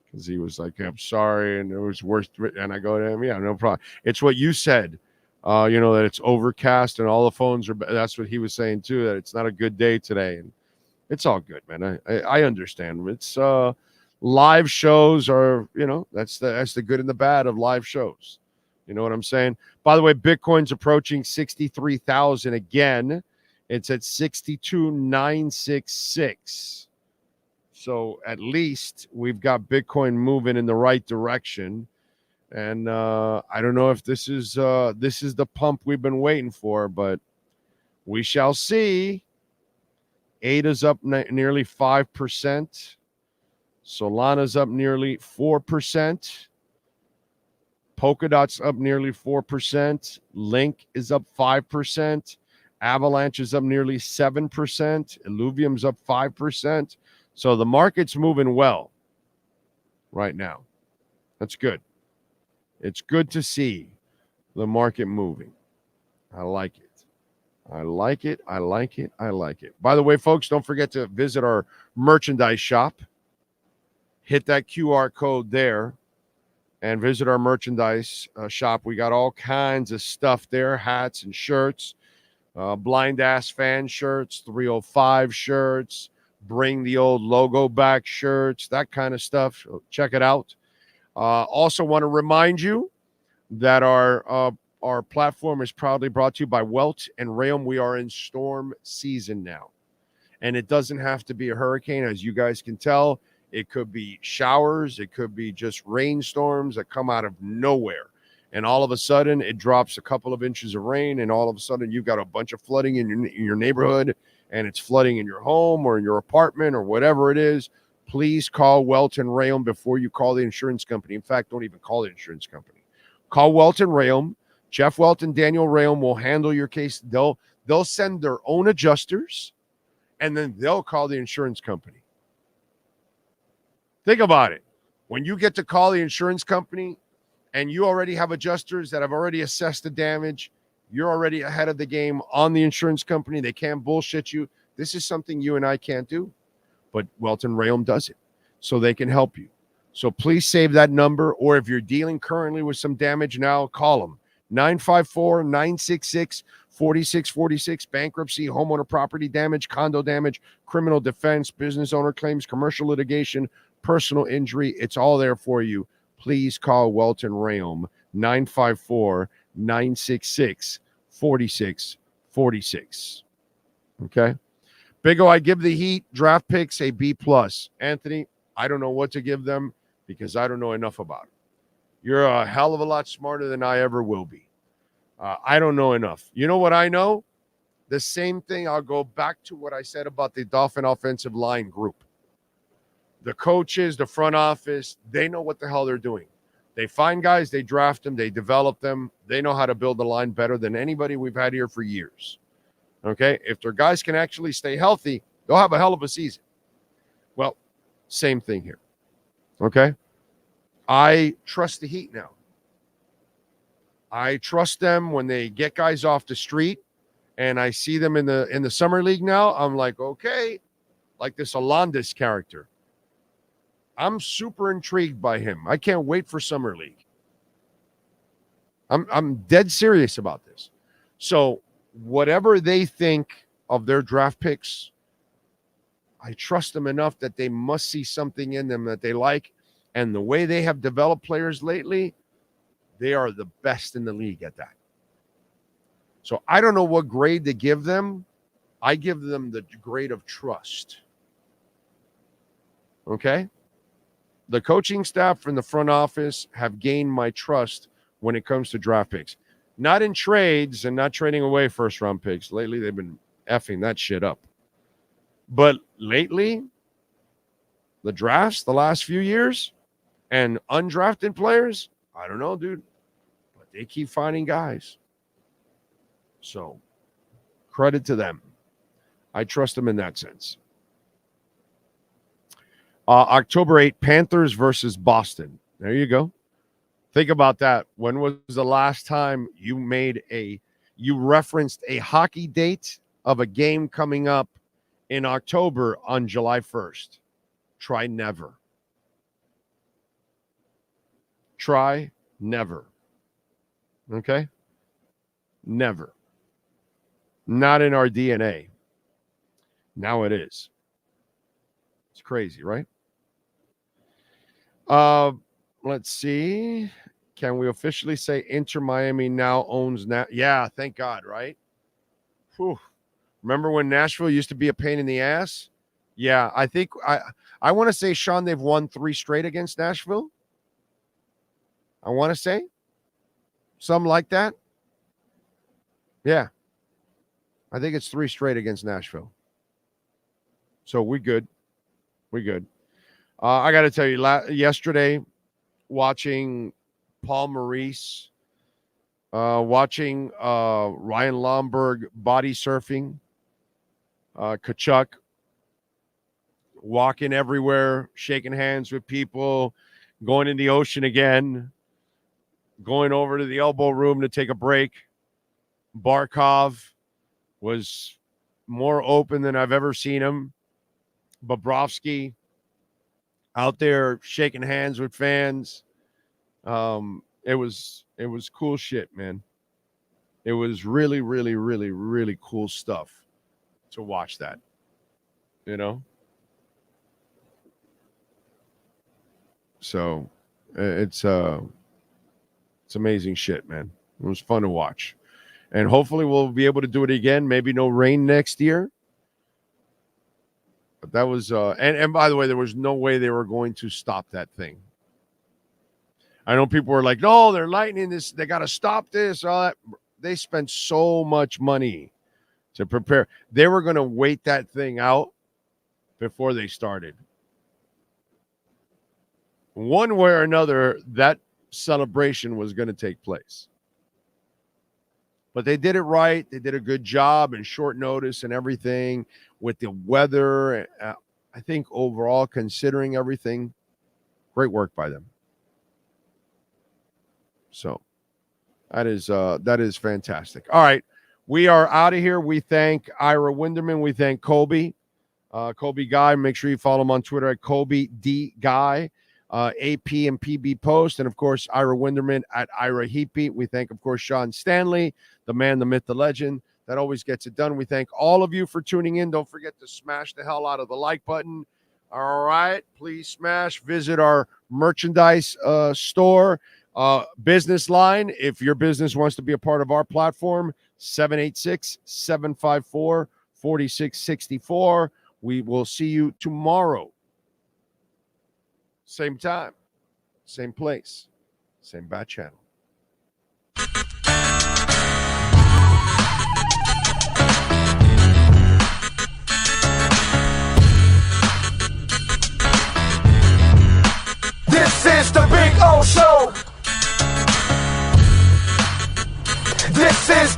because he was like, I'm sorry, and it was worth it. And I go to him, yeah, no problem. It's what you said, that it's overcast and all the phones are, that's what he was saying too, that it's not a good day today. And it's all good, man. I understand. It's live shows are, that's the good and the bad of live shows. You know what I'm saying? By the way, Bitcoin's approaching 63,000 again. It's at 62,966. So at least we've got Bitcoin moving in the right direction. And I don't know if this is the pump we've been waiting for, but we shall see. ADA's up nearly 5%. Solana's up nearly 4%. Polkadot's up nearly 4%. Link is up 5%. Avalanche is up nearly 7%. Illuvium's up 5%. So the market's moving well right now. That's good. It's good to see the market moving. I like it. I like it. I like it. I like it. By the way, folks, don't forget to visit our merchandise shop. Hit that QR code there and visit our merchandise shop. We got all kinds of stuff there, hats and shirts, blind ass fan shirts, 305 shirts, bring the old logo back shirts, that kind of stuff. So check it out. Also want to remind you that our platform is proudly brought to you by Welt and Rayom. We are in storm season now, and it doesn't have to be a hurricane, as you guys can tell. It could be showers. It could be just rainstorms that come out of nowhere, and all of a sudden it drops a couple of inches of rain, and all of a sudden you've got a bunch of flooding in your neighborhood, and it's flooding in your home or in your apartment or whatever it is. Please call Welton Rayom before you call the insurance company. In fact, don't even call the insurance company. Call Welton Rayom. Jeff Welton, Daniel Rayom will handle your case. They'll send their own adjusters, and then they'll call the insurance company. Think about it. When you get to call the insurance company and you already have adjusters that have already assessed the damage, you're already ahead of the game on the insurance company. They can't bullshit you. This is something you and I can't do. but Welton Rayom does it, so they can help you. So please save that number, or if you're dealing currently with some damage now, call them. 954-966-4646, bankruptcy, homeowner property damage, condo damage, criminal defense, business owner claims, commercial litigation, personal injury. It's all there for you. Please call Welton Rayom, 954-966-4646. Okay? Big O, I give the Heat draft picks a B+. Anthony, I don't know what to give them because I don't know enough about it. You're a hell of a lot smarter than I ever will be. I don't know enough. You know what I know? The same thing. I'll go back to what I said about the Dolphin offensive line group. The coaches, the front office, they know what the hell they're doing. They find guys, they draft them, they develop them. They know how to build the line better than anybody we've had here for years. Okay? If their guys can actually stay healthy, they'll have a hell of a season. Well, same thing here. Okay? I trust the Heat now. I trust them when they get guys off the street, and I see them in the summer league now. I'm like, okay, like this Alondas character. I'm super intrigued by him. I can't wait for summer league. I'm dead serious about this. So whatever they think of their draft picks, I trust them enough that they must see something in them that they like. And the way they have developed players lately, they are the best in the league at that. So I don't know what grade to give them. I give them the grade of trust. Okay? The coaching staff from the front office have gained my trust when it comes to draft picks. Not in trades and not trading away first-round picks. Lately, they've been effing that shit up. But lately, the drafts, the last few years, and undrafted players, I don't know, dude. But they keep finding guys. So, credit to them. I trust them in that sense. October 8th, Panthers versus Boston. There you go. Think about that. When was the last time you referenced a hockey date of a game coming up in October on July 1st? Try never. Try never. Okay? Never. Not in our DNA. Now it is. It's crazy, right? Let's see. Can we officially say InterMiami now owns Yeah, thank God, right? Whew. Remember when Nashville used to be a pain in the ass? Yeah, I think I want to say, Sean, they've won 3 straight against Nashville. I want to say something like that. Yeah. I think it's 3 straight against Nashville. So we're good. We're good. I got to tell you, yesterday, watching Paul Maurice, watching Ryan Lomberg body surfing, Kachuk walking everywhere, shaking hands with people, going in the ocean again, going over to the elbow room to take a break. Barkov was more open than I've ever seen him. Bobrovsky out there shaking hands with fans. It was cool shit, man. It was really, really, really, really cool stuff to watch that, you know? So it's amazing shit, man. It was fun to watch. And hopefully we'll be able to do it again. Maybe no rain next year. But that was and by the way, there was no way they were going to stop that thing. I know people were like, no, they're lightening this. They got to stop this. All that. They spent so much money to prepare. They were going to wait that thing out before they started. One way or another, that celebration was going to take place. But they did it right. They did a good job in short notice and everything with the weather. I think overall, considering everything, great work by them. So that is fantastic. All right, we are out of here. We thank Ira Winderman. We thank Colby. Kobe Guy. Make sure you follow him on Twitter at Kobe D Guy. AP and PB Post, and of course Ira Winderman at Ira Heapy. We thank, of course, Sean Stanley, the man, the myth, the legend, that always gets it done. We thank all of you for tuning in. Don't forget to smash the hell out of the like button. All right, please smash. Visit our merchandise store, business line. If your business wants to be a part of our platform, 786-754-4664. We will see you tomorrow. Same time, same place, same bat channel.